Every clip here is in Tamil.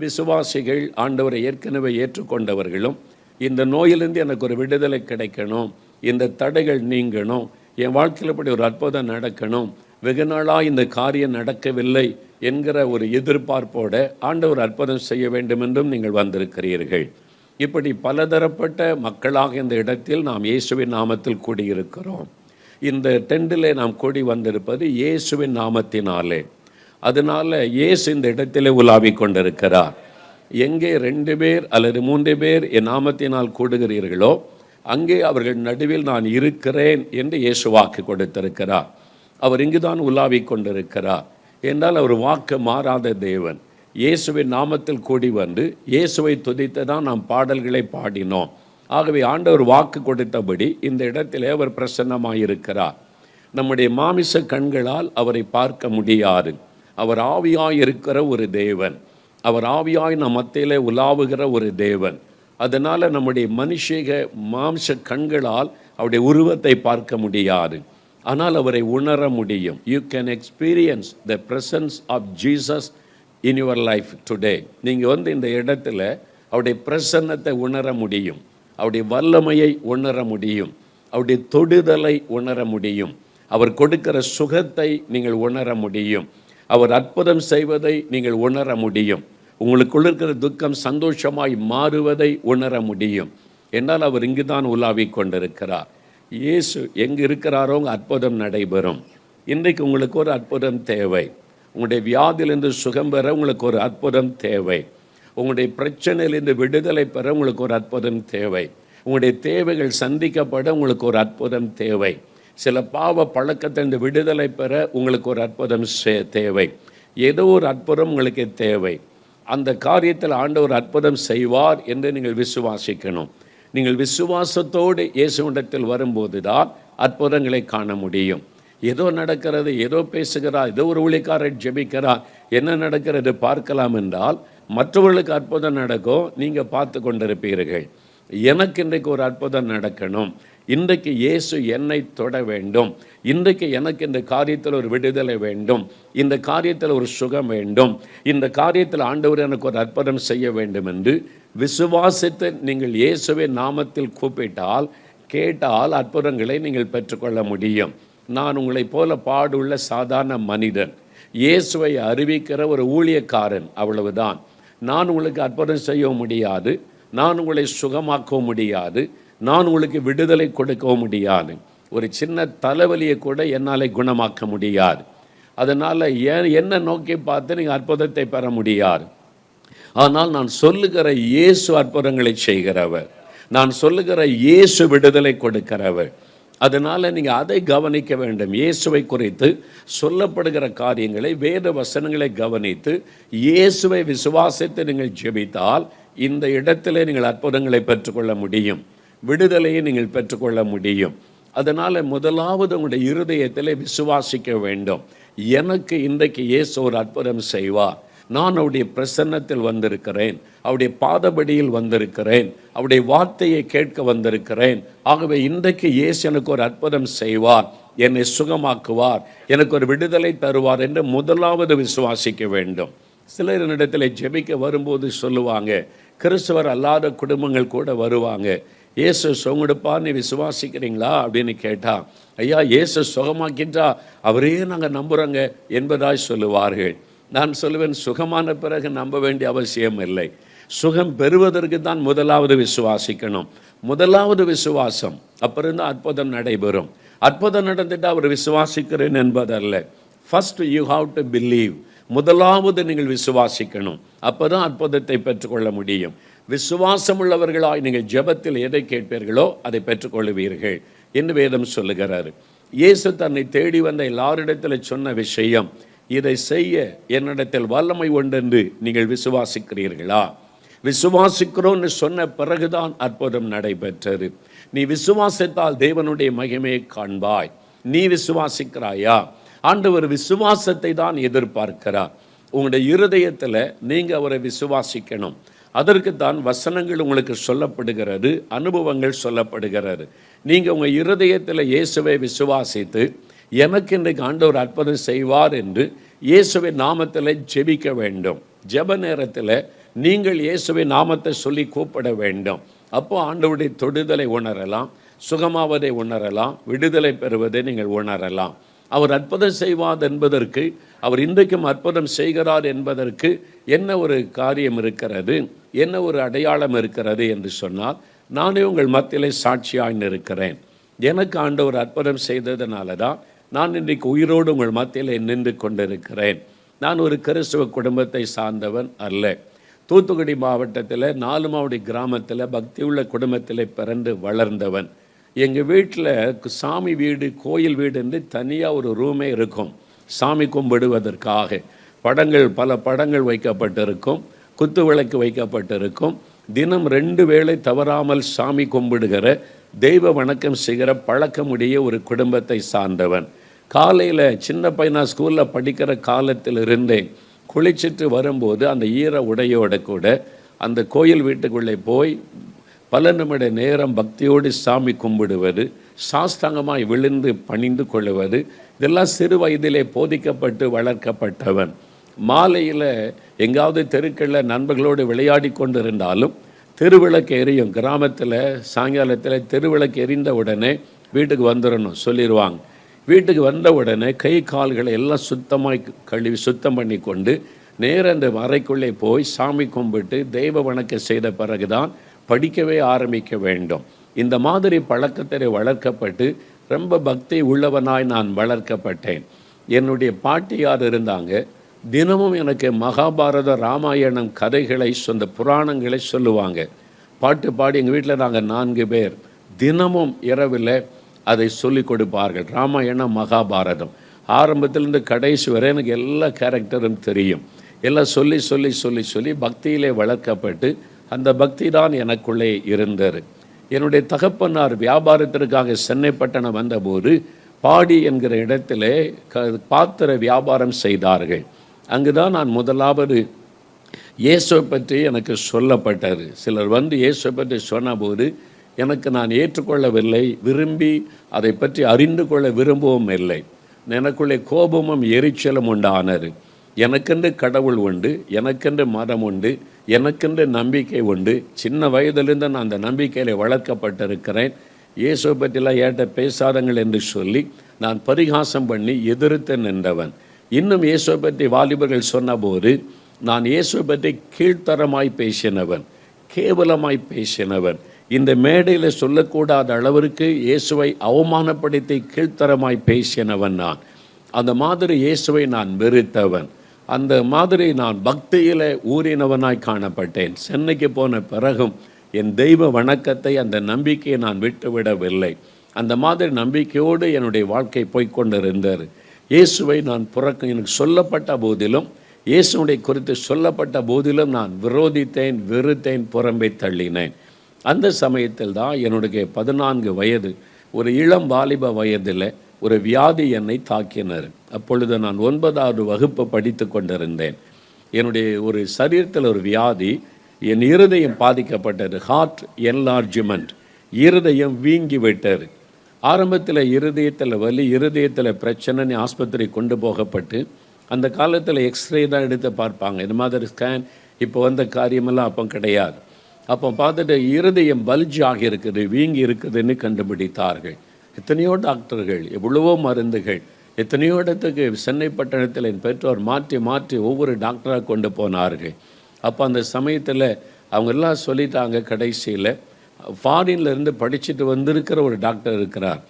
விசுவாசிகள் ஆண்டவரை ஏற்கனவே ஏற்றுக்கொண்டவர்களும் இந்த நோயிலிருந்து எனக்கு ஒரு விடுதலை கிடைக்கணும், இந்த தடைகள் நீங்கணும், என் வாழ்க்கையில் இப்படி ஒரு அற்புதம் நடக்கணும், வெகு நாளாக இந்த காரியம் நடக்கவில்லை என்கிற ஒரு எதிர்பார்ப்போட ஆண்டவர் அற்புதம் செய்ய வேண்டும் என்றும் நீங்கள் வந்திருக்கிறீர்கள். இப்படி பலதரப்பட்ட மக்களாக இந்த இடத்தில் நாம் இயேசுவின் நாமத்தில் கூடியிருக்கிறோம். இந்த டெண்டிலே நாம் கூடி வந்திருப்பது இயேசுவின் நாமத்தினாலே. அதனால் இயேசு இந்த இடத்திலே உலாவிக் கொண்டிருக்கிறார். எங்கே 2 பேர் அல்லது 3 பேர் என் நாமத்தினால் கூடுகிறீர்களோ அங்கே அவர்கள் நடுவில் நான் இருக்கிறேன் என்று இயேசு வாக்கு கொடுத்திருக்கிறார். அவர் இங்குதான் உலாவிக் கொண்டிருக்கிறார் என்றால் அவர் வாக்கு மாறாத தேவன். இயேசுவின் நாமத்தில் கூடி வந்து இயேசுவை துதித்து தான் நாம் பாடல்களை பாடினோம். ஆகவே ஆண்டவர் வாக்கு கொடுத்தபடி இந்த இடத்திலே அவர் பிரசன்னமாயிருக்கிறார். நம்முடைய மாமிச கண்களால் அவரை பார்க்க முடியாது. அவர் ஆவியாய் இருக்கிற ஒரு தேவன். அவர் ஆவியாய் நம் மத்தியிலே உலாவுகிற ஒரு தேவன். அதனால் நம்முடைய மனுஷிக மாம்ச கண்களால் அவருடைய உருவத்தை பார்க்க முடியாது. ஆனால் அவரை உணர முடியும். You can experience the presence of Jesus in your life today. நீங்கள் இந்த இடத்துல அவருடைய பிரசன்னத்தை உணர முடியும், அவருடைய வல்லமையை உணர முடியும், அவருடைய தொடுதலை உணர முடியும், அவர் கொடுக்கிற சுகத்தை நீங்கள் உணர முடியும், அவர் அற்புதம் செய்வதை நீங்கள் உணர முடியும், உங்களுக்குள்ள இருக்கிற துக்கம் சந்தோஷமாய் மாறுவதை உணர முடியும். என்னால் அவர் இங்கு தான் உலாவிக் கொண்டிருக்கிறார். இயேசு எங்கு இருக்கிறாரோ அங்கே அற்புதம் நடைபெறும். இன்றைக்கு உங்களுக்கு ஒரு அற்புதம் தேவை. உங்களுடைய வியாதியிலிருந்து சுகம் பெற உங்களுக்கு ஒரு அற்புதம் தேவை. உங்களுடைய பிரச்சனையிலிருந்து விடுதலை பெற உங்களுக்கு ஒரு அற்புதம் தேவை. உங்களுடைய தேவைகள் சந்திக்கப்பட உங்களுக்கு ஒரு அற்புதம் தேவை. சில பாவ பழக்கத்திலிருந்து விடுதலை பெற உங்களுக்கு ஒரு அற்புதம் தேவை. ஏதோ ஒரு அற்புதம் உங்களுக்கு தேவை. அந்த காரியத்தில் ஆண்டவர் அற்புதம் செய்வார் என்று நீங்கள் விசுவாசிக்கணும். நீங்கள் விசுவாசத்தோடு இயேசுவிடத்தில் வரும்போது தான் அற்புதங்களை காண முடியும். ஏதோ நடக்கிறது, ஏதோ பேசுகிறார், ஏதோ ஒரு ஊழியக்காரர் ஜெபிக்கிறார், என்ன நடக்கிறது பார்க்கலாம் என்றால் மற்றவர்களுக்கு அற்புதம் நடக்கும், நீங்கள் பார்த்து கொண்டிருப்பீர்கள். எனக்கு இன்றைக்கு ஒரு அற்புதம் நடக்கணும், இன்றைக்கு இயேசு என்னை தொட வேண்டும், இன்றைக்கு எனக்கு இந்த காரியத்தில் ஒரு விடுதலை வேண்டும், இந்த காரியத்தில் ஒரு சுகம் வேண்டும், இந்த காரியத்தில் ஆண்டவர் எனக்கு ஒரு அற்புதம் செய்ய வேண்டும் என்று விசுவாசித்து நீங்கள் இயேசுவின் நாமத்தில் கூப்பிட்டால் கேட்டால் அற்புதங்களை நீங்கள் பெற்றுக்கொள்ள முடியும். நான் உங்களைப் போல பாடுள்ள சாதாரண மனிதன், இயேசுவை அறிவிக்கிற ஒரு ஊழியக்காரன், அவ்வளவுதான். நான் உங்களுக்கு அற்புதம் செய்ய முடியாது, நான் உங்களை சுகமாக்கவும் முடியாது, நான் உங்களுக்கு விடுதலை கொடுக்கவும் முடியாது. ஒரு சின்ன தலைவலியை கூட என்னால் குணமாக்க முடியாது. அதனால் என்ன நோக்கி பார்த்து நீங்கள் அற்புதத்தை பெற முடியாது. ஆனால் நான் சொல்லுகிற இயேசு அற்புதங்களை செய்கிறவர், நான் சொல்லுகிற இயேசு விடுதலை கொடுக்கிறவர். அதனால் நீங்கள் அதை கவனிக்க வேண்டும். இயேசுவை குறித்து சொல்லப்படுகிற காரியங்களை, வேத வசனங்களை கவனித்து இயேசுவை விசுவாசித்து நீங்கள் ஜெபித்தால் இந்த இடத்திலே நீங்கள் அற்புதங்களை பெற்றுக்கொள்ள முடியும், விடுதலையை நீங்கள் பெற்றுக்கொள்ள முடியும். அதனால் முதலாவது உங்களுடைய இருதயத்தில் விசுவாசிக்க வேண்டும். எனக்கு இன்றைக்கு இயேசு ஒரு அற்புதம் செய்வார், நான் அவருடைய பிரசன்னத்தில் வந்திருக்கிறேன், அவருடைய பாதபடியில் வந்திருக்கிறேன், அவருடைய வார்த்தையை கேட்க வந்திருக்கிறேன். ஆகவே இன்றைக்கு இயேசு எனக்கு ஒரு அற்புதம் செய்வார், என்னை சுகமாக்குவார், எனக்கு ஒரு விடுதலை தருவார் என்று முதலாவது விசுவாசிக்க வேண்டும். சிலர் என்னிடத்தில் ஜெபிக்க வரும்போது சொல்லுவாங்க, கிறிஸ்தவர் அல்லாத குடும்பங்கள் கூட வருவாங்க, இயேசு சுகம் கொடுப்பார், நீ விசுவாசிக்கிறீங்களா அப்படின்னு கேட்டால், ஐயா இயேசு சுகமாக்கின்றா அவரே நாங்கள் நம்புகிறோங்க என்பதாய் சொல்லுவார்கள். நான் சொல்லுவேன், சுகமான பிறகு நம்ப வேண்டிய அவசியம் இல்லை. சுகம் பெறுவதற்கு தான் முதலாவது விசுவாசிக்கணும். முதலாவது விசுவாசம், அப்புறம் தான் அற்புதம் நடைபெறும். அற்புதம் நடந்துட்டு அவர் விசுவாசிக்கிறேன் என்பதல்ல. First you have to believe. முதலாவது நீங்கள் விசுவாசிக்கணும், அப்போ தான் அற்புதத்தை பெற்றுக்கொள்ள முடியும். விசுவாசம் உள்ளவர்களாய் நீங்கள் ஜெபத்தில் எதை கேட்பீர்களோ அதை பெற்றுக்கொள்வீர்கள் என்று வேதம் சொல்லுகிறார். இயேசு தன்னை தேடி வந்த எல்லாரிடத்தில் சொன்ன விஷயம், இதை செய்ய என்னிடத்தில் வல்லமை உண்டென்று நீங்கள் விசுவாசிக்கிறீர்களா? விசுவாசிக்கிறோன்னு சொன்ன பிறகுதான் அற்புதம் நடைபெற்றது. நீ விசுவாசித்தால் தேவனுடைய மகிமையை காண்பாய். நீ விசுவாசிக்கிறாயா? ஆண்டவர் விசுவாசத்தை தான் எதிர்பார்க்கிறார். உங்களுடைய இருதயத்தில் நீங்கள் அவரை விசுவாசிக்கணும். அதற்குத்தான் வசனங்கள் உங்களுக்கு சொல்லப்படுகிறது, அனுபவங்கள் சொல்லப்படுகிறது. நீங்கள் உங்கள் இருதயத்தில் இயேசுவை விசுவாசித்து எனக்கு இன்றைக்கு ஆண்டவர் அற்புதம் செய்வார் என்று இயேசுவின் நாமத்தில் ஜெபிக்க வேண்டும். ஜெப நேரத்தில் நீங்கள் இயேசுவின் நாமத்தை சொல்லி கூப்பிட வேண்டும். அப்போ ஆண்டவருடைய தொடுதலை உணரலாம், சுகமாவதை உணரலாம், விடுதலை பெறுவதை நீங்கள் உணரலாம். அவர் அற்புதம் செய்வார் என்பதற்கு, அவர் இன்றைக்கும் அற்புதம் செய்கிறார் என்பதற்கு என்ன ஒரு காரியம் இருக்கிறது, என்ன ஒரு அடையாளம் இருக்கிறது என்று சொன்னால், நானே உங்கள் மத்தியிலே சாட்சியாக இருக்கிறேன். எனக்கு ஆண்டவர் அற்புதம் செய்ததுனால தான் நான் இன்றைக்கு உயிரோடு உங்கள் மத்தியில் நின்று கொண்டிருக்கிறேன். நான் ஒரு கிறிஸ்துவ குடும்பத்தை சார்ந்தவன் அல்ல. தூத்துக்குடி மாவட்டத்தில் 4 மாவடி கிராமத்தில் பக்தியுள்ள குடும்பத்தில் பிறந்து வளர்ந்தவன். எங்கள் வீட்டில் சாமி வீடு, கோயில் வீடு என்று தனியாக ஒரு ரூமே இருக்கும். சாமி கும்பிடுவதற்காக பல படங்கள் வைக்கப்பட்டிருக்கும், குத்து விளக்கு வைக்கப்பட்டிருக்கும். தினம் 2 வேளை தவறாமல் சாமி கும்பிடுகிற, தெய்வ வணக்கம் செய்கிற பழக்கமுடைய ஒரு குடும்பத்தை சார்ந்தவன். காலையில் சின்ன பையனா ஸ்கூலில் படிக்கிற காலத்தில் இருந்தே குளிச்சுட்டு வரும்போது அந்த ஈர உடையோடு கூட அந்த கோயில் வீட்டுக்குள்ளே போய் பல நிமிட நேரம் பக்தியோடு சாமி கும்பிடுவது, சாஸ்தாங்கமாய் விழுந்து பணிந்து கொள்ளுவது, இதெல்லாம் சிறு வயதிலே போதிக்கப்பட்டு வளர்க்கப்பட்டவன். மாலையில் எங்காவது தெருக்களில் நண்பர்களோடு விளையாடி கொண்டிருந்தாலும் தெருவிளக்கு எரியும். கிராமத்தில் சாயங்காலத்தில் தெருவிளக்கு எரிந்த உடனே வீட்டுக்கு வந்துடணும் சொல்லிடுவாங்க. வீட்டுக்கு வந்த உடனே கை கால்களை எல்லாம் கழுவி சுத்தம் பண்ணி கொண்டு நேர அந்த அறைக்குள்ளே போய் சாமி கும்பிட்டு தெய்வ வணக்கம் செய்த பிறகுதான் படிக்கவே ஆரம்பிக்க வேண்டும். இந்த மாதிரி பழக்கத்தை வளர்க்கப்பட்டு ரொம்ப பக்தி உள்ளவனாய் நான் வளர்க்கப்பட்டேன். என்னுடைய பாட்டியார் இருந்தாங்க. தினமும் எனக்கு மகாபாரத, ராமாயணம் கதைகளை, சொந்த புராணங்களை சொல்லுவாங்க. பாட்டு பாடி எங்கள் வீட்டில் நாங்கள் 4 பேர் தினமும் இரவில் அதை சொல்லி கொடுப்பார்கள். ராமாயணம், மகாபாரதம் ஆரம்பத்திலிருந்து கடைசி வரை எனக்கு எல்லா கேரக்டரும் தெரியும். எல்லாம் சொல்லி சொல்லி சொல்லி சொல்லி பக்தியிலே வளர்க்கப்பட்டு அந்த பக்தி தான் எனக்குள்ளே இருந்தது. என்னுடைய தகப்பனார் வியாபாரத்திற்காக சென்னை பட்டணம் வந்தபோது பாடி என்கிற இடத்திலே பாத்திர வியாபாரம் செய்தார்கள். அங்கு தான் நான் முதலாவது இயேசுவை பற்றி எனக்கு சொல்லப்பட்டது. சிலர் வந்து இயேசுவை பற்றி சொன்னபோது எனக்கு நான் ஏற்றுக்கொள்ளவில்லை, விரும்பி அதை பற்றி அறிந்து கொள்ள விரும்பவும் இல்லை. எனக்குள்ளே கோபமும் எரிச்சலும் உண்டானது. எனக்கென்று கடவுள் உண்டு, எனக்கென்று மதம் உண்டு, எனக்கென்று நம்பிக்கை உண்டு. சின்ன வயதிலிருந்து நான் அந்த நம்பிக்கையில் வளர்க்கப்பட்டிருக்கிறேன். இயேசுவை பற்றிலாம் ஏட்ட பேசாதங்கள் என்று சொல்லி நான் பரிகாசம் பண்ணி எதிர்த்து நின்றவன். இன்னும் இயேசுவை பற்றி வாலிபர்கள் சொன்னபோது நான் இயேசுவை பற்றி கீழ்த்தரமாய் பேசினவன், கேவலமாய் பேசினவன். இந்த மேடையில் சொல்லக்கூடாத அளவிற்கு இயேசுவை அவமானப்படுத்தி கீழ்த்தரமாய் பேசினவன் நான். அந்த மாதிரி இயேசுவை நான் வெறுத்தவன். அந்த மாதிரி நான் பக்தியில் ஊறினவனாய் காணப்பட்டேன். சென்னைக்கு போன பிறகும் என் தெய்வ வணக்கத்தை, அந்த நம்பிக்கையை நான் விட்டுவிடவில்லை. அந்த மாதிரி நம்பிக்கையோடு என்னுடைய வாழ்க்கை போய்கொண்டிருந்தார். இயேசுவை நான் எனக்கு சொல்லப்பட்ட போதிலும், இயேசுடைய குறித்து சொல்லப்பட்ட போதிலும் நான் விரோதித்தேன், வெறுத்தேன், புறம்பை தள்ளினேன். அந்த சமயத்தில் தான் என்னுடைய 14 வயது, ஒரு இளம் வாலிப வயதில் ஒரு வியாதி என்னை தாக்கினர். அப்பொழுது நான் 9வது வகுப்பு படித்து கொண்டிருந்தேன். என்னுடைய ஒரு சரீரத்தில் ஒரு வியாதி, என் இருதயம் பாதிக்கப்பட்டது. ஹார்ட் என்லார்ஜ்மெண்ட், இருதயம் வீங்கி விட்டது. ஆரம்பத்தில் இருதயத்தில் வலி, இருதயத்தில் பிரச்சனை, ஆஸ்பத்திரி கொண்டு போகப்பட்டு அந்த காலத்தில் எக்ஸ்ரே தான் எடுத்து பார்ப்பாங்க. இந்த மாதிரி ஸ்கேன் இப்போ வந்த காரியமெல்லாம் அப்போ கிடையாது. அப்போ பார்த்துட்டு இருதயம் பல்ஜ் ஆகி இருக்குது, வீங்கி இருக்குதுன்னு கண்டுபிடித்தார்கள். எத்தனையோ டாக்டர்கள், எவ்வளவோ மருந்துகள், எத்தனையோ இடத்துக்கு சென்னை பட்டணத்தில் என் பெற்றோர் மாற்றி மாற்றி ஒவ்வொரு டாக்டராக கொண்டு போனார்கள். அப்போ அந்த சமயத்தில் அவங்க எல்லாம் சொல்லிட்டாங்க, கடைசியில் ஃபாரின்லேருந்து படிச்சுட்டு வந்திருக்கிற ஒரு டாக்டர் இருக்கிறார்,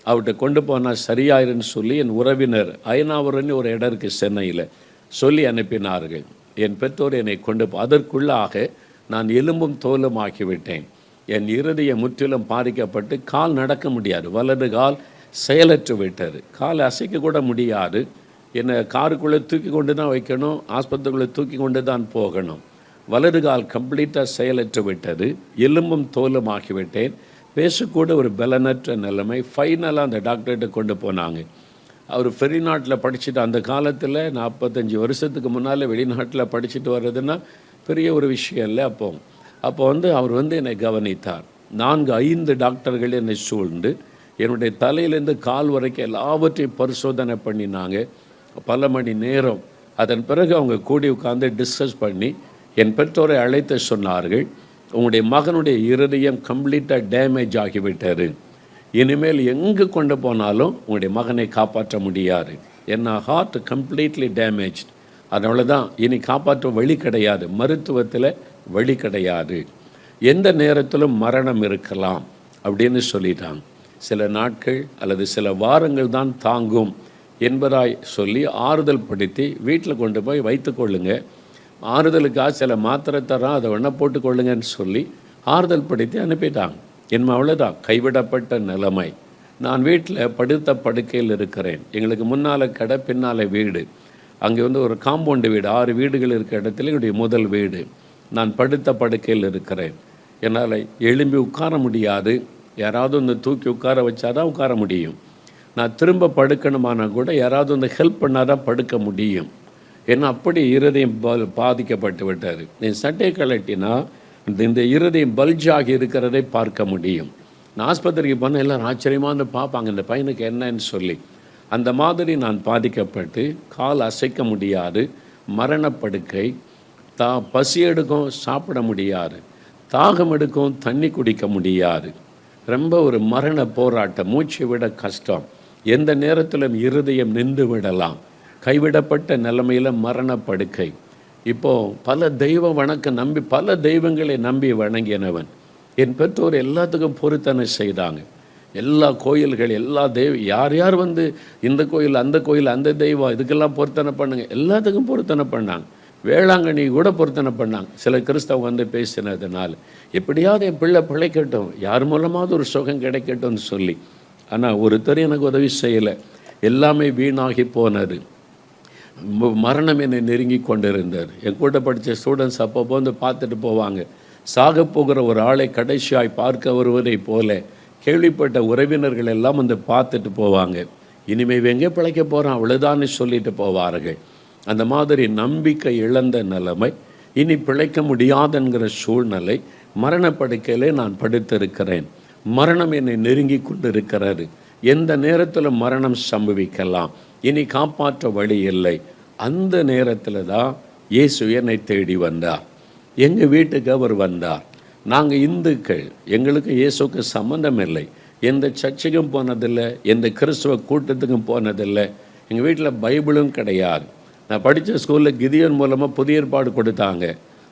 அவர்கிட்ட கொண்டு போனால் சரியாயிருன்னு சொல்லி என் உறவினர் அயனாவரன்னு ஒரு இடம் இருக்குது சென்னையில், சொல்லி அனுப்பினார்கள். என் பெற்றோர் என்னை கொண்டு அதற்குள்ளாக நான் எலும்பும் தோலும் ஆக்கிவிட்டேன். என் இருதயம் முற்றிலும் பாதிக்கப்பட்டு கால் நடக்க முடியாது, வலது கால் செயலற்று விட்டது, கால் அசைக்க கூட முடியாது. என்னை காருக்குள்ளே தூக்கி கொண்டு தான் வைக்கணும், ஆஸ்பத்திரிக்குள்ளே தூக்கி கொண்டு தான் போகணும். வலது கால் கம்ப்ளீட்டாக செயலற்று விட்டது, எலும்பும் தோலும் ஆக்கிவிட்டேன். பேசக்கூட ஒரு பலனற்ற நிலைமை. ஃபைனலாக அந்த டாக்டர்கிட்ட கொண்டு போனாங்க. அவர் வெளிநாட்டில் படிச்சுட்டு, அந்த காலத்தில் 45 வருஷத்துக்கு முன்னால் வெளிநாட்டில் படிச்சுட்டு வர்றதுன்னா பெரிய ஒரு விஷயம் இல்லை. அப்போ அவர் என்னை கவனித்தார். 4-5 டாக்டர்கள் என்னை சூழ்ந்து என்னுடைய தலையிலேருந்து கால் வரைக்கும் எல்லாவற்றையும் பரிசோதனை பண்ணினாங்க பல மணி நேரம். அதன் பிறகு அவங்க கூடி உட்காந்து டிஸ்கஸ் பண்ணி என் பெற்றோரை அழைத்து சொன்னார்கள், உங்களுடைய மகனுடைய இருதயம் கம்ப்ளீட்டாக டேமேஜ் ஆகிவிட்டார், இனிமேல் எங்கே கொண்டு போனாலும் உங்களுடைய மகனை காப்பாற்ற முடியாது, ஏன்னா ஹார்ட் கம்ப்ளீட்லி டேமேஜ், அதனால தான் இனி காப்பாற்ற வழி கிடையாது, மருத்துவத்தில் வழி கிடையாது, எந்த நேரத்திலும் மரணம் இருக்கலாம் அப்படின்னு சொல்லிட்டாங்க. சில நாட்கள் அல்லது சில வாரங்கள் தான் தாங்கும் என்பதாய் சொல்லி ஆறுதல் படுத்தி வீட்டில் கொண்டு போய் வைத்துக்கொள்ளுங்க, ஆறுதலுக்காக சில மாத்திரை தரோம், அதை வேணால் போட்டுக்கொள்ளுங்கன்னு சொல்லி ஆறுதல் படுத்தி அனுப்பிட்டாங்க. என் அவ்வளோதான், கைவிடப்பட்ட நிலைமை. நான் வீட்டில் படுத்த படுக்கையில் இருக்கிறேன். எங்களுக்கு முன்னால் கடை, பின்னால் வீடு. அங்கே ஒரு காம்பவுண்டு வீடு, 6 வீடுகள் இருக்கிற இடத்துல என்னுடைய முதல் வீடு. நான் படுத்த படுக்கையில் இருக்கிறேன். என்னால் எழும்பி உட்கார முடியாது. யாராவது தூக்கி உட்கார வச்சாதான் உட்கார முடியும். நான் திரும்ப படுக்கணுமானா கூட யாராவது ஹெல்ப் பண்ணால் தான் படுக்க முடியும். ஏன்னா அப்படி இருதயம் பாதிக்கப்பட்டு விட்டார். என் சட்டை கலட்டினா இந்த இருதயம் பல்ஜாகி இருக்கிறதை பார்க்க முடியும். நான் ஆஸ்பத்திரிக்கு போனால் எல்லோரும் ஆச்சரியமாக பார்ப்பாங்க, இந்த பையனுக்கு என்னன்னு சொல்லி. அந்த மாதிரி நான் பாதிக்கப்பட்டு கால் அசைக்க முடியாது, மரணப்படுக்கை, பசி எடுக்கும், சாப்பிட முடியாது, தாகம் எடுக்கும், தண்ணி குடிக்க முடியாது. ரொம்ப ஒரு மரண போராட்டம், மூச்சு விட கஷ்டம், எந்த நேரத்திலும் இருதயம் நின்று விடலாம், கைவிடப்பட்ட நிலைமையில் மரணப்படுக்கை. இப்போது பல தெய்வ வணக்கம் நம்பி, பல தெய்வங்களை நம்பி வணங்கினவன். என் பெற்றோர் எல்லாத்துக்கும் பொருத்தனை செய்தாங்க. எல்லா கோயில்கள், எல்லா யார் யார் இந்த கோயில், அந்த கோயில், அந்த தெய்வம், இதுக்கெல்லாம் பொருத்தனை பண்ணுங்க, எல்லாத்துக்கும் பொருத்தனை பண்ணாங்க. வேளாங்கண்ணி கூட பொருத்தனை பண்ணாங்க. சில கிறிஸ்தவ பேசினதுனால எப்படியாவது என் பிள்ளை பிழைக்கட்டும், யார் மூலமாவது ஒரு சுகம் கிடைக்கட்டும்னு சொல்லி. ஆனால் ஒருத்தர் எனக்கு உதவி செய்யலை, எல்லாமே வீணாகி போனது. மரணம் என்னை நெருங்கி கொண்டிருந்தார். என் கூட படித்த ஸ்டூடெண்ட்ஸ் அப்பப்போ பார்த்துட்டு போவாங்க. சாக போகிற ஒரு ஆளை கடைசியாய் பார்க்க வருவதை போல கேள்விப்பட்ட உறவினர்கள் எல்லாம் பார்த்துட்டு போவாங்க. இனிமேல் எங்கே பிழைக்க போகிறான் அவ்வளோதான்னு சொல்லிட்டு போவார்கள். அந்த மாதிரி நம்பிக்கை இழந்த நிலைமை, இனி பிழைக்க முடியாதுங்கிற சூழ்நிலை, மரணப்படுக்கையிலே நான் படுத்திருக்கிறேன். மரணம் என்னை நெருங்கி கொண்டு இருக்கிறது. எந்த நேரத்தில் மரணம் சம்பவிக்கலாம், இனி காப்பாற்ற வழி இல்லை. அந்த நேரத்தில் தான் இயேசு என்னை தேடி வந்தார். எங்கள் வீட்டுக்கு அவர் வந்தார். நாங்கள் இந்துக்கள், எங்களுக்கு இயேசுக்கு சம்மந்தம் இல்லை. எந்த சர்ச்சுக்கும் போனதில்லை, எந்த கிறிஸ்துவ கூட்டத்துக்கும் போனதில்லை. எங்கள் வீட்டில் பைபிளும் கிடையாது. நான் படித்த ஸ்கூலில் கிதியோன் மூலமாக புதிய ஏற்பாடு கொடுத்தாங்க.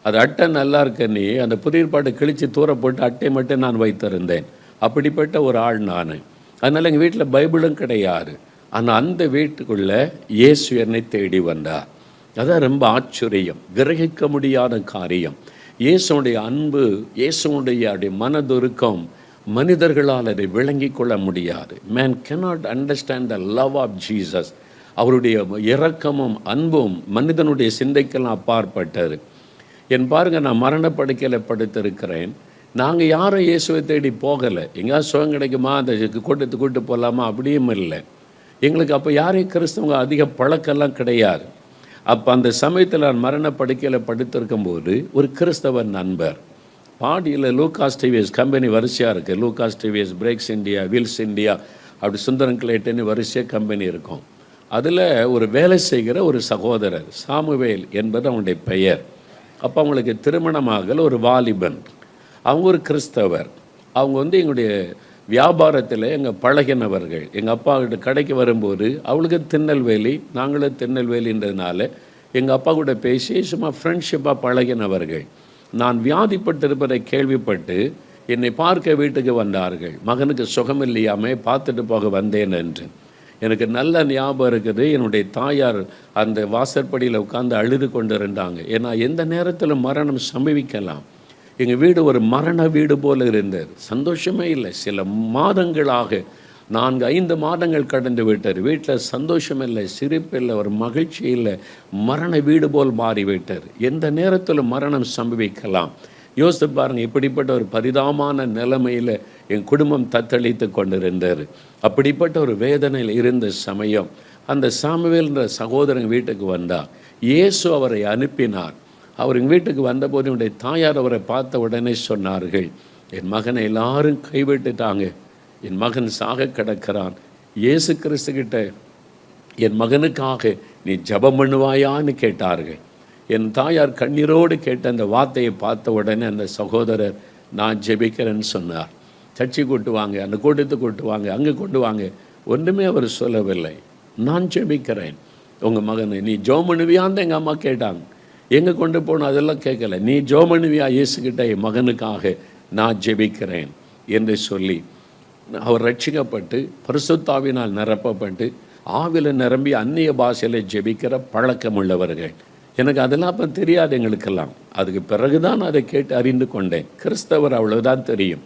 அது அட்டை நல்லா இருக்கன்னு அந்த புதிய ஏற்பாடு கிழித்து தூர போட்டு அட்டை மட்டும் நான் வைத்திருந்தேன். அப்படிப்பட்ட ஒரு ஆள் நான். அதனால் எங்கள் வீட்டில் பைபிளும் கிடையாது. ஆனால் அந்த வீட்டுக்குள்ளே இயேசு என்னை தேடி வந்தார். அதான் ரொம்ப ஆச்சரியம், கிரகிக்க முடியாத காரியம். இயேசுடைய அன்பு, இயேசுடைய மனதுருக்கம் மனிதர்களால் அதை விளங்கி கொள்ள முடியாது. Man cannot understand the love of Jesus. அவருடைய இரக்கமும் அன்பும் மனிதனுடைய சிந்தைக்கெல்லாம் அப்பாற்பட்டது. பாருங்கள், நான் மரணப்படுக்கையில் படுத்திருக்கிறேன். நாங்கள் யாரும் இயேசுவை தேடி போகலை. எங்கேயாவது சுகம் கிடைக்குமா, அந்த கூட்டத்துக்கு போகலாமா, அப்படியும் இல்லை. எங்களுக்கு அப்போ யாரையும் கிறிஸ்தவங்க அதிக பழக்கெல்லாம் கிடையாது. அப்போ அந்த சமயத்தில் நான் மரணப்படுக்கையில் படுத்திருக்கும்போது ஒரு கிறிஸ்தவ நண்பர் பாடியில் லூகாஸ் டிவிஎஸ் கம்பெனி வரிசையாக இருக்குது. Lucas TVS, brakes India, wheels India, அப்படி சுந்தரம் கிளேட்டன்னு வரிசையாக கம்பெனி இருக்கும். அதில் ஒரு வேலை செய்கிற ஒரு சகோதரர் சாமுவேல் என்பது அவனுடைய பெயர். அப்போ அவங்களுக்கு திருமணமாகல ஒரு வாலிபன். அவங்க ஒரு கிறிஸ்தவர். அவங்க எங்களுடைய வியாபாரத்தில் எங்கள் பழகினவர்கள். எங்கள் அப்பா கிட்ட கடைக்கு வரும்போது அவளுக்கு திருநெல்வேலி, நாங்களும் திருநெல்வேலின்றதுனால எங்கள் அப்பா கூட பேசி சும்மா ஃப்ரெண்ட்ஷிப்பாக பழகினவர்கள். நான் வியாதிப்பட்டிருப்பதை கேள்விப்பட்டு என்னை பார்க்க வீட்டுக்கு வந்தார்கள். மகனுக்கு சுகம் இல்லையாமல் பார்த்துட்டு போக வந்தேன் என்று எனக்கு நல்ல ஞாபகம் இருக்குது. என்னுடைய தாயார் அந்த வாசற்படியில் உட்கார்ந்து அழுது கொண்டு இருந்தாங்க. ஏன்னா எந்த நேரத்தில் மரணம் சம்பவிக்கலாம். எங்கள் வீடு ஒரு மரண வீடு போல் இருந்தது. சந்தோஷமே இல்லை. சில மாதங்களாக 4-5 மாதங்கள் கடந்து விட்டார். வீட்டில் சந்தோஷம் இல்லை, சிரிப்பு இல்லை, ஒரு மகிழ்ச்சி இல்லை. மரண வீடு போல் மாறிவிட்டார். எந்த நேரத்தில் மரணம் சம்பவிக்கலாம். யோசித்து பாருங்கள், இப்படிப்பட்ட ஒரு பரிதாபமான நிலைமையில் என் குடும்பம் தத்தளித்து கொண்டிருந்தார். அப்படிப்பட்ட ஒரு வேதனையில் இருந்த சமயம் அந்த சாமுவேல்ன்ற சகோதரன் வீட்டுக்கு வந்தார். இயேசு அவரை அனுப்பினார். அவர் எங்கள் வீட்டுக்கு வந்தபோது என்னுடைய தாயார் அவரை பார்த்த உடனே சொன்னார்கள், என் மகனை எல்லாரும் கைவிட்டுட்டாங்க, என் மகன் சாக கிடக்கிறான். இயேசு கிறிஸ்துக்கிட்ட என் மகனுக்காக நீ ஜெபம் பண்ணுவாயான்னு கேட்டார்கள். என் தாயார் கண்ணீரோடு கேட்ட அந்த வார்த்தையை பார்த்த உடனே அந்த சகோதரர் நான் ஜெபிக்கிறேன்னு சொன்னார். சர்ச்சை கூட்டு வாங்க, அந்த கூட்டத்துக்கு கூட்டு வாங்க, அங்கே கொண்டு வாங்க, ஒன்றுமே அவர் சொல்லவில்லை. நான் ஜெபிக்கிறேன் உங்கள் மகனை, நீ ஜெபம் பண்ணுவியான்னு எங்கள் அம்மா கேட்டாங்க. எங்கே கொண்டு போகணும் அதெல்லாம் கேட்கல, நீ ஜெபம் பண்ணுவியா இயேசுக்கிட்ட என் மகனுக்காக நான் ஜெபிக்கிறேன் என்று சொல்லி அவர் ரட்சிக்கப்பட்டு பரிசுத்தாவினால் நிரப்பப்பட்டு ஆவில நிரம்பி அந்நிய பாஷையில் ஜெபிக்கிற பழக்கம் உள்ளவர்கள். எனக்கு அதெல்லாம் அப்போ தெரியாது எங்களுக்கெல்லாம். அதுக்கு பிறகுதான் அதை கேட்டு அறிந்து கொண்டேன். கிறிஸ்தவர் அவ்வளவுதான் தெரியும்.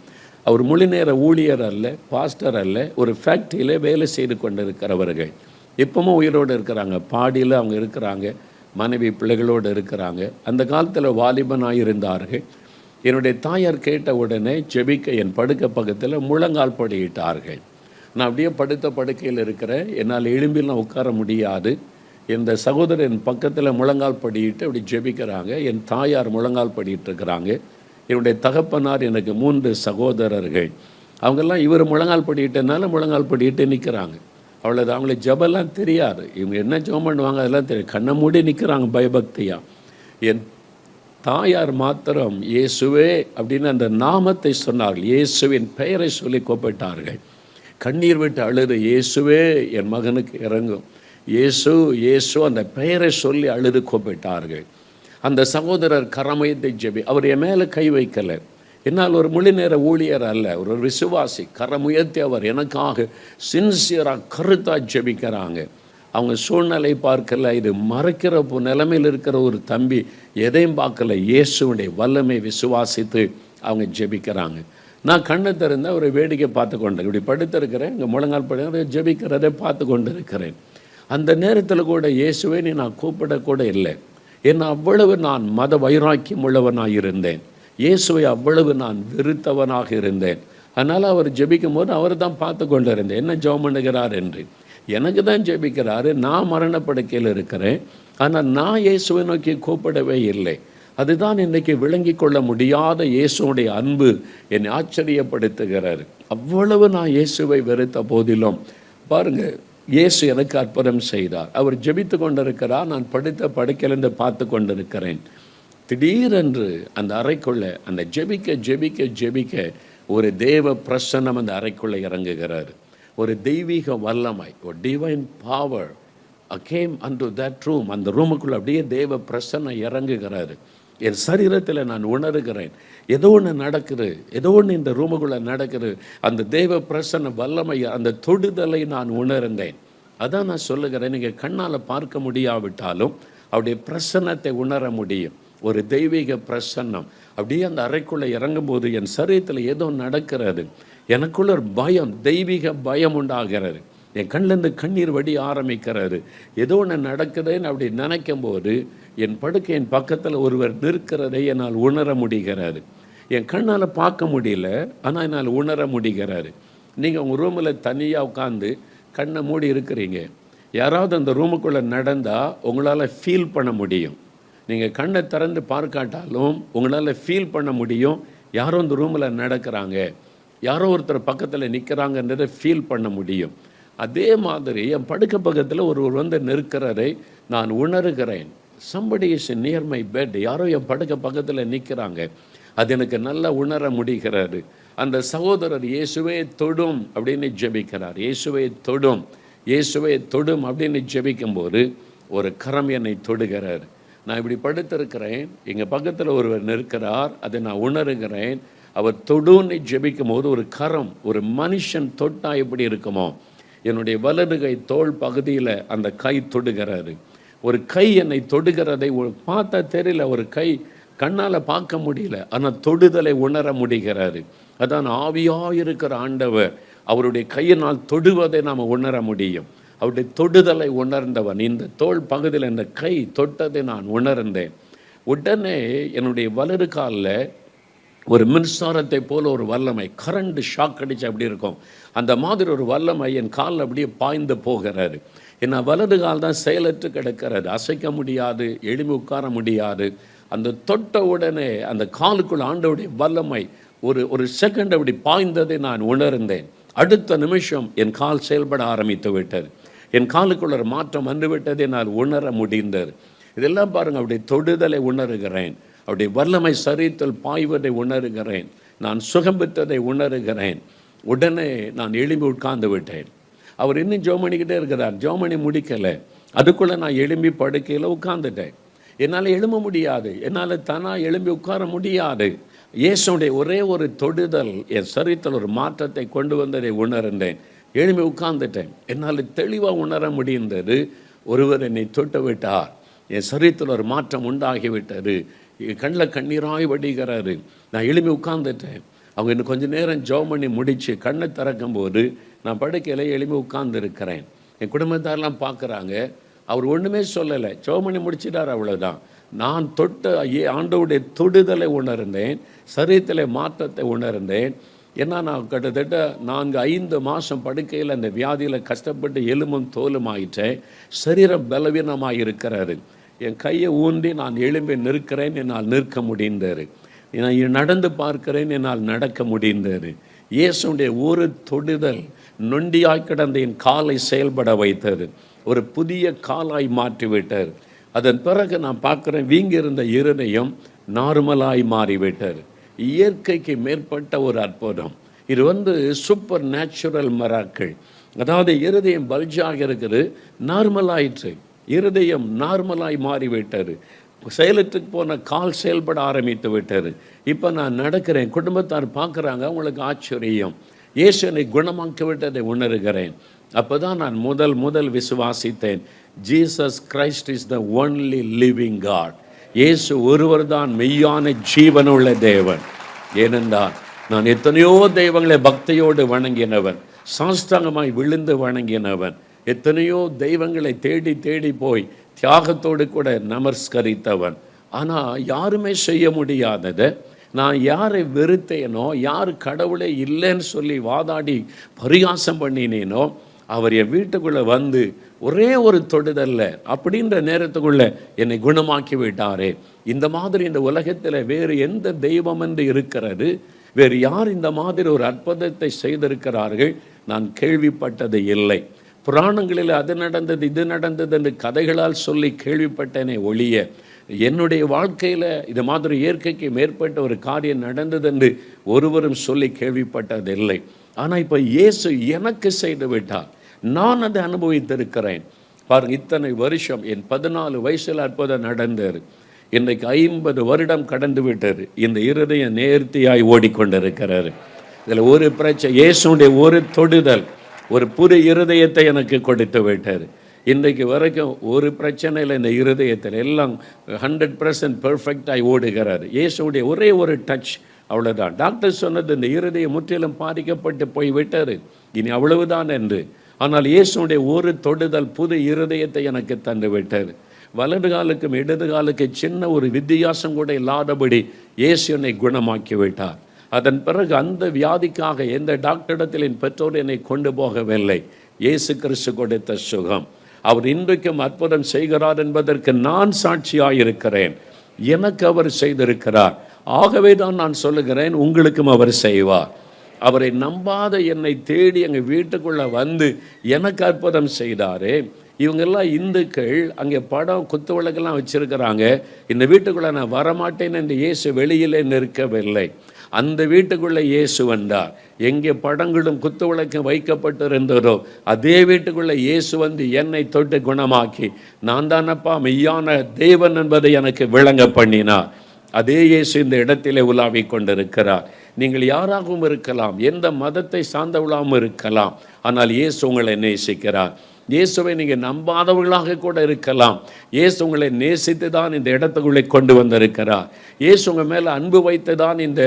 அவர் முழு நேர ஊழியர் அல்ல, பாஸ்டர் அல்ல, ஒரு ஃபேக்ட்ரியில் வேலை செய்து கொண்டு இருக்கிறவர்கள். இப்பவும் உயிரோடு இருக்கிறாங்க, பாடியில் அவங்க இருக்கிறாங்க, மனைவி பிள்ளைகளோடு இருக்கிறாங்க. அந்த காலத்தில் வாலிபனாக இருந்தார்கள். என்னுடைய தாயார் கேட்ட உடனே ஜெபிக்க என் படுக்கை பக்கத்தில் முழங்கால் படியிட்டார்கள். நான் அப்படியே படுத்த படுக்கையில் இருக்கிறேன், என்னால் எழும்பிலாம் உட்கார முடியாது. இந்த சகோதரன் பக்கத்தில் முழங்கால் படியிட்டு அப்படி ஜெபிக்கிறாங்க. என் தாயார் முழங்கால் படிட்டு இருக்கிறாங்க. என்னுடைய தகப்பனார் எனக்கு 3 சகோதரர்கள். அவங்கெல்லாம் இவர் முழங்கால் படியிட்டனால முழங்கால் படியிட்டு நிற்கிறாங்க. அவ்வளோதான். அவங்களுக்கு ஜெபெல்லாம் தெரியாது. இவங்க என்ன ஜெபம் பண்ணுவாங்க அதெல்லாம் தெரியும். கண்ணை மூடி நிற்கிறாங்க பயபக்தியாக. என் தாயார் மாத்திரம் இயேசுவே அப்படின்னு அந்த நாமத்தை சொன்னார்கள். இயேசுவின் பெயரை சொல்லி கூப்பிட்டார்கள். கண்ணீர் விட்டு அழுது, இயேசுவே என் மகனுக்கு இறங்கும், இயேசு இயேசு அந்த பெயரை சொல்லி அழுது கூப்பிட்டார்கள். அந்த சகோதரர் கரமையத்தை ஜெபி, அவர் என் மேலே கை வைக்கலை. என்னால் ஒரு முழு நேர ஊழியர் அல்ல, ஒரு விசுவாசி. கரமுயர்த்தி அவர் எனக்காக சின்சியராக கருத்தாக ஜெபிக்கிறாங்க. அவங்க சூழ்நிலை பார்க்கல, இது மறைக்கிற நிலைமையில் இருக்கிற ஒரு தம்பி எதையும் பார்க்கல, இயேசுடைய வல்லமை விசுவாசித்து அவங்க ஜெபிக்கிறாங்க. நான் கண்ணை திறந்து அவரை வேடிக்கை பார்த்து கொண்டேன். இப்படி படுத்திருக்கிறேன், இங்கே முழங்கால் படுத்து ஜெபிக்கிறதை பார்த்து கொண்டு இருக்கிறேன். அந்த நேரத்தில் கூட இயேசுவே நீ நான் கூப்பிடக்கூட இல்லை. ஏன்னா அவ்வளவு நான் மத வைராக்கியம் உள்ளவனாக இருந்தேன். இயேசுவை அவ்வளவு நான் வெறுத்தவனாக இருந்தேன். அதனால் அவர் ஜெபிக்கும் போது அவர் தான் பார்த்து கொண்டு இருந்தேன், என்ன ஜெபம் பண்ணுகிறார் என்று. எனக்கு தான் ஜெபிக்கிறாரு, நான் மரணப்படுக்கையில் இருக்கிறேன். ஆனால் நான் இயேசுவை நோக்கி கூப்பிடவே இல்லை. அதுதான் இன்றைக்கி விளங்கி கொள்ள முடியாத இயேசுடைய அன்பு என்னை ஆச்சரியப்படுத்துகிறார். அவ்வளவு நான் இயேசுவை வெறுத்த போதிலும் பாருங்கள், இயேசு எனக்கு அற்புதம் செய்தார். அவர் ஜெபித்து கொண்டிருக்கிறார், நான் படுத்த படுக்கையிலிருந்து பார்த்து கொண்டிருக்கிறேன். திடீரென்று அந்த அறைக்குள்ளே அந்த ஜெபிக்க ஜெபிக்க ஜெபிக்க ஒரு தேவ பிரசன்னம் அந்த அறைக்குள்ளே இறங்குகிறார். ஒரு தெய்வீக வல்லமை, ஒரு divine power game and that room. அந்த ரூமுக்குள்ளே அப்படியே தேவ பிரசன்னம் இறங்குகிறாரு. என் சரீரத்தில் நான் உணர்கிறேன், ஏதோ ஒன்று நடக்குது, ஏதோ ஒன்று இந்த ரூமுக்குள்ளே நடக்குது. அந்த தேவ பிரசன்ன வல்லமை, அந்த தொடுதலை நான் உணர்ந்தேன். அதான் நான் சொல்லுகிறேன், நீங்கள் கண்ணால் பார்க்க முடியாவிட்டாலும் அவருடைய பிரசன்னத்தை உணர முடியும். ஒரு தெய்வீக பிரசன்னம் அப்படியே அந்த அறைக்குள்ளே இறங்கும்போது என் சரீரத்தில் ஏதோ நடக்கிறது. எனக்குள்ள ஒரு பயம், தெய்வீக பயம் உண்டாகிறது. என் கண்ணிலேருந்து கண்ணீர் வடி ஆரம்பிக்கிறாரு. ஏதோ ஒன்று நடக்குதுன்னு அப்படி நினைக்கும் போது என் படுக்கையின் பக்கத்தில் ஒருவர் நிற்கிறதை என்னால் உணர முடிகிறாரு. என் கண்ணால் பார்க்க முடியல, ஆனால் என்னால் உணர முடிகிறாரு. நீங்கள் உங்கள் ரூமில் தனியாக உட்காந்து கண்ணை மூடி இருக்கிறீங்க. யாராவது அந்த ரூமுக்குள்ளே நடந்தால் உங்களால் ஃபீல் பண்ண முடியும். நீங்கள் கண்ணை திறந்து பார்க்காட்டாலும் உங்களால் ஃபீல் பண்ண முடியும். யாரோ இந்த ரூமில் நடக்கிறாங்க, யாரோ ஒருத்தர் பக்கத்தில் நிற்கிறாங்கன்றதை ஃபீல் பண்ண முடியும். அதே மாதிரி என் படுக்கை பக்கத்தில் ஒருவர் வந்து நிற்கிறதை நான் உணர்கிறேன். somebody is near my bed. யாரோ என் படுக்கை பக்கத்தில் நிற்கிறாங்க, அது எனக்கு நல்லா உணர முடிகிறது. அந்த சகோதரர் இயேசுவே தொடும் அப்படின்னு ஜெபிக்கிறார். இயேசுவே தொடும், இயேசுவே தொடும் அப்படின்னு ஜெபிக்கும்போது ஒரு கரம் என்னை தொடுகிறார். நான் இப்படி படுத்திருக்கிறேன், எங்கள் பக்கத்தில் ஒருவர் நிற்கிறார், அதை நான் உணர்கிறேன். அவர் தொடுன்னு ஜெபிக்கும் போது ஒரு கரம், ஒரு மனுஷன் தொட்டா எப்படி இருக்குமோ, என்னுடைய வலது கை தோள் பகுதியில் அந்த கை தொடுகிறாரு. ஒரு கை என்னை தொடுகிறதை பார்த்தா தெரியல, ஒரு கை கண்ணால் பார்க்க முடியல, ஆனால் தொடுதலை உணர முடிகிறாரு. அதான் ஆவியாக இருக்கிற ஆண்டவர் அவருடைய கையினால் தொடுவதை நாம் உணர முடியும். அவருடைய தொடுதலை உணர்ந்தவன். இந்த தோள் பகுதியில் இந்த கை தொட்டதை நான் உணர்ந்தேன். உடனே என்னுடைய வலது காலில் ஒரு மின்சாரத்தை போல ஒரு வல்லமை, கரண்ட் ஷாக் அடிச்சு அப்படி இருக்கும், அந்த மாதிரி ஒரு வல்லமை என் காலில் அப்படியே பாய்ந்து போகிறாரு. ஏன்னா வலது கால் தான் செயலற்று கிடக்கிறது, அசைக்க முடியாது, எழுமி உட்கார முடியாது. அந்த தொட்ட உடனே அந்த காலுக்குள்ள ஆண்டவருடைய வல்லமை ஒரு செகண்ட் அப்படி பாய்ந்ததை நான் உணர்ந்தேன். அடுத்த நிமிஷம் என் கால் செயல்பட ஆரம்பித்து விட்டது. என் காலுக்குள்ள ஒரு மாற்றம் வந்துவிட்டதை நான் உணர முடிந்தது. இதெல்லாம் பாருங்கள், அவருடைய தொடுதலை உணர்கிறேன், அவருடைய வல்லமை சரீரத்தில் பாய்வதை உணர்கிறேன், நான் சுகம் பெற்றதை உணர்கிறேன். உடனே நான் எழும்பி உட்கார்ந்து விட்டேன். அவர் இன்னும் ஜெபம் பண்ணிக்கிட்டே இருக்கிறார். ஜெபம் பண்ணி முடிக்கலை, அதுக்குள்ளே நான் எழும்பி படுக்கையில் உட்கார்ந்துட்டேன். என்னால் எழும்ப முடியாது, என்னால் தானாக எழும்பி உட்கார முடியாது. இயேசுடைய ஒரே ஒரு தொடுதல் என் சரீரத்தில் ஒரு மாற்றத்தை கொண்டு வந்ததை உணர்ந்தேன். எழும்பி உட்கார்ந்துட்டேன். என்னால் தெளிவாக உணர முடிந்தது, ஒருவர் என்னை தொட்டு விட்டார், என் சரீரத்தில் ஒரு மாற்றம் உண்டாகிவிட்டது, கண்ணில் கண்ணீராய் வடிகிறாரு. நான் எழும்பி உட்கார்ந்துட்டேன். அவங்க இன்னும் கொஞ்சம் நேரம் ஜெபம் பண்ணி முடித்து கண்ணை திறக்கும் போது நான் படுக்கையில் எழும்பி உட்கார்ந்துருக்கிறேன். என் குடும்பத்தாரெலாம் பார்க்குறாங்க. அவர் ஒன்றுமே சொல்லலை, ஜெபம் பண்ணி முடிச்சிட்டார், அவ்வளோதான். நான் தொட்ட ஆண்டவருடைய தொடுதலை உணர்ந்தேன், சரீரத்தில் மாற்றத்தை உணர்ந்தேன். ஏன்னா நான் கிட்டத்தட்ட 4-5 மாதம் படுக்கையில் அந்த வியாதியில் கஷ்டப்பட்டு எலும்பும் தோலும் ஆயிட்டேன். சரீரம் பலவீனமாக இருக்கிறாரு. என் கையை ஊன்றி நான் எழும்பி நிற்கிறேன், என்னால் நிற்க முடிந்தது. நான் நடந்து பார்க்கிறேன், என்னால் நடக்க முடிந்தது. இயேசுடைய ஒரு தொடுதல் நொண்டியாய் கிடந்த என் காலை செயல்பட வைத்தது, ஒரு புதிய காலாய் மாற்றிவிட்டார். அதன் பிறகு நான் பார்க்குறேன், வீங்கியிருந்த இருதயம் நார்மலாய் மாறிவிட்டார். இயற்கைக்கு மேற்பட்ட ஒரு அற்புதம். இது சூப்பர் நேச்சுரல் மிராக்கிள். அதாவது இருதயம் பல்ஜாக இருக்குது, நார்மலாயிற்று. இருதயம் நார்மலாய் மாறிவிட்டார். செயலற்றுக்கு போன கால் செயல்பட ஆரம்பித்து விட்டார். இப்போ நான் நடக்கிறேன், குடும்பத்தார் பார்க்குறாங்க, அவங்களுக்கு ஆச்சரியம். இயேசு என்னை குணமாக்கி விட்டதை உணர்கிறேன். அப்போ தான் நான் முதல் விசுவாசித்தேன், Jesus Christ is the only living God. இயேசு ஒருவர் தான் மெய்யான ஜீவனுள்ள தேவன். ஏனென்றால் நான் எத்தனையோ தெய்வங்களை பக்தியோடு வணங்கினவன், சாஷ்டாங்கமாய் விழுந்து வணங்கினவன், எத்தனையோ தெய்வங்களை தேடி தேடி போய் தியாகத்தோடு கூட நமஸ்கரித்தவன். ஆனால் யாருமே செய்ய முடியாததை, நான் யாரை வெறுத்தேனோ, யார் கடவுளே இல்லைன்னு சொல்லி வாதாடி பரிகாசம் பண்ணினேனோ, அவர் என் வீட்டுக்குள்ளே வந்து ஒரே ஒரு தொடுதல்ல அப்படின்ற நேரத்துக்குள்ளே என்னை குணமாக்கி விட்டாரே. இந்த மாதிரி இந்த உலகத்தில் வேறு எந்த தெய்வம் என்று இருக்கிறது? வேறு யார் இந்த மாதிரி ஒரு அற்புதத்தை செய்திருக்கிறார்கள்? நான் கேள்விப்பட்டது இல்லை. புராணங்களில் அது நடந்தது இது நடந்தது என்று கதைகளால் சொல்லி கேள்விப்பட்டேனே ஒழிய, என்னுடைய வாழ்க்கையில் இது மாதிரி இயற்கைக்கு மேற்பட்ட ஒரு காரியம் நடந்தது என்று ஒருவரும் சொல்லி கேள்விப்பட்டதில்லை. ஆனால் இப்போ இயேசு எனக்கு செய்து விட்டார், நான் அதை அனுபவித்திருக்கிறேன். பாருங்கள், இத்தனை வருஷம் என் 14 வயசில் அற்புதம் நடந்தார். இன்றைக்கு 50 வருடம் கடந்து விட்டது. இந்த இருதயம் நேர்த்தியாய் ஓடிக்கொண்டிருக்கிறாரு. இதில் ஒரு பிரச்சனை, இயேசுடைய ஒரு தொடுதல் ஒரு புது இருதயத்தை எனக்கு கொடுத்து விட்டார். இன்றைக்கு வரைக்கும் ஒரு பிரச்சனையில் இந்த இருதயத்தில் எல்லாம் 100% பெர்ஃபெக்டாகி ஓடுகிறார். இயேசுடைய ஒரே ஒரு டச், அவ்வளோதான். டாக்டர் சொன்னது இந்த இருதயம் முற்றிலும் பாதிக்கப்பட்டு போய் விட்டார், இனி அவ்வளவுதான் என்று. ஆனால் இயேசுடைய ஒரு தொடுதல் புது இருதயத்தை எனக்கு தந்து விட்டார். வலது காலுக்கும் இடது காலுக்கு சின்ன ஒரு வித்தியாசம் கூட இல்லாதபடி இயேசு என்னை குணமாக்கி விட்டார். அதன் பிறகு அந்த வியாதிக்காக எந்த டாக்டரிடத்தில் என் பெற்றோர் என்னை கொண்டு போகவில்லை. இயேசு கிறிஸ்து கொடுத்த சுகம். அவர் இன்றைக்கும் அற்புதம் செய்கிறார் என்பதற்கு நான் சாட்சியாக இருக்கிறேன். எனக்கு அவர் செய்திருக்கிறார். ஆகவே தான் நான் சொல்லுகிறேன், உங்களுக்கும் அவர் செய்வார். அவரை நம்பாத என்னை தேடி எங்கள் வீட்டுக்குள்ளே வந்து எனக்கு அற்புதம் செய்தாரே. இவங்கெல்லாம் இந்துக்கள், அங்கே படம் குத்து விளக்கெல்லாம் வச்சுருக்கிறாங்க. இந்த வீட்டுக்குள்ளே நான் வரமாட்டேன் என்று இயேசு வெளியிலே நிற்கவில்லை. அந்த வீட்டுக்குள்ளே இயேசு வந்தார். எங்கே படங்களும் குத்து விளக்கம் வைக்கப்பட்டிருந்ததோ அதே வீட்டுக்குள்ளே இயேசு வந்து என்னை தொட்டு குணமாக்கி, நான் தானப்பா மெய்யான தேவன் என்பதை எனக்கு விளங்க பண்ணினார். அதே இயேசு இந்த இடத்திலே உலாவிக் கொண்டிருக்கிறார். நீங்கள் யாராகவும் இருக்கலாம், எந்த மதத்தை சார்ந்தவளாகவும் இருக்கலாம், ஆனால் இயேசு உங்களை நேசிக்கிறார். இயேசுவை நீங்கள் நம்பாதவர்களாக கூட இருக்கலாம். இயேசு உங்களை நேசித்து தான் இந்த இடத்துக்குள்ளே கொண்டு வந்திருக்கிறார். இயேசு உங்கள் மேலே அன்பு வைத்து தான் இந்த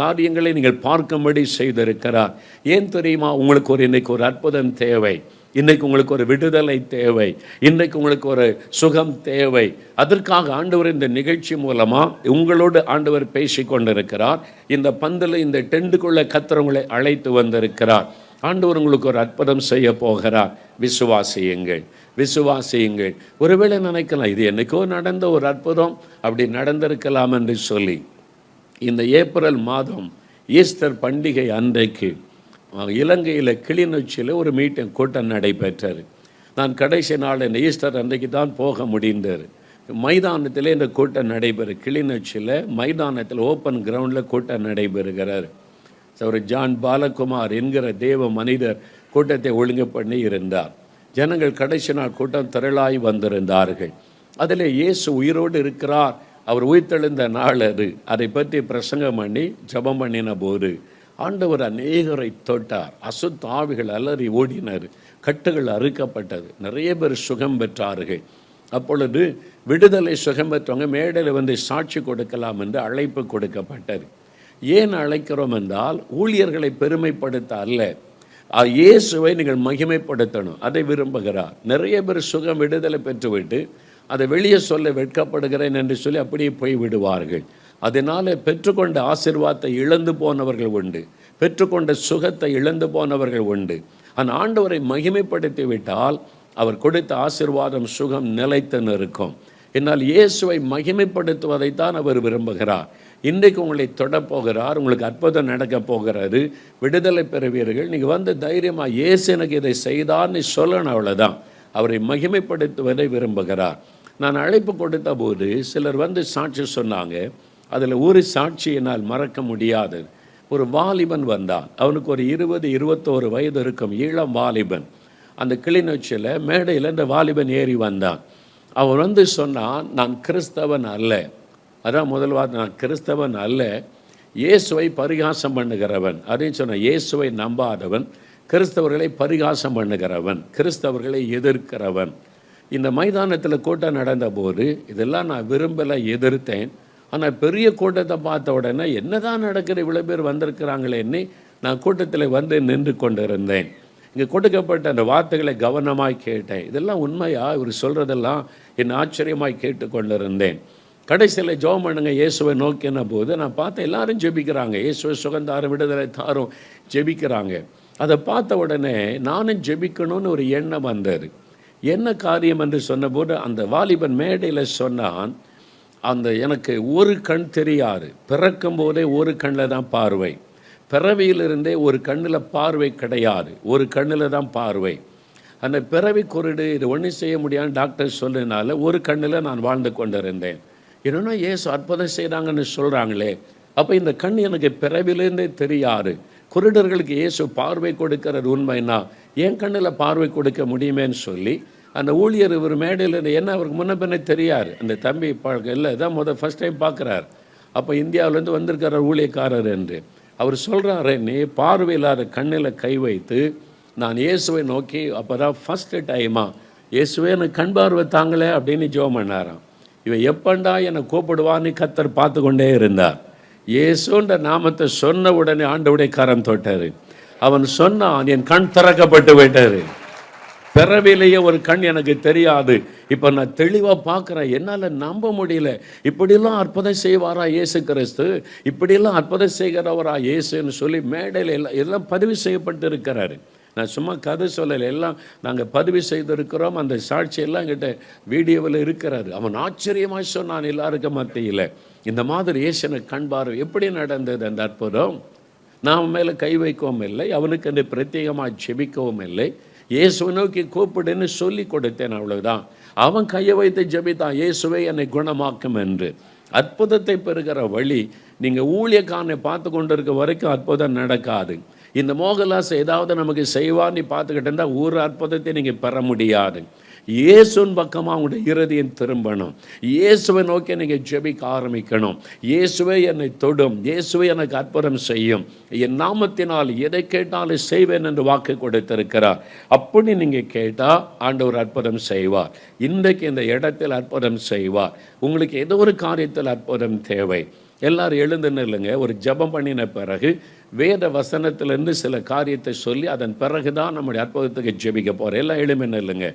காரியங்களை நீங்கள் பார்க்கும்படி செய்திருக்கிறார். ஏன் தெரியுமா? உங்களுக்கு இன்றைக்கு ஒரு அற்புதம் தேவை, இன்றைக்கு உங்களுக்கு ஒரு விடுதலை தேவை, இன்றைக்கு உங்களுக்கு ஒரு சுகம் தேவை. அதற்காக ஆண்டவர் இந்த நிகழ்ச்சி மூலமாக உங்களோடு ஆண்டவர் பேசி கொண்டிருக்கிறார். இந்த பந்தில் இந்த டெண்டுக்குள்ளே கர்த்தர் அழைத்து வந்திருக்கிறார். ஆண்டவர் உங்களுக்கு ஒரு அற்புதம் செய்ய போகிறார். விசுவாசியுங்கள், விசுவாசியுங்கள். ஒருவேளை நினைக்கலாம், இது என்னைக்கோ நடந்த ஒரு அற்புதம், அப்படி நடந்திருக்கலாம் என்று சொல்லி. இந்த ஏப்ரல் மாதம் ஈஸ்டர் பண்டிகை அன்றைக்கு இலங்கையில் கிளிநொச்சியில் ஒரு மீட்டிங் கூட்டம் நடைபெற்றது. நான் கடைசி நாள் இந்த ஈஸ்டர் அன்றைக்கு தான் போக முடிந்தது. மைதானத்தில் இந்த கூட்டம் நடைபெறும். கிளிநொச்சியில் மைதானத்தில் ஓப்பன் கிரவுண்டில் கூட்டம் நடைபெறுகிறார். அவர் ஜான் பாலகுமார் என்கிற தேவ மனிதர் கூட்டத்தை ஒழுங்கு பண்ணி இருந்தார். ஜனங்கள் கடைசி நாள் கூட்டம் திரளாய் வந்திருந்தார்கள். அதில் இயேசு உயிரோடு இருக்கிறார், அவர் உயிர்த்தெழுந்த நாள் அது. அதை பற்றி பிரசங்கம் பண்ணி ஜெபம் பண்ணின போது ஆண்டவர் அநேகரை தொட்டார். அசுத்த ஆவிகள் அலறி ஓடினர், கட்டுகள் அறுக்கப்பட்டது, நிறைய பேர் சுகம் பெற்றார்கள். அப்பொழுது விடுதலை சுகம் பெற்றவங்க மேடையில் வந்து சாட்சி கொடுக்கலாம் என்று அழைப்பு கொடுக்கப்பட்டது. ஏன் அழைக்கிறோம் என்றால், ஊழியர்களை பெருமைப்படுத்த அல்ல, இயேசுவை நீங்கள் மகிமைப்படுத்தணும், அதை விரும்புகிறார். நிறைய பேர் சுகம் விடுதலை பெற்றுவிட்டு அதை வெளியே சொல்ல வெட்கப்படுகிறேன் என்று சொல்லி அப்படியே போய் விடுவார்கள். அதனால் பெற்றுக்கொண்ட ஆசீர்வாதத்தை இழந்து போனவர்கள் உண்டு, பெற்றுக்கொண்ட சுகத்தை இழந்து போனவர்கள் உண்டு. அந்த ஆண்டவரை மகிமைப்படுத்தி விட்டால் அவர் கொடுத்த ஆசீர்வாதம் சுகம் நிலைத்து நிற்கும். என்னால் இயேசுவை மகிமைப்படுத்துவதைத்தான் அவர் விரும்புகிறார். இன்றைக்கு உங்களை தொடப்போகிறார், உங்களுக்கு அற்புதம் நடக்க போகிறது, விடுதலை பெறுவீர்கள். நீங்கள் வந்து தைரியமாக இயேசு எனக்கு இதை செய்தார்னு சொல்லணும், அவ்வளோதான். அவரை மகிமைப்படுத்துவதை விரும்புகிறார். நான் அழைப்பு கொடுத்த போது சிலர் வந்து சாட்சி சொன்னாங்க. அதில் ஒரு சாட்சி என்னால் மறக்க முடியாது. ஒரு வாலிபன் வந்தான், அவனுக்கு ஒரு 20-21 வயது இருக்கும், இளம் வாலிபன். அந்த கிளிநொச்சியில் மேடையில் இந்த வாலிபன் ஏறி வந்தான். அவன் வந்து சொன்னான், நான் கிறிஸ்தவன் அல்ல. அதான் முதல் வார்த்தை, நான் கிறிஸ்தவன் அல்ல, இயேசுவை பரிகாசம் பண்ணுகிறவன். அதையும் சொன்னான், இயேசுவை நம்பாதவன், கிறிஸ்தவர்களை பரிகாசம் பண்ணுகிறவன், கிறிஸ்தவர்களை எதிர்க்கிறவன். இந்த மைதானத்தில் கூட்டம் நடந்த போது இதெல்லாம் நான் விரும்பலை, எதிர்த்தேன். ஆனால் பெரிய கூட்டத்தை பார்த்த உடனே என்னதான் நடக்கிற, இவ்வளோ பேர் வந்திருக்கிறாங்களேன்னு நான் கூட்டத்தில் வந்து நின்று கொண்டிருந்தேன். இங்கே கொடுக்கப்பட்ட அந்த வார்த்தைகளை கவனமாய் கேட்டேன். இதெல்லாம் உண்மையா, இவர் சொல்கிறதெல்லாம் என் ஆச்சரியமாய் கேட்டு கொண்டிருந்தேன். கடைசியில் ஜெபம் பண்ணுங்க இயேசுவை நோக்கின போது நான் பார்த்தேன், எல்லாரும் ஜெபிக்கிறாங்க, இயேசுவை சுகந்தாரும் விடுதலை தாரும் ஜெபிக்கிறாங்க. அதை பார்த்த உடனே நானும் ஜெபிக்கணும்னு ஒரு எண்ணம் வந்தது. என்ன காரியம் என்று சொன்னபோது அந்த வாலிபன் மேடையில் சொன்னான், அந்த எனக்கு ஒரு கண் தெரியாது, பிறக்கும் போதே ஒரு கண்ணில் தான் பார்வை, பிறவியிலிருந்தே ஒரு கண்ணில் பார்வை கிடையாது, ஒரு கண்ணில் தான் பார்வை. அந்த பிறவி குருடு, இது ஒன்றும் செய்ய முடியாதுன்னு டாக்டர் சொல்லினால ஒரு கண்ணில் நான் வாழ்ந்து கொண்டிருந்தேன். என்னன்னா இயேசு அற்புதம் செய்கிறாங்கன்னு சொல்கிறாங்களே, அப்போ இந்த கண் எனக்கு பிறவிலேருந்தே தெரியாது. குருடர்களுக்கு இயேசு பார்வை கொடுக்கிறது உண்மைன்னா என் கண்ணில் பார்வை கொடுக்க முடியுமேன்னு சொல்லி அந்த ஊழியர் ஒரு மேடையில் என்ன அவருக்கு முன்ன பின்னே தெரியாது. அந்த தம்பி இல்லை தான் ஃபஸ்ட் டைம் பார்க்குறார். அப்போ இந்தியாவிலேருந்து வந்திருக்கிற ஊழியக்காரர் என்று அவர் சொல்கிறாரு, நீ பார்வை இல்லாத கண்ணில் கை வைத்து நான் இயேசுவை நோக்கி, அப்போ தான் ஃபஸ்ட்டு டைமாக இயேசுவே எனக்கு கண் பார்வை தாங்களே அப்படின்னு ஜெபம் பண்ணாராம். இவன் எப்பண்டா என்னை கூப்பிடுவான்னு கர்த்தர் பார்த்து கொண்டே இருந்தார். இயேசுன்ற நாமத்தை சொன்ன உடனே ஆண்டவருடைய கரம் தொட்டார். அவன் சொன்னான், என் கண் திறக்கப்பட்டு விட்டார். பிறவிலேயே ஒரு கண் எனக்கு தெரியாது, இப்போ நான் தெளிவாக பார்க்குறேன், என்னால் நம்ப முடியல. இப்படிலாம் அற்புதம் செய்வாரா இயேசு கிறிஸ்து, இப்படிலாம் அற்புதம் செய்கிறவரா இயேசுன்னு சொல்லி மேடையில் எல்லாம் பதிவு செய்யப்பட்டு இருக்கிறாரு. நான் சும்மா கதை சொல்லலை, எல்லாம் நாங்கள் பதிவு செய்திருக்கிறோம். அந்த சாட்சியெல்லாம் என்கிட்ட வீடியோவில் இருக்கிறாரு. அவன் ஆச்சரியமாக சொன்னான் எல்லாருக்கும் மத்தியில், இந்த மாதிரி இயேசுனை கண் பார்வை எப்படி நடந்தது அந்த அற்புதம். நான் மேலே கை வைக்கவும் இல்லை, அவனுக்கு அந்த பிரத்யேகமாக ஜெபிக்கவும் இல்லை. இயேசுவை நோக்கி கூப்பிடுன்னு சொல்லி கொடுத்தேன், அவ்வளவுதான். அவன் கையை வைத்து ஜெபித்தான், இயேசுவை என்னை குணமாக்கும் என்று. அற்புதத்தை பெறுகிற வழி நீங்கள் ஊழியக்காரனை பார்த்து கொண்டு இருக்க வரைக்கும் அற்புதம் நடக்காது. இந்த மோகலாஸ் ஏதாவது நமக்கு செய்வான்னு பார்த்துக்கிட்டு இருந்தால் ஒரு அற்புதத்தை நீங்கள் பெற முடியாது. இயேசுவின் பக்கமாக உங்களுடைய இருதயம் திரும்பணும். இயேசுவை நோக்கி நீங்கள் ஜெபிக்க ஆரம்பிக்கணும். இயேசுவே என்னை தொடும், இயேசுவே எனக்கு அற்புதம் செய்யும், என் நாமத்தினால் எதை கேட்டாலும் செய்வேன் என்று வாக்கு கொடுத்திருக்கிறார். அப்படி நீங்கள் கேட்டால் ஆண்டவர் அற்புதம் செய்வார். இன்றைக்கு இந்த இடத்தில் அற்புதம் செய்வார். உங்களுக்கு ஏதோ ஒரு காரியத்தில் அற்புதம் தேவை. எல்லாரும் எழுந்து நில்லுங்க. ஒரு ஜெபம் பண்ணின பிறகு வேத வசனத்திலேருந்து சில காரியத்தை சொல்லி அதன் பிறகு தான் நம்முடைய அற்புதத்துக்கு ஜெபிக்க போகிறோம். எல்லாம் எளிமை நில்லுங்க.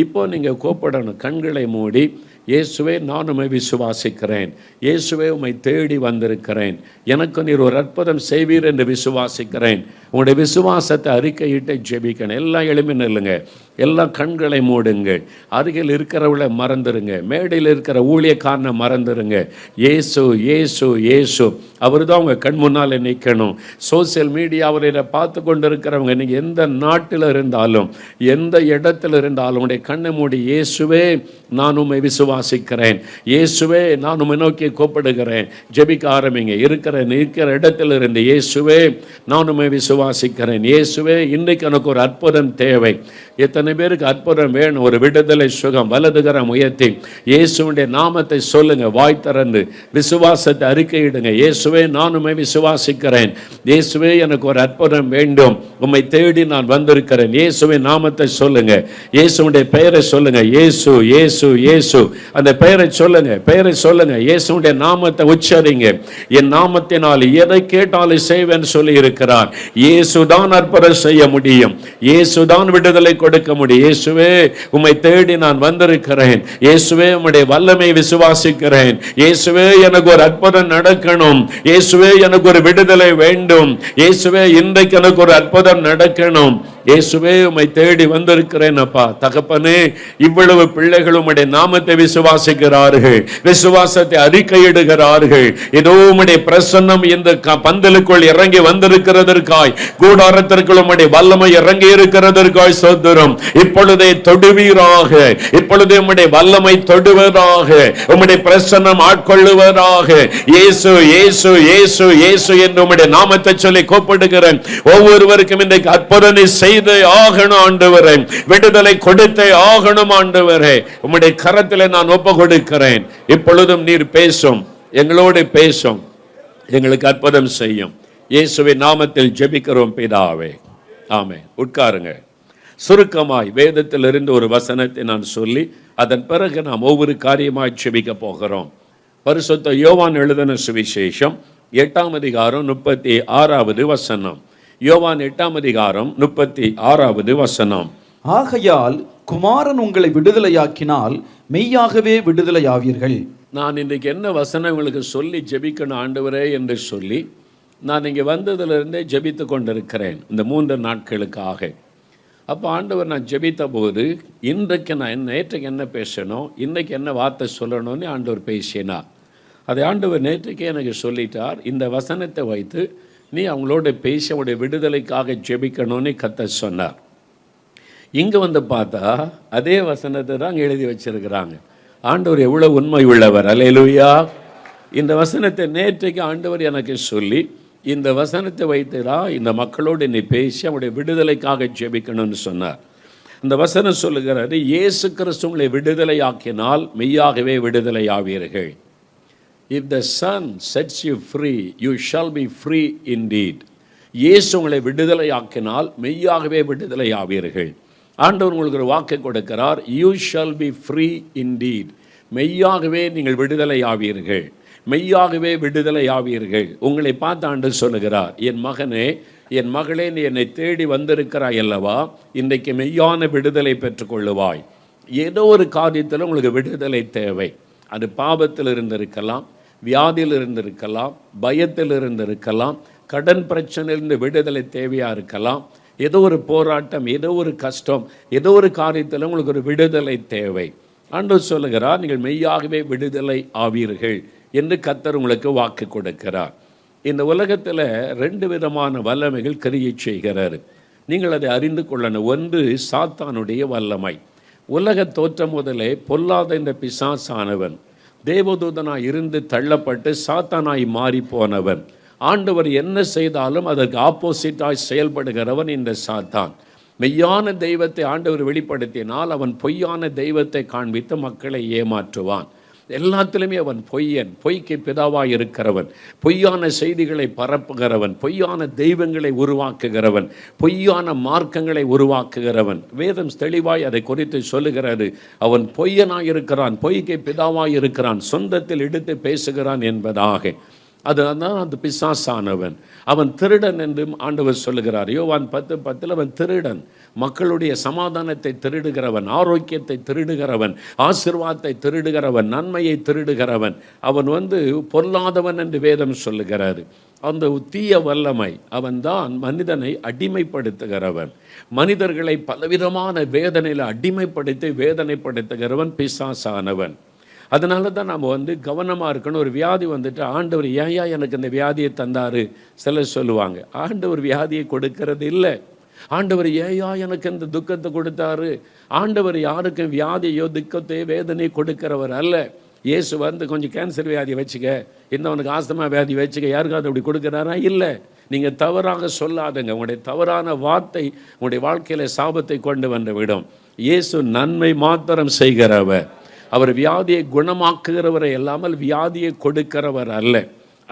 இப்போது நீங்கள் கூப்பிடணும், கண்களை மூடி, இயேசுவே நான் உம்மை விசுவாசிக்கிறேன், இயேசுவே உம்மை தேடி வந்திருக்கிறேன், எனக்கு நீர் ஒரு அற்புதம் செய்வீர் என்று விசுவாசிக்கிறேன். உங்களுடைய விசுவாசத்தை அறிக்கையிட்டு ஜெபிக்கணும். எல்லாம் எளிமை நில்லுங்க. எல்லாம் கண்களை மூடுங்கள். அருகில் இருக்கிறவளை மறந்துடுங்க, மேடையில் இருக்கிற ஊழியக்காரனை மறந்துடுங்க. இயேசு இயேசு இயேசு அவர் தான் உங்கள் கண் முன்னால் நிற்கணும். சோசியல் மீடியாவில் பார்த்து கொண்டு இருக்கிறவங்க நீங்கள் எந்த நாட்டில் இருந்தாலும் எந்த இடத்துல இருந்தாலும் உடைய கண்ணை மூடி, இயேசுவே நான் உம்மை விசுவாசிக்கிறேன், இயேசுவே நான் உம்மை நோக்கி கூப்பிடுகிறேன், ஜெபிக்க ஆரம்பிங்க. இருக்கிற இடத்துல இருந்து, இயேசுவே நான் உம்மை விசுவாசிக்கிறேன், இயேசுவே இன்றைக்கு எனக்கு ஒரு அற்புதம் தேவை. எத்தனை பேருக்கு அற்புதம் வேணும்? ஒரு விடுதலை, சுகம், வலதுகரம் உயர்த்தி இயேசுடைய நாமத்தை சொல்லுங்க. வாய் திறந்து விசுவாசத்தை அறிக்கையிடுங்க. இயேசுவே நான் உம்மை விசுவாசிக்கிறேன், இயேசுவே எனக்கு ஒரு அற்புதம் வேண்டும், உம்மை தேடி நான் வந்திருக்கிறேன். இயேசுவின் நாமத்தை சொல்லுங்க, இயேசுடைய பெயரை சொல்லுங்க. இயேசு இயேசு இயேசு, அந்த பெயரை சொல்லுங்க, பெயரை சொல்லுங்க. இயேசுடைய நாமத்தை உச்சரிங்க. என் நாமத்தினால் எதை கேட்டாலும் செய்வேன் சொல்லி இருக்கிறார். இயேசுதான் அற்புதம் செய்ய முடியும், இயேசுதான் விடுதலை கொடுக்க முடியும். இயேசுவே உம்மை தேடி நான் வந்திருக்கிறேன், இயேசுவே உம்முடைய வல்லமை விசுவாசிக்கிறேன், இயேசுவே எனக்கு ஒரு அற்புதம் நடக்கணும், இயேசுவே எனக்கு ஒரு விடுதலை வேண்டும், இயேசுவே இன்றைக்கு எனக்கு ஒரு அற்புதம் நடக்கணும், இயேசுவே உம்மை தேடி வந்திருக்கிறேன் அப்பா. தகப்பனே, இவ்வளவு பிள்ளைகள் உம்முடைய நாமத்தை விசுவாசிக்கிறார்கள், விசுவாசத்தை அறிக்கையிடுகிறார்கள். ஏதோ உம்முடைய பிரசன்னம் இந்த பந்தலுக்குள் இறங்கி வந்திருக்கிறதற்காய், கூடாரத்திற்குள் உம்முடைய வல்லமை இறங்கி இருக்கிறதற்காய் சோதரம். இப்பொழுதே தொடுவீராக, இப்பொழுதே உம்முடைய வல்லமை தொடுவதாக, உம்முடைய பிரசன்னம் ஆட்கொள்ளுவதாக. இயேசு இயேசு இயேசு இயேசு என்று உம்முடைய நாமத்தை சொல்லி கூப்பிடுகிறேன். ஒவ்வொருவருக்கும் இன்றைக்கு அற்புதம் செய்தே ஆகணும் ஆண்டவரே, விடுதலை கொடுத்தே ஆகணும் ஆண்டவரே. உம்முடைய கரத்தில் நான் ஒப்பு கொடுக்கிறேன். இப்பொழுதும் நீர் பேசும், எங்களோடு பேசும், எங்களுக்கு அற்புதம் செய்யும். இயேசுவின் நாமத்தில் ஜெபிக்கிறோம் பிதாவே, ஆமென். உட்காருங்க. சுருக்கமாய் வேதத்திலிருந்து ஒரு வசனத்தை நான் சொல்லி அதன் பிறகு நாம் ஒவ்வொரு காரியமாய் ஜெபிக்க போகிறோம். பரிசுத்த யோவான் எழுதின சுவிசேஷம் 8ஆம் அதிகாரம் 36வது வசனம். யோவான் 8ஆம் அதிகாரம் 36வது வசனம். ஆகையால் குமாரன் உங்களை விடுதலையாக்கினால் மெய்யாகவே விடுதலையாவீர்கள். நான் இன்றைக்கு என்ன வசனம் உங்களுக்கு சொல்லி ஜெபிக்கணும் ஆண்டவரே என்று சொல்லி நான் இங்கே வந்ததிலிருந்தே ஜெபித்து கொண்டிருக்கிறேன் இந்த 3 நாட்களுக்காக. அப்போ ஆண்டவர் நான் ஜெபித்த போது இன்றைக்கு நான் நேற்றுக்கு என்ன பேசணும், இன்றைக்கு என்ன வார்த்தை சொல்லணும்னு ஆண்டவர் பேசினார். அதை ஆண்டவர் நேற்றுக்கே எனக்கு சொல்லிட்டார். இந்த வசனத்தை வைத்து நீ அவங்களோட பேசி அவங்களுடைய விடுதலைக்காக ஜெபிக்கணும்னு கர்த்தர் சொன்னார். இங்கே வந்து பார்த்தா அதே வசனத்தை தான் எழுதி வச்சிருக்கிறாங்க. ஆண்டவர் எவ்வளோ உண்மை உள்ளவர், அல்லேலூயா. இந்த வசனத்தை நேற்றைக்கு ஆண்டவர் எனக்கு சொல்லி இந்த வசனத்தை வைத்து தான் இந்த மக்களோடு நீ பேசி அவங்களுடைய விடுதலைக்காக ஜெபிக்கணும்னு சொன்னார். இந்த வசனம் சொல்லுகிறது, இயேசு கிறிஸ்து உங்களை விடுதலையாக்கினால் மெய்யாகவே விடுதலையாவீர்கள். If the Son sets you free, you shall be free indeed. இயேசு உங்களை விடுதலையாக்கினால் மெய்யாகவே விடுதலையாவீர்கள். ஆண்டவர் உங்களுக்கு ஒரு வாக்கை கொடுக்கிறார், you shall be free indeed. மெய்யாகவே நீங்கள் விடுதலையாவீர்கள், மெய்யாகவே விடுதலையாவீர்கள். உங்களை பார்த்து ஆண்டவர் சொல்லுகிறார், என் மகனே, என் மகளே, நீ என்னை தேடி வந்திருக்கிறாய் அல்லவா, இன்றைக்கு மெய்யான விடுதலை பெற்றுக்கொள்ளுவாய். ஏதோ ஒரு காரியத்தில் உங்களுக்கு விடுதலை தேவை. அது பாவத்தில் இருந்திருக்கலாம், வியாதியில் இருந்திருக்கலாம், பயத்தில் இருந்திருக்கலாம், கடன் பிரச்சனையிலிருந்து விடுதலை தேவையாக இருக்கலாம், ஏதோ ஒரு போராட்டம், ஏதோ ஒரு கஷ்டம், ஏதோ ஒரு காரியத்தில் உங்களுக்கு ஒரு விடுதலை தேவை. ஆண்டவர் சொல்லுகிறார், நீங்கள் மெய்யாகவே விடுதலை ஆவீர்கள் என்று கர்த்தர் உங்களுக்கு வாக்கு கொடுக்கிறார். இந்த உலகத்தில் 2 விதமான வல்லமைகள் கிரியை செய்கிறார். நீங்கள் அதை அறிந்து கொள்ளணும். ஒன்று சாத்தானுடைய வல்லமை. உலக தோற்றம் முதலே பொல்லாத இந்த பிசாசானவன் தேவதூதனாய் இருந்து தள்ளப்பட்டு சாத்தானாய் மாறி போனவன். ஆண்டவர் என்ன செய்தாலும் அதற்கு ஆப்போசிட்டாய் செயல்படுகிறவன் இந்த சாத்தான். மெய்யான தெய்வத்தை ஆண்டவர் வெளிப்படுத்தினால் அவன் பொய்யான தெய்வத்தை காண்பித்து மக்களை ஏமாற்றுவான். எல்லாத்திலுமே அவன் பொய்யன், பொய்க்கு பிதாவாய் இருக்கிறவன், பொய்யான செய்திகளை பரப்புகிறவன், பொய்யான தெய்வங்களை உருவாக்குகிறவன், பொய்யான மார்க்கங்களை உருவாக்குகிறவன். வேதம் தெளிவாய் அதை குறித்து சொல்லுகிறது. அவன் பொய்யனாய் இருக்கிறான், பொய்க்கு பிதாவாய் இருக்கிறான், சொந்தத்தில் எடுத்து பேசுகிறான் என்பதாக. அதுதான் அந்த பிசாசானவன். அவன் திருடன் என்றும் ஆண்டவர் சொல்லுகிறார். யோவான் 10:10 அவன் திருடன், மக்களுடைய சமாதானத்தை திருடுகிறவன், ஆரோக்கியத்தை திருடுகிறவன், ஆசீர்வாதத்தை திருடுகிறவன், நன்மையை திருடுகிறவன். அவன் பொல்லாதவன் என்று வேதம் சொல்லுகிறாரு. அந்த தீய வல்லமை அவன்தான் மனிதனை அடிமைப்படுத்துகிறவன். மனிதர்களை பலவிதமான வேதனையில் அடிமைப்படுத்தி வேதனைப்படுத்துகிறவன் பிசாசானவன். அதனால தான் நம்ம கவனமாக இருக்கணும். ஒரு வியாதி வந்துட்டு ஆண்டவர் ஏன் எனக்கு இந்த வியாதியை தந்தார் சிலர் சொல்லுவாங்க. ஆண்டவர் வியாதியை கொடுக்கறது இல்லை. ஆண்டவர் ஏயா எனக்கு இந்த துக்கத்தை கொடுத்தாரு. ஆண்டவர் யாருக்கும் வியாதியோ துக்கத்தையோ வேதனை கொடுக்கிறவர் அல்ல. இயேசு கொஞ்சம் கேன்சர் வியாதி வச்சுக்க, இன்னொன்று ஆஸ்துமா வியாதி வச்சுக்க, யாருக்காவது அப்படி கொடுக்குறாரா? இல்லை. நீங்கள் தவறாக சொல்லாதுங்க. உங்களுடைய தவறான வார்த்தை உங்களுடைய வாழ்க்கையில் சாபத்தை கொண்டு வந்து விடும். இயேசு நன்மை மாத்திரம் செய்கிறவர். அவர் வியாதியை குணமாக்குகிறவரை இல்லாமல் வியாதியை கொடுக்கிறவர் அல்ல.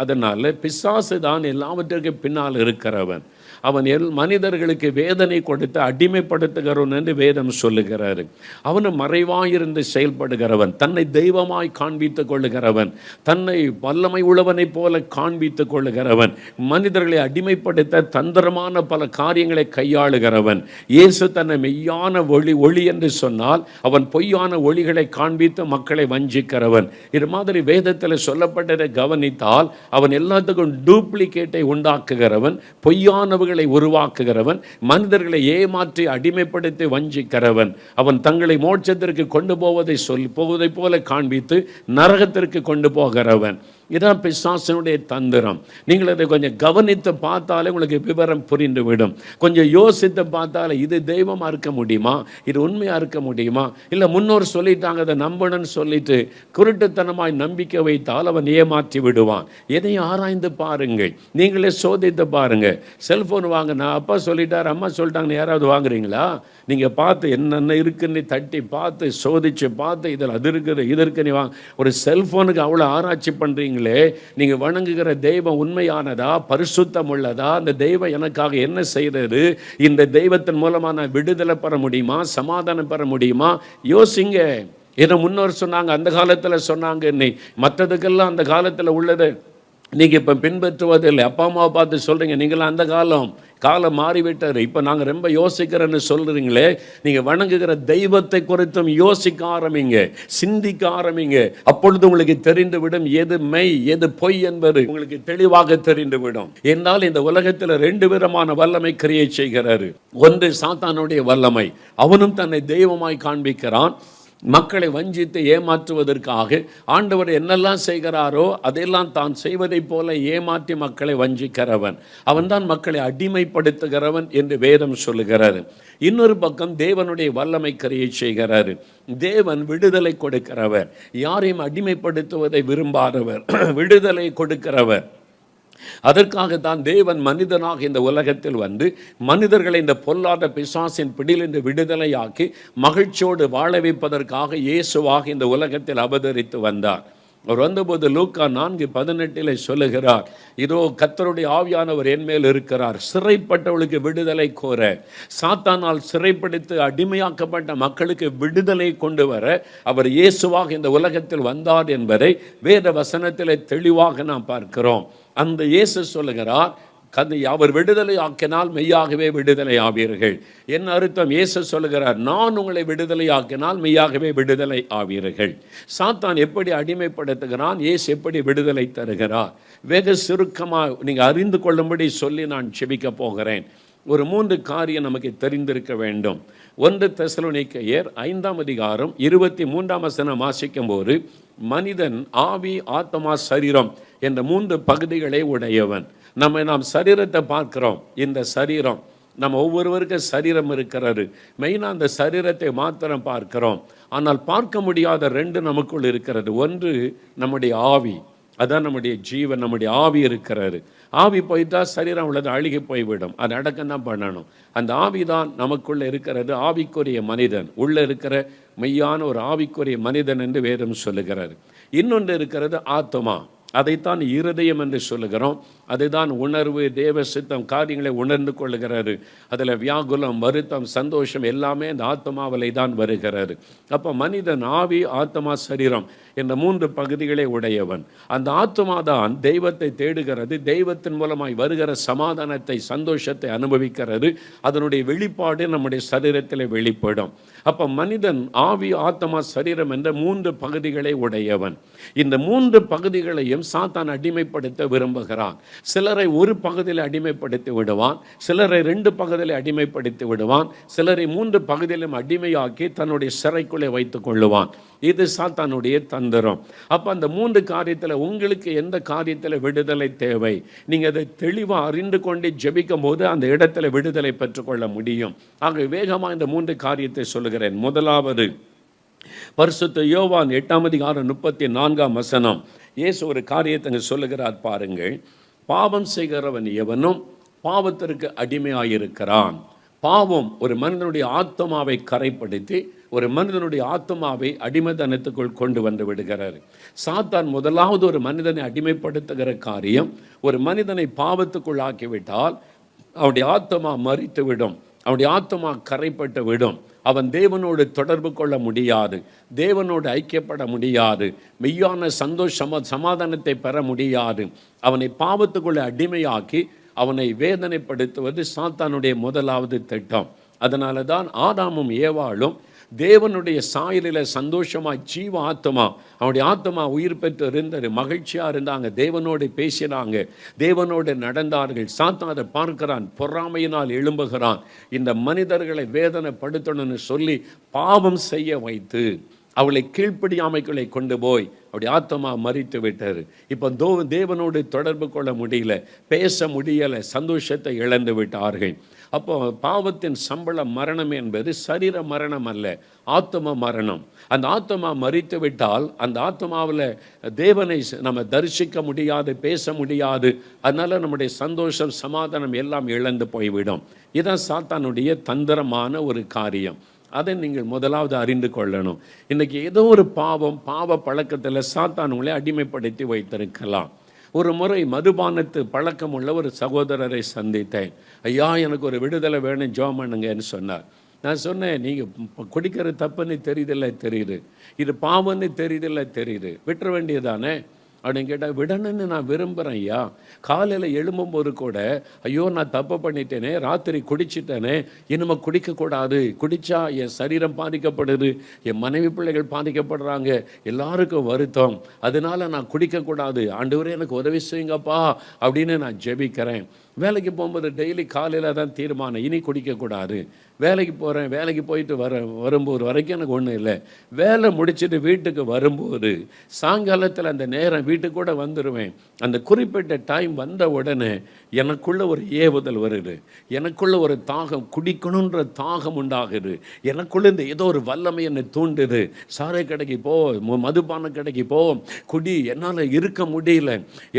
அதனால் பிசாசு தான் எல்லாவற்றிற்கு பின்னால் இருக்கிறவன். அவன் மனிதர்களுக்கு வேதனை கொடுத்து அடிமைப்படுத்துகிறவன் என்று வேதம் சொல்லுகிறாரு. அவனு மறைவாயிருந்து செயல்படுகிறவன், தன்னை தெய்வமாய் காண்பித்துக் கொள்ளுகிறவன், தன்னை வல்லமை உள்ளவனைப் போல காண்பித்துக் கொள்ளுகிறவன், மனிதர்களை அடிமைப்படுத்த தந்திரமான பல காரியங்களை கையாளுகிறவன். இயேசு தன்னை மெய்யான ஒளி என்று சொன்னால் அவன் பொய்யான ஒளிகளை காண்பித்து மக்களை வஞ்சிக்கிறவன். இது மாதிரி வேதத்தில் சொல்லப்பட்டதை கவனித்தால் அவன் எல்லாத்துக்கும் டூப்ளிகேட்டை உண்டாக்குகிறவன், பொய்யானவர்கள் உருவாக்குகிறவன், மனிதர்களை ஏமாற்றி அடிமைப்படுத்தி வஞ்சிக்கிறவன். அவன் தங்களை மோட்சத்திற்கு கொண்டு போவதை போல காண்பித்து நரகத்திற்கு கொண்டு போகிறவன். இதான் பிசாசனுடைய தந்திரம். நீங்கள் அதை கொஞ்சம் கவனித்து பார்த்தாலே உங்களுக்கு விவரம் புரிந்துவிடும். கொஞ்சம் யோசித்து பார்த்தாலே இது தெய்வமாக இருக்க முடியுமா, இது உண்மையாக இருக்க முடியுமா, இல்லை முன்னோர் சொல்லிட்டாங்க அதை நம்பணும்னு சொல்லிட்டு குருட்டுத்தனமாய் நம்பிக்கை வைத்தால் அவன் ஏமாற்றி விடுவான். எதையும் ஆராய்ந்து பாருங்கள், நீங்களே சோதித்து பாருங்கள். செல்ஃபோன் வாங்கினா அப்பா சொல்லிட்டார் அம்மா சொல்லிட்டாங்கன்னு யாராவது வாங்குறீங்களா? நீங்கள் பார்த்து என்னென்ன இருக்குன்னு தட்டி பார்த்து சோதிச்சு பார்த்து இதில் அது இருக்குது இது இருக்குன்னு வாங்க. ஒரு செல்ஃபோனுக்கு அவ்வளோ ஆராய்ச்சி பண்ணுறீங்களே, நீங்கள் வணங்குகிற தெய்வம் உண்மையானதா, பரிசுத்தம் உள்ளதா, அந்த தெய்வம் எனக்காக என்ன செய்கிறது, இந்த தெய்வத்தின் மூலமாக நான் விடுதலை பெற முடியுமா, சமாதானம் பெற முடியுமா? யோசிங்க. ஏதோ முன்னோர் சொன்னாங்க, அந்த காலத்தில் சொன்னாங்க, மற்றதுக்கெல்லாம் அந்த காலத்தில் உள்ளது நீங்கள் இப்போ பின்பற்றுவதில்லை. அப்பா அம்மாவை பார்த்து சொல்கிறீங்க, நீங்களாம் அந்த காலம் மாறிவிட்டார், இப்போ நாங்கள் ரொம்ப யோசிக்கிறேன்னு சொல்கிறீங்களே. நீங்கள் வணங்குகிற தெய்வத்தை குறித்தும் யோசிக்க ஆரம்பிங்க, சிந்திக்க ஆரம்பிங்க. அப்பொழுது உங்களுக்கு தெரிந்துவிடும் எது மெய் எது பொய் என்பது உங்களுக்கு தெளிவாக தெரிந்துவிடும். என்றால் இந்த உலகத்தில் 2 விதமான வல்லமை கிரியை செய்கிறாரு. ஒன்று சாத்தானுடைய வல்லமை, அவனும் தன்னை தெய்வமாய் காண்பிக்கிறான். மக்களை வஞ்சித்து ஏமாற்றுவதற்காக ஆண்டவர் என்னெல்லாம் செய்கிறாரோ அதையெல்லாம் தான் செய்வதைப் போல ஏமாற்றி மக்களை வஞ்சிக்கிறவன். அவன்தான் மக்களை அடிமைப்படுத்துகிறவன் என்று வேதம் சொல்லுகிறாரு. இன்னொரு பக்கம் தேவனுடைய வல்லமை கிரியை செய்கிறாரு. தேவன் விடுதலை கொடுக்கிறவர், யாரையும் அடிமைப்படுத்துவதை விரும்பாதவர், விடுதலை கொடுக்கிறவர். அதற்காகத்தான் தேவன் மனிதனாக இந்த உலகத்தில் மனிதர்களை இந்த பொல்லாத பிசாசின் பிடியிலிருந்து விடுதலையாக்கி மகிழ்ச்சியோடு வாழ வைப்பதற்காக இயேசுவாக இந்த உலகத்தில் அவதரித்து வந்தார். அவர் வந்தபோது லூக்கா 4:18 சொல்லுகிறார், இதோ கர்த்தருடைய ஆவியானவர் என் மேல் இருக்கிறார், சிறைப்பட்டவளுக்கு விடுதலை கோர, சாத்தானால் சிறைப்படுத்தி அடிமையாக்கப்பட்ட மக்களுக்கு விடுதலை கொண்டு வர அவர் இயேசுவாக இந்த உலகத்தில் வந்தார் என்பதை வேத வசனத்தில் தெளிவாக நாம் பார்க்கிறோம். அந்த இயேசு சொல்லுகிறார், அவர் விடுதலை ஆக்கினால் மெய்யாகவே விடுதலை ஆவீர்கள். என்ன அர்த்தம்? இயேசு சொல்லுகிறார், நான் உங்களை விடுதலை ஆக்கினால் மெய்யாகவே விடுதலை ஆவீர்கள். சாத்தான் எப்படி அடிமைப்படுத்துகிறான், இயேசு எப்படி விடுதலை தருகிறார், வெகு சுருக்கமாக நீங்கள் அறிந்து கொள்ளும்படி சொல்லி நான் செபிக்க போகிறேன். ஒரு 3 காரியம் நமக்கு தெரிந்திருக்க வேண்டும். 1 தெசலோனிக்கேயர் 5:23 வாசிக்கும் போது, மனிதன் ஆவி ஆத்மா சரீரம் என்ற 3 பகுதிகளை உடையவன். நாம் சரீரத்தை பார்க்கிறோம். இந்த சரீரம் நம்ம ஒவ்வொருவருக்கும் சரீரம் இருக்கிறாரு. மெயினாக அந்த சரீரத்தை மாத்திரம் பார்க்கிறோம். ஆனால் பார்க்க முடியாத 2 நமக்குள் இருக்கிறது. ஒன்று நம்முடைய ஆவி, அதான் நம்முடைய ஜீவன், நம்முடைய ஆவி இருக்கிறாரு. ஆவி போய்த்தா சரீரம் உள்ளது அழுகி போய்விடும், அது அடக்கம் தான் பண்ணணும். அந்த ஆவி தான் நமக்குள்ளே இருக்கிறது, ஆவிக்குரிய மனிதன், உள்ளே இருக்கிற மெய்யான ஒரு ஆவிக்குரிய மனிதன் என்று வேதம் சொல்லுகிறார். இன்னொன்று இருக்கிறது ஆத்மா, அதைத்தான் இருதயம் என்று சொல்லுகிறோம். அதுதான் உணர்வு, தேவ சித்தம், காரியங்களை உணர்ந்து கொள்ளுகிறாரு. அதில் வியாகுலம், வருத்தம், சந்தோஷம் எல்லாமே அந்த ஆத்மாவிலே தான் வருகிறாரு. அப்போ மனிதன் ஆவி ஆத்மா சரீரம் என்ற 3 பகுதிகளை உடையவன். அந்த ஆத்மா தான் தெய்வத்தை தேடுகிறது, தெய்வத்தின் மூலமாய் வருகிற சமாதானத்தை சந்தோஷத்தை அனுபவிக்கிறது. அதனுடைய வெளிப்பாடு நம்முடைய சரீரத்தில் வெளிப்படும். அப்போ மனிதன் ஆவி ஆத்மா சரீரம் என்ற 3 பகுதிகளை உடையவன். இந்த 3 பகுதிகளையும் சாத்தான் அடிமைப்படுத்த விரும்புகிறான். சிலரை ஒரு பகுதியில் அடிமைப்படுத்தி விடுவான், சிலரை 2 பகுதியில் அடிமைப்படுத்தி விடுவான், சிலரை 3 பகுதியிலும் அடிமையாக்கி தன்னுடைய சிறைக்குள்ளே வைத்துக் கொள்ளுவான். இது சாத்தானுடைய வந்துடும். அப்போ அந்த 3 காரியத்தில் உங்களுக்கு எந்த காரியத்தில் விடுதலை தேவை, நீங்கள் அதை தெளிவாக அறிந்து கொண்டு ஜெபிக்கும் போது அந்த இடத்துல விடுதலை பெற்றுக்கொள்ள முடியும். ஆக வேகமாக இந்த 3 காரியத்தை சொல்லுகிறேன். முதலாவது, பரிசுத்த யோவான் 8:34 இயேசு ஒரு காரியத்தை சொல்லுகிறார் பாருங்கள். பாவம் செய்கிறவன் எவனும் பாவத்திற்கு அடிமையாயிருக்கிறான். பாவம் ஒரு மனிதனுடைய ஆத்மாவை கரைப்படுத்தி ஒரு மனிதனுடைய ஆத்மாவை அடிமைத்தனத்துக்குள் கொண்டு வந்து விடுகிறார். சாத்தான் முதலாவது ஒரு மனிதனை அடிமைப்படுத்துகிற காரியம், ஒரு மனிதனை பாவத்துக்குள் ஆக்கிவிட்டால் அவனுடைய ஆத்மா மரித்து விடும், அவனுடைய ஆத்மா கரைப்பட்டு விடும். அவன் தேவனோடு தொடர்பு கொள்ள முடியாது, தேவனோடு ஐக்கியப்பட முடியாது, மெய்யான சமாதானத்தை பெற முடியாது. அவனை பாவத்துக்குள்ளே அடிமையாக்கி அவனை வேதனைப்படுத்துவது சாத்தானுடைய முதலாவது திட்டம். அதனால தான் ஆதாமும் ஏவாளும் தேவனுடைய சாயலில் சந்தோஷமாக ஜீவ ஆத்மா, அவனுடைய ஆத்மா உயிர் பெற்று இருந்தது, மகிழ்ச்சியாக இருந்தாங்க, தேவனோடு பேசினாங்க, தேவனோடு நடந்தார்கள். சாத்தான் அதை பார்க்கிறான், பொறாமையினால் எழும்புகிறான், இந்த மனிதர்களை வேதனைப்படுத்தணும்னு சொல்லி பாவம் செய்ய வைத்து அவளை கீழ்ப்படியாமைக்குள்ளே கொண்டு போய் அப்படி ஆத்மா மரித்து விட்டார். இப்போ தேவனோடு தொடர்பு கொள்ள முடியல, பேச முடியலை, சந்தோஷத்தை இழந்து விட்டார்கள். அப்போ பாவத்தின் சம்பள மரணம் என்பது சரீர மரணம் அல்ல, ஆத்ம மரணம். அந்த ஆத்மா மரித்து விட்டால் அந்த ஆத்மாவில் தேவனை நம்ம தரிசிக்க முடியாது, பேச முடியாது. அதனால நம்முடைய சந்தோஷம், சமாதானம் எல்லாம் இழந்து போய்விடும். இதுதான் சாத்தானுடைய தந்திரமான ஒரு காரியம். அதை நீங்கள் முதலாவது அறிந்து கொள்ளணும். இன்றைக்கி ஏதோ ஒரு பாவ பழக்கத்தில் சாத்தான் உங்களை அடிமைப்படுத்தி வைத்திருக்கலாம். ஒரு முறை மதுபானத்து பழக்கம் உள்ள ஒரு சகோதரரை சந்தித்தேன். ஐயா, எனக்கு ஒரு விடுதலை வேணும், ஜெபம் பண்ணுங்கன்னு சொன்னார். நான் சொன்னேன், நீங்கள் குடிக்கிற தப்புன்னு தெரியுது, இது பாவம்னு தெரியுது, விட்டுற வேண்டியதானே அப்படின்னு கேட்டால், விடணும்னு நான் விரும்புகிறேன் ஐயா. காலையில் எழும்பும்போது கூட, ஐயோ நான் தப்பு பண்ணிட்டேனே, ராத்திரி குடிச்சிட்டேனே, இனிமே குடிக்கக்கூடாது, குடித்தா என் சரீரம் பாதிக்கப்படுது, என் மனைவி பிள்ளைகள் பாதிக்கப்படுறாங்க, எல்லாருக்கும் வருத்தம், அதனால நான் குடிக்கக்கூடாது, ஆண்டவரே எனக்கு உதவி செய்யுங்கப்பா அப்படின்னு நான் ஜெபிக்கிறேன். வேலைக்கு போகும்போது டெய்லி காலையில் தான் தீர்மானம், இனி குடிக்கக்கூடாது. வேலைக்கு போகிறேன், வேலைக்கு போயிட்டு வரும்போது வரைக்கும் எனக்கு ஒன்றும் இல்லை. வேலை முடிச்சுட்டு வீட்டுக்கு வரும்போது சாயங்காலத்தில் அந்த நேரம் வீட்டுக்கு கூட வந்துடுவேன். அந்த குறிப்பிட்ட டைம் வந்த உடனே எனக்குள்ள ஒரு ஏவுதல் வருது, எனக்குள்ள ஒரு தாகம், குடிக்கணுன்ற தாகம் உண்டாகுது, எனக்குள்ள இந்த ஏதோ ஒரு வல்லமை என்னை தூண்டுது. சாரை கடைக்கு போ, மதுபான கடைக்கு போ, குடி, என்னால் இருக்க முடியல,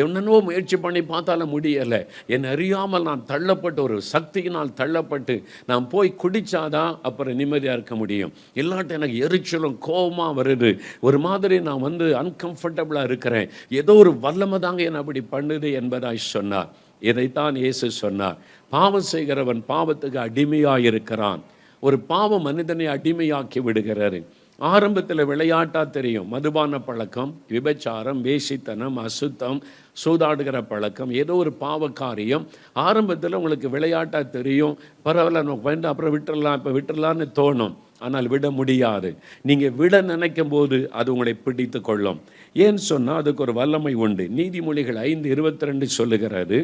என்னென்னவோ முயற்சி பண்ணி பார்த்தாலும் முடியலை. என்னை அறியாமல் நான் தள்ளப்பட்டு, ஒரு சக்தியினால் தள்ளப்பட்டு நான் போய் குடித்தாதான் அப்புறம் நிம்மதியாக இருக்க முடியும். இல்லாட்ட எனக்கு எரிச்சலும் கோபமாக வருது, ஒரு மாதிரி நான் அன்கம்ஃபர்டபுளாக இருக்கிறேன், ஏதோ ஒரு வல்லமை தாங்க என்னை அப்படி பண்ணுது என்பதாய் சொன்னார். இதைத்தான் இயேசு சொன்னார். பாவம் செய்கிறவன் பாவத்துக்கு அடிமையாக இருக்கிறான். ஒரு பாவம் மனிதனை அடிமையாக்கி விடுகிறாரு. ஆரம்பத்தில் விளையாட்டாக தெரியும், மதுபான பழக்கம், விபச்சாரம், வேசித்தனம், அசுத்தம், சூதாடுகிற பழக்கம், ஏதோ ஒரு பாவ காரியம் ஆரம்பத்தில் உங்களுக்கு விளையாட்டாக தெரியும். பரவாயில்ல, நம்ம வேண்டாம், அப்புறம் விட்டுடலாம், இப்போ விட்டுடலான்னு தோணும். ஆனால் விட முடியாது. நீங்கள் விட நினைக்கும் போது அது உங்களை பிடித்து கொள்ளும். ஏன்னு சொன்னால் அதுக்கு ஒரு வல்லமை உண்டு. நீதிமொழிகள் 5:22 சொல்லுகிறது,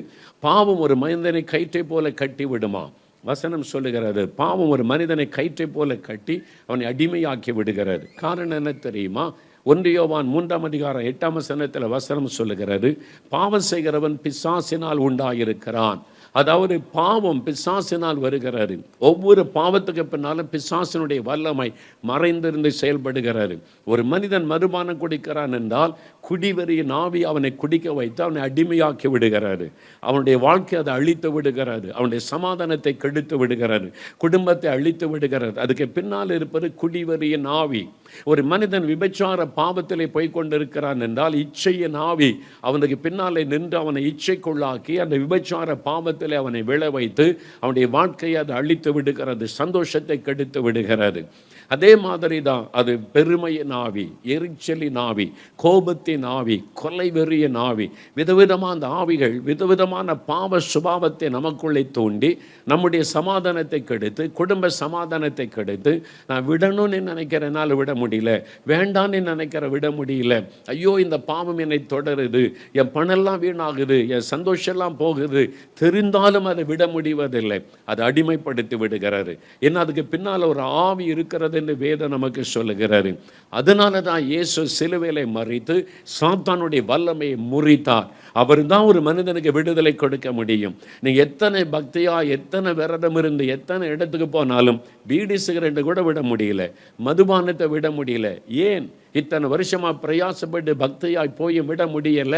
பாவம் ஒரு மனிதனை கயிற்றை போல கட்டி விடுமா. வசனம் சொல்லுகிறது, பாவம் ஒரு மனிதனை கயிற்றை போல கட்டி அவனை அடிமையாக்கி விடுகிறது. காரணம் என்ன தெரியுமா? 1 யோவான் 3:8 வசனம் சொல்லுகிறது, பாவம் செய்கிறவன் பிசாசினால் உண்டாயிருக்கிறான். அதாவது பாவம் பிசாசினால் வருகிறது. ஒவ்வொரு பாவத்துக்கு பின்னாலும் பிசாசினுடைய வல்லமை மறைந்திருந்து செயல்படுகிறது. ஒரு மனிதன் மதுபானம் குடிக்கிறான் என்றால் குடிவெறியின் ஆவி அவனை குடிக்க வைத்து அவனை அடிமையாக்கி விடுகிறது. அவனுடைய வாழ்க்கை அதை அழித்து விடுகிறது, அவனுடைய சமாதானத்தை கெடுத்து விடுகிறது, குடும்பத்தை அழித்து விடுகிறது. அதுக்கு பின்னால் இருப்பது குடிவெறியின் ஆவி. ஒரு மனிதன் விபச்சார பாவத்திலே போய்கொண்டிருக்கிறான் என்றால் இச்சையின் ஆவி அவனுக்கு பின்னாலே நின்று அவனை இச்சைக்குள்ளாக்கி அந்த விபச்சார பாவத்திலே அவனை விழ வைத்து அவனுடைய வாழ்க்கையை அதை அழித்து விடுகிறது, சந்தோஷத்தை கெடுத்து விடுகிறது. அதே மாதிரி தான் அது பெருமையின் ஆவி, எரிச்சலின் ஆவி, கோபத்தின் ஆவி, கொலை வெறியின் ஆவி, விதவிதமான அந்த ஆவிகள் விதவிதமான பாவ சுபாவத்தை நமக்குள்ளே தூண்டி நம்முடைய சமாதானத்தை கெடுத்து, குடும்ப சமாதானத்தை கெடுத்து, நான் விடணும்னு நினைக்கிறேனால விட முடியல, வேண்டான்னு நினைக்கிற விட முடியல, ஐயோ இந்த பாவம் என்னை தொடருது, என் பணம்லாம் வீணாகுது, என் சந்தோஷம்லாம் போகுது, தெரிந்தாலும் அதை விட முடிவதில்லை. அது அடிமைப்படுத்தி விடுகிறது. ஏன்னா அதுக்கு பின்னால் ஒரு ஆவி இருக்கிறது என்று வேதம் நமக்கு சொல்லுகிறாரு. அதனால தான் இயேசு சிலுவையிலே மரித்து சாத்தானுடைய வல்லமையை முறித்தார். அவர் தான் ஒரு மனிதனுக்கு விடுதலை கொடுக்க முடியும். நீ எத்தனை பக்தியா, எத்தனை விரதம் இருந்து, எத்தனை இடத்துக்கு போனாலும் பீடி சிகரெட்டை கூட விட முடியல, மதுபானத்தை விட முடியல. ஏன்? இத்தனை வருஷமா பிரயாசப்பட்டு பக்தியாய் போய் விட முடியல.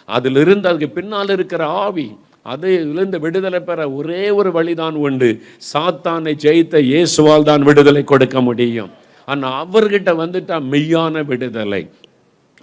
அதிலிருந்து அதுக்கு பின்னால் இருக்கிற ஆவி, அதிலிருந்து விடுதலை பெற ஒரே ஒரு வழிதான் உண்டு. சாத்தானை ஜெயித்த இயேசுவால் தான் விடுதலை கொடுக்க முடியும். ஆனால் அவர்கிட்ட வந்துட்டா மெய்யான விடுதலை.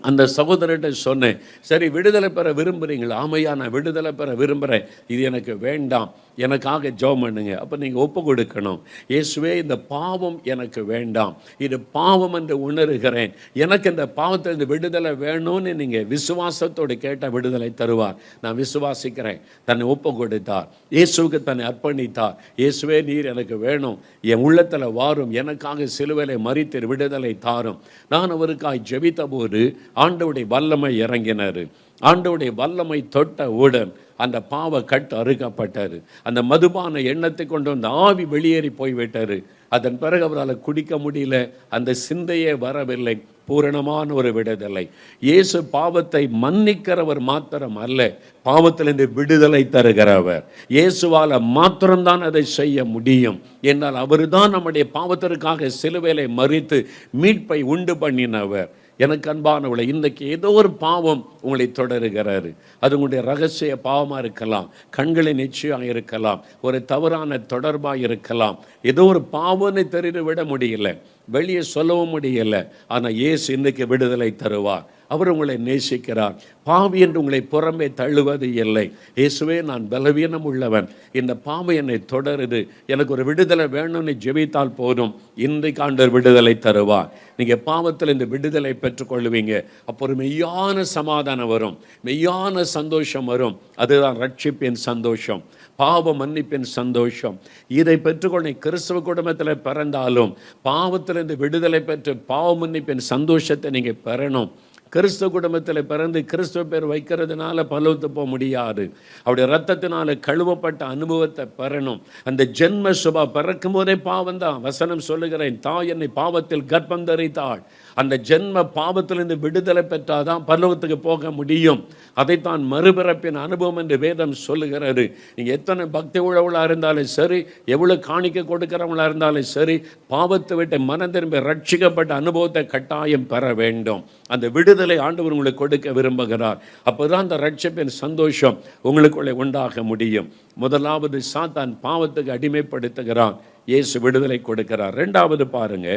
அந்த சகோதரர்கிட்ட சொன்னேன், சரி விடுதலை பெற விரும்புகிறீங்களா? ஆமையா, நான் விடுதலை பெற விரும்புகிறேன், இது எனக்கு வேண்டாம், எனக்காக ஜெபம் பண்ணுங்க. அப்போ நீங்கள் ஒப்பு கொடுக்கணும். இயேசுவே, இந்த பாவம் எனக்கு வேண்டாம், இது பாவம் என்று உணர்கிறேன், எனக்கு இந்த பாவத்திலிருந்து விடுதலை வேணும்னு நீங்கள் விசுவாசத்தோடு கேட்டால் விடுதலை தருவார். நான் விசுவாசிக்கிறேன். தன்னை ஒப்பு கொடுத்தார், இயேசுவுக்கு தன்னை அர்ப்பணித்தார். இயேசுவே, நீர் எனக்கு வேணும், என் உள்ளத்தில் வாரும், எனக்காக சிலுவையிலே மரித்து விடுதலை தாரும். நான் அவருக்காய் ஜெபித்த போது ஆண்டவருடைய வல்லமை இறங்கினார். ஆண்டவருடைய வல்லமை தொட்ட உடன் அந்த பாவ கட்டு அறுக்கப்பட்டார். அந்த மதுபான எண்ணத்தை கொண்டு வந்த ஆவி வெளியேறி போய்விட்டார். அதன் பிறகு அவரால் குடிக்க முடியல, அந்த சிந்தையே வரவில்லை. பூரணமான ஒரு விடுதலை. இயேசு பாவத்தை மன்னிக்கிறவர் மாத்திரம் அல்ல, பாவத்திலிருந்து விடுதலை தருகிறவர். இயேசுவால் மாத்திரம்தான் அதை செய்ய முடியும். என்னால் அவர் தான் நம்முடைய பாவத்திற்காக சிலுவையிலே மரித்து மீட்பை உண்டு பண்ணினவர். எனக்கு அன்பானவளை, இன்றைக்கு ஏதோ ஒரு பாவம் உங்களை தொடருகிறாரு. அது உங்களுடைய ரகசிய பாவமாக இருக்கலாம், கண்களின் நிச்சயம் இருக்கலாம், ஒரு தவறான தொடர்பாக இருக்கலாம். ஏதோ ஒரு பாவம்னு தெரிந்து விட முடியல, வெளியே சொல்லவும் முடியல. ஆனால் இயேசு இன்றைக்கு விடுதலை தருவார். அவர் உங்களை நேசிக்கிறார். பாவி என்று உங்களை புறமே தள்ளுவது இல்லை. இயேசுவே, நான் பலவீனம் உள்ளவன், இந்த பாவம் என்னை தொடருது, எனக்கு ஒரு விடுதலை வேணும்னு ஜெபித்தால் போதும், இன்றைக்கு ஆண்டவர் விடுதலை தருவார். நீங்கள் பாவத்தில் இந்த விடுதலை பெற்றுக்கொள்ளுவீங்க. அப்போ ஒரு மெய்யான சமாதானம் வரும், மெய்யான சந்தோஷம் வரும். அதுதான் ரட்சிப்பின் சந்தோஷம், பாவ மன்னிப்பின் சந்தோஷம். இதை பெற்றுக்கொள்ள கிறிஸ்துவ குடும்பத்தில் பிறந்தாலும் பாவத்திலிருந்து விடுதலை பெற்று பாவ மன்னிப்பின் சந்தோஷத்தை நீங்கள் பெறணும். கிறிஸ்துவ குடும்பத்தில் பிறந்து கிறிஸ்துவ பேர் வைக்கிறதுனால பலவத்து போக முடியாது. அவருடைய ரத்தத்தினால கழுவப்பட்ட அனுபவத்தை பெறணும். அந்த ஜென்ம சுபா பிறக்கும் போதே பாவம் தான். வசனம் சொல்லுகிறேன், தாய் என்னை பாவத்தில் கர்ப்பம் தரித்தாள். அந்த ஜென்ம பாவத்திலிருந்து விடுதலை பெற்றாதான் பரலோகத்துக்கு போக முடியும். அதைத்தான் மறுபிறப்பின் அனுபவம் என்று வேதம் சொல்லுகிறது. நீங்கள் எத்தனை பக்தி உழவுளாக இருந்தாலும் சரி, எவ்வளோ காணிக்க கொடுக்கிறவங்களாக இருந்தாலும் சரி, பாவத்தை விட்டு மனம் திரும்பி ரட்சிக்கப்பட்ட அனுபவத்தை கட்டாயம் பெற வேண்டும். அந்த விடுதலை ஆண்டவர் உங்களுக்கு கொடுக்க விரும்புகிறார். அப்போதான் அந்த ரட்சிப்பின் சந்தோஷம் உங்களுக்குள்ளே உண்டாக முடியும். முதலாவது, சாத்தான் பாவத்துக்கு அடிமைப்படுத்துகிறான், இயேசு விடுதலை கொடுக்கிறார். ரெண்டாவது பாருங்க,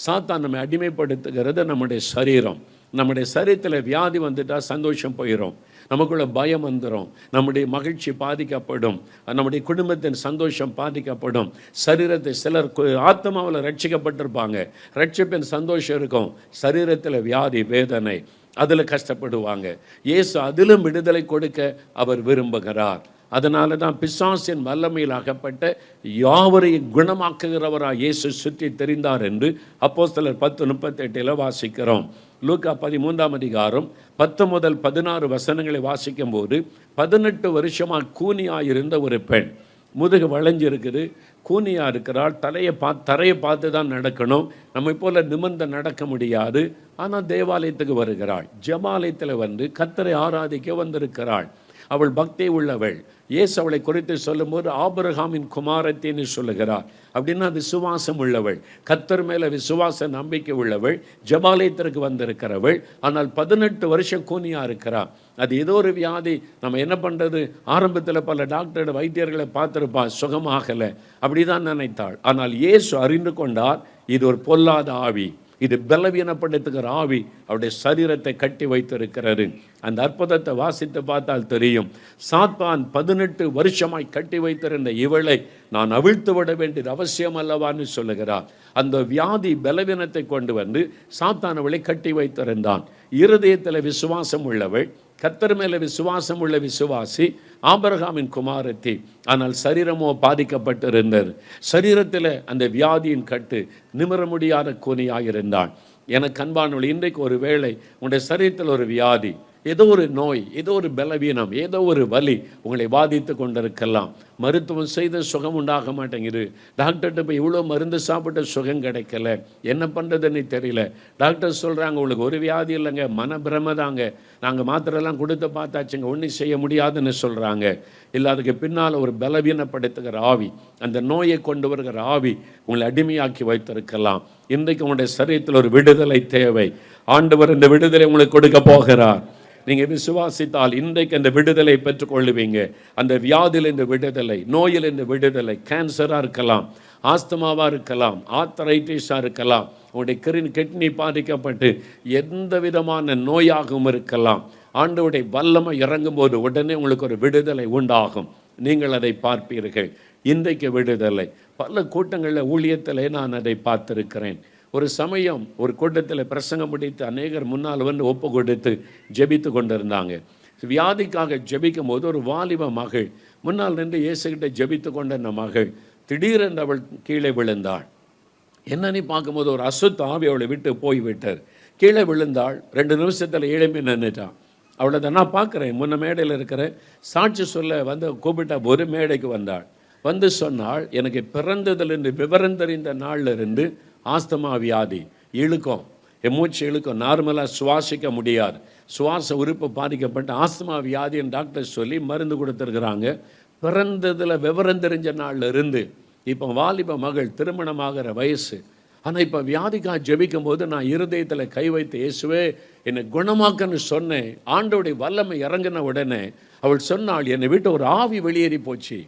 சாத்தான் நம்மை அடிமைப்படுத்துகிறது நம்முடைய சரீரம். நம்முடைய சரீரத்தில் வியாதி வந்துட்டால் சந்தோஷம் போயிடும், நமக்குள்ள பயம் வந்துடும், நம்முடைய மகிழ்ச்சி பாதிக்கப்படும், நம்முடைய குடும்பத்தின் சந்தோஷம் பாதிக்கப்படும். சரீரத்தை சிலர் ஆத்மாவில் ரட்சிக்கப்பட்டிருப்பாங்க, ரட்சிப்பின் சந்தோஷம் இருக்கும், சரீரத்தில் வியாதி வேதனை, அதில் கஷ்டப்படுவாங்க. இயேசு அதிலும் விடுதலை கொடுக்க அவர் விரும்புகிறார். அதனால தான் பிசாசின் வல்லமையில் அகப்பட்ட யாவரையும் குணமாக்குகிறவராக இயேசு சுற்றி தெரிந்தார் என்று அப்போஸ்தலர் 10:38 வாசிக்கிறோம். லூக்கா 13ஆம் அதிகாரம் 10 முதல் 16 வசனங்களை வாசிக்கும் போது, 18 வருஷமாக கூனியாக இருந்த ஒரு பெண், முதுகு வளைஞ்சிருக்குது, கூனியாக இருக்கிறாள், தரையை பார்த்து தான் நடக்கணும், நம்மை போல நிமிர்ந்து நடக்க முடியாது. ஆனால் தேவாலயத்துக்கு வருகிறாள், ஜெபாலயத்தில் வந்து கர்த்தரை ஆராதிக்க வந்திருக்கிறாள். அவள் பக்தி உள்ளவள். இயேசு அவளை குறித்து சொல்லும்போது ஆபிரகாமின் குமாரத்தின்னு சொல்லுகிறார். அப்படின்னா விசுவாசம் உள்ளவள், கர்த்தர் மேலே விசுவாச நம்பிக்கை உள்ளவள், ஜெபாலயத்திற்கு வந்திருக்கிறவள். ஆனால் 18 வருஷம் கூனியாக இருக்கிறாள். அது ஏதோ ஒரு வியாதி, நம்ம என்ன பண்ணுறது, ஆரம்பத்தில் பல டாக்டரோட வைத்தியர்களை பார்த்துருப்பா, சுகமாகலை, அப்படி தான் நினைத்தாள். ஆனால் இயேசு அறிந்து கொண்டார், இது ஒரு பொல்லாத ஆவி, இது பலவீனப்படுத்துகிற ஆவி அவருடைய சரீரத்தை கட்டி வைத்திருக்கிறது. அந்த அற்புதத்தை வாசித்து பார்த்தால் தெரியும். சாத்தான் 18 வருஷமாய் கட்டி வைத்திருந்த இவளை நான் அவிழ்த்து விட வேண்டியது அவசியம் அல்லவான்னு சொல்லுகிறார். அந்த வியாதி பலவீனத்தை கொண்டு வந்து சாத்தான் அவளை கட்டி வைத்திருந்தான். இருதயத்தில் விசுவாசம் உள்ளவள், கர்த்தர் மேலே விசுவாசம் உள்ள விசுவாசி, ஆபிரகாமின் குமாரத்தி. ஆனால் சரீரமோ பாதிக்கப்பட்டிருந்தது. சரீரத்தில் அந்த வியாதியின் கட்டு, நிமிர முடியாத கூனியாக இருந்தான். எனக்கு அன்பானவள், இன்றைக்கு ஒரு வேளை உங்களுடைய சரீரத்தில் ஒரு வியாதி, ஏதோ ஒரு நோய், ஏதோ ஒரு பலவீனம், ஏதோ ஒரு வலி உங்களை பாதித்து கொண்டிருக்கலாம். மருத்துவம் செய்த சுகம் உண்டாக மாட்டேங்குது. டாக்டர்கிட்ட போய் இவ்வளோ மருந்து சாப்பிட்ட சுகம் கிடைக்கல, என்ன பண்ணுறதுன்னு தெரியல. டாக்டர் சொல்கிறாங்க உங்களுக்கு ஒரு வியாதி இல்லைங்க, மனப்பிரம தாங்க, நாங்கள் மாத்திரைலாம் கொடுத்து பார்த்தாச்சுங்க, ஒன்றும் செய்ய முடியாதுன்னு சொல்கிறாங்க. இல்லை அதுக்கு பின்னால் ஒரு பலவீனப்படுத்துகிற ஆவி, அந்த நோயை கொண்டு வருகிற ஆவி உங்களை அடிமையாக்கி வைத்திருக்கலாம். இன்றைக்கு உங்களுடைய சரீரத்தில் ஒரு விடுதலை தேவை. ஆண்டவர் இந்த விடுதலை உங்களுக்கு கொடுக்க போகிறார். நீங்கள் விசுவாசித்தால் இன்றைக்கு அந்த விடுதலை பெற்றுக்கொள்ளுவீங்க. அந்த வியாதியில் இந்த விடுதலை, நோயில் இந்த விடுதலை, கேன்சராக இருக்கலாம், ஆஸ்துமாவாக இருக்கலாம், ஆர்த்தரைட்டிஸாக இருக்கலாம், உங்களுடைய கிட்னி பாதிக்கப்பட்டு எந்த விதமான நோயாகவும் இருக்கலாம். ஆண்டவருடைய வல்லமை இறங்கும் போது உடனே உங்களுக்கு ஒரு விடுதலை உண்டாகும். நீங்கள் அதை பார்ப்பீர்கள். இன்றைக்கு விடுதலை. பல கூட்டங்களில் ஊழியத்தில் நான் அதை பார்த்திருக்கிறேன். ஒரு சமயம் ஒரு கூட்டத்தில் பிரசங்கம் முடித்து அநேகர் முன்னால் வந்து ஒப்பு கொடுத்து ஜெபித்து கொண்டிருந்தாங்க. வியாதிக்காக ஜெபிக்கும் போது ஒரு வாலிப மகள் முன்னால் நின்று இயேசுகிட்ட ஜெபித்து கொண்டிருந்த மகள் திடீரென்று அவள் கீழே விழுந்தாள். என்னன்னு பார்க்கும்போது ஒரு அசுத்த ஆவி அவளை விட்டு போய்விட்டார். கீழே விழுந்தாள். 2 நிமிஷத்தில் எழுப்பி நின்றுட்டான். அவளை நான் பார்க்குறேன். முன்ன மேடையில் இருக்கிற சாட்சி சொல்ல வந்து கூப்பிட்டா ஒரு மேடைக்கு வந்தாள். வந்து சொன்னாள், எனக்கு பிறந்ததிலிருந்து விவரம் தெரிந்த நாளில் இருந்து ஆஸ்துமா வியாதி, இழுக்கும், மூச்சு இழுக்கும், நார்மலாக சுவாசிக்க முடியாது, சுவாச உறுப்பு பாதிக்கப்பட்ட ஆஸ்துமா வியாதின்னு டாக்டர் சொல்லி மருந்து கொடுத்துருக்குறாங்க. பிறந்ததில் விவரம் தெரிஞ்ச நாளில் இருந்து இப்போ வாலிப மகள், திருமணமாகிற வயசு. ஆனால் இப்போ வியாதிக்காக ஜெபிக்கும் போது நான் இருதயத்தில் கை வைத்து இயேசுவே என்னை குணமாக்கன்னு சொன்னேன். ஆண்டோடைய வல்லமை இறங்கின உடனே அவள் சொன்னாள், என்னை விட்டு ஒரு ஆவி வெளியேறி போச்சு,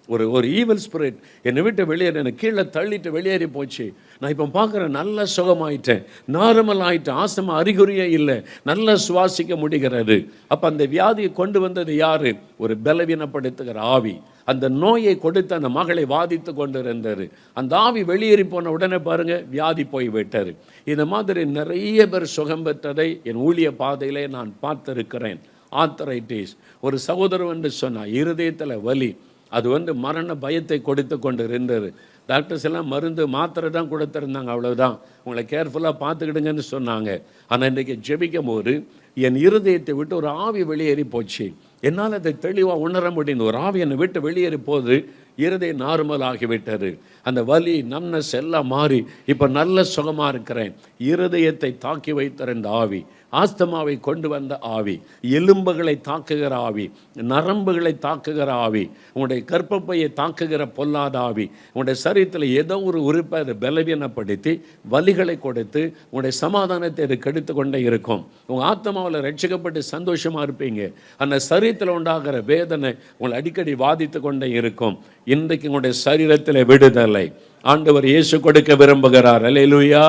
ஒரு ஈவில் ஸ்பிரிட் என்னை விட்டு வெளியேறி என்னை கீழே தள்ளிட்டு வெளியேறி போச்சு. நான் இப்போ பார்க்குறேன், நல்ல சுகமாயிட்டேன், நார்மல் ஆகிட்டேன், ஆஸ்துமா அறிகுறியே இல்லை, நல்லா சுவாசிக்க முடிகிறது. அப்போ அந்த வியாதியை கொண்டு வந்தது யார்? ஒரு பலவீனப்படுத்துகிற ஆவி. அந்த நோயை கொடுத்து அந்த மகளை வாதித்து கொண்டு இருந்தார். அந்த ஆவி வெளியேறி போன உடனே பாருங்க வியாதி போய் விட்டார். இந்த மாதிரி நிறைய பேர் சுகம் பெற்றதை என் ஊழிய பாதையிலே நான் பார்த்திருக்கிறேன். ஆர்த்தரைட்டிஸ், ஒரு சகோதரர் வந்து சொன்னார், இருதயத்தில் வலி, அது மரண பயத்தை கொடுத்து கொண்டு இருந்தது. டாக்டர்ஸ் எல்லாம் மருந்து மாத்திரை தான் கொடுத்துருந்தாங்க, அவ்வளோதான், உங்களை கேர்ஃபுல்லாக பார்த்துக்கிடுங்கன்னு சொன்னாங்க. ஆனால் இன்றைக்கி ஜெபிக்கும் போது என் இருதயத்தை விட்டு ஒரு ஆவி வெளியேறி போச்சு. என்னால் அதை தெளிவாக உணர முடியும். ஒரு ஆவி என்னை விட்டு வெளியேறி போது இருதயம் நார்மல் ஆகிவிட்டது. அந்த வலி நம்னஸ் எல்லாம் மாறி இப்போ நல்ல சுகமாக இருக்கிறேன். இருதயத்தை தாக்கி வைத்திருந்த ஆவி, ஆஸ்துமாவை கொண்டு வந்த ஆவி, எலும்புகளை தாக்குகிற ஆவி, நரம்புகளை தாக்குகிற ஆவி, உங்களுடைய கர்ப்பப்பையை தாக்குகிற பொல்லாத ஆவி, உங்களுடைய சரீரத்தில் ஏதோ ஒரு உறுப்பை அதை பலவீனப்படுத்தி வலிகளை கொடுத்து உங்களுடைய சமாதானத்தை அது கெடுத்து கொண்டே இருக்கும். உங்கள் ஆத்மாவில் ரட்சிக்கப்பட்டு சந்தோஷமாக இருப்பீங்க. அந்த சரீரத்தில் உண்டாகிற வேதனை உங்களை அடிக்கடி பாதித்து கொண்டே இருக்கும். இன்றைக்கு உங்களுடைய சரீரத்தில் விடுதலை ஆண்டவர் இயேசு கொடுக்க விரும்புகிறார். அல்லேலூயா.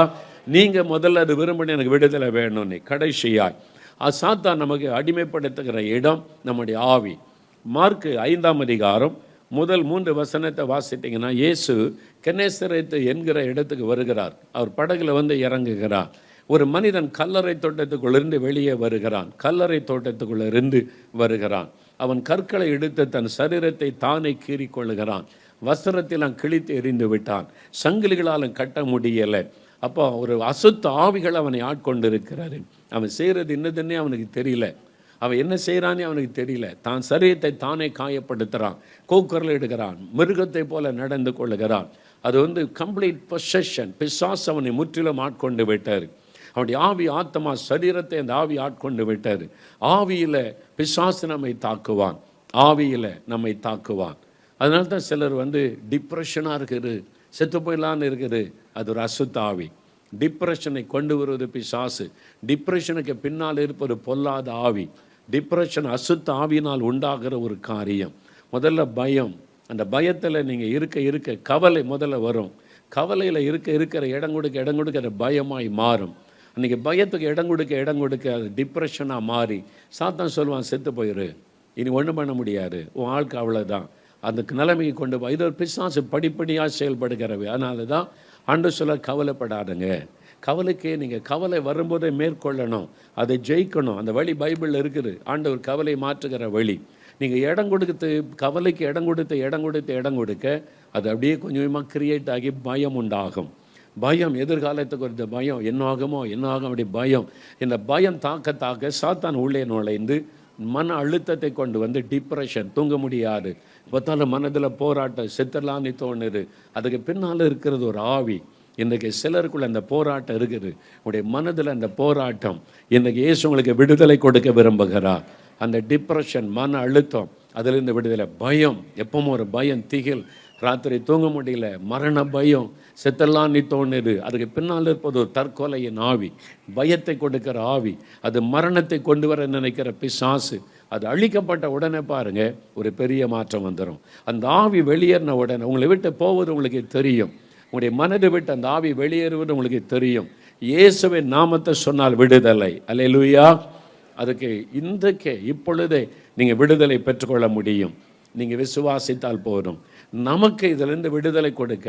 நீங்கள் முதல்ல அது விரும்பின எனக்கு விடுதலை வேணும்னு. கடைசியாய் சாத்தான் நமக்கு அடிமைப்படுத்துகிற இடம் நம்முடைய ஆவி. மார்க்கு 5ஆம் அதிகாரம் முதல் 3 வசனத்தை வாசிட்டிங்கன்னா, இயேசு கெனேசரேத்து என்கிற இடத்துக்கு வருகிறார். அவர் படகுல இறங்குகிறார். ஒரு மனிதன் கல்லறை தோட்டத்துக்குள்ளிருந்து வெளியே வருகிறான். கல்லறை தோட்டத்துக்குள்ளிருந்து வருகிறான். அவன் கற்களை எடுத்து தன் சரீரத்தை தானே கீறிக்கொள்ளுகிறான். வஸ்திரத்திலாம் கிழித்து எறிந்து விட்டான். சங்கிலிகளாலும் கட்ட முடியலை. அப்போ ஒரு அசுத்த ஆவிகள் அவனை ஆட்கொண்டு இருக்கிறாரு. அவன் செய்கிறது இன்னதுன்னே அவனுக்கு தெரியல. அவன் என்ன செய்கிறானே அவனுக்கு தெரியல. தான் சரீரத்தை தானே காயப்படுத்துகிறான், கூக்குரல் எடுக்கிறான், மிருகத்தை போல நடந்து கொள்ளுகிறான். அது கம்ப்ளீட் பொசஷன். பிசாசு அவனை முற்றிலும் ஆட்கொண்டு விட்டார். அவனுடைய ஆவி, ஆத்மா, சரீரத்தை அந்த ஆவி ஆட்கொண்டு விட்டார். ஆவியில் பிசாசு நம்மை தாக்குவான், ஆவியில் நம்மை தாக்குவான். அதனால தான் சிலர் டிப்ரெஷனாக இருக்குது, செத்து போயிடலான்னு இருக்குது. அது ஒரு அசுத்த ஆவி. டிப்ரெஷனை கொண்டு வருவது பிசாசு. டிப்ரெஷனுக்கு பின்னால் இருப்பது பொல்லாத ஆவி. டிப்ரெஷன் அசுத்த ஆவியினால் உண்டாகிற ஒரு காரியம். முதல்ல பயம். அந்த பயத்தில் நீங்கள் இருக்க கவலை முதல்ல வரும். கவலையில் இருக்கிற இடம் கொடுக்க அது பயமாய் மாறும். அன்றைக்கி பயத்துக்கு இடம் கொடுக்க அது டிப்ரெஷனாக மாறி சாத்தான் சொல்லுவான், செத்து போயிரு, இனி ஒன்றும் பண்ண முடியாது, உன் ஆளுக்கு அவ்வளோதான். அந்த நிலைமைக்கு கொண்டு போய் இது ஒரு பிசாசு படிப்படியாக செயல்படுகிறவை. அதனால தான் ஆண்டவர் சொல்ல, கவலைப்படாதுங்க. கவலைக்கே நீங்கள் கவலை வரும்போதே மேற்கொள்ளணும், அதை ஜெயிக்கணும். அந்த வழி பைபிளில் இருக்குது. ஆண்டவர் கவலை மாற்றுகிற வழி. நீங்கள் கவலைக்கு இடம் கொடுக்க அது அப்படியே கொஞ்சமாக கிரியேட் ஆகி பயம் உண்டாகும். பயம், எதிர்காலத்துக்கு ஒரு பயம், என்ன ஆகுமோ என்ன ஆகும், அப்படி பயம். இந்த பயம் தாக்க தாக்க சாத்தான் உள்ளே நுழைந்து மன அழுத்தத்தை கொண்டு வந்து டிப்ரெஷன், தூங்க முடியாது, பார்த்தாலும் மனதில் போராட்டம், செத்துடலான்னு தோணுது. அதுக்கு பின்னால் இருக்கிறது ஒரு ஆவி. இன்றைக்கு சிலருக்குள்ள அந்த போராட்டம் இருக்குது. உங்களுடைய மனதில் அந்த போராட்டம், இன்றைக்கு இயேசு உங்களுக்கு விடுதலை கொடுக்க விரும்புகிறார். அந்த டிப்ரெஷன், மன அழுத்தம், அதிலிருந்து விடுதலை. பயம், எப்பவும் ஒரு பயம், திகில், ராத்திரி தூங்க முடியல, மரண பயம், செத்தெல்லாம் தோணுது. அதுக்கு பின்னால் இருப்பது ஒரு தற்கொலையின் ஆவி, பயத்தை கொடுக்கிற ஆவி, அது மரணத்தை கொண்டு வர நினைக்கிற பிசாசு. அது அழிக்கப்பட்ட உடனே பாருங்க ஒரு பெரிய மாற்றம் வந்துடும். அந்த ஆவி வெளியேறின உடனே உங்களை விட்டு போவது உங்களுக்கு தெரியும். உங்களுடைய மனதை விட்டு அந்த ஆவி வெளியேறுவது உங்களுக்கு தெரியும். இயேசுவின் நாமத்தை சொன்னால் விடுதலை. அல்லேலூயா. அதுக்கு இன்றைக்கே இப்பொழுதே நீங்கள் விடுதலை பெற்றுக்கொள்ள முடியும். நீங்கள் விசுவாசித்தால் போதும். நமக்கு இதிலிருந்து விடுதலை கொடுக்க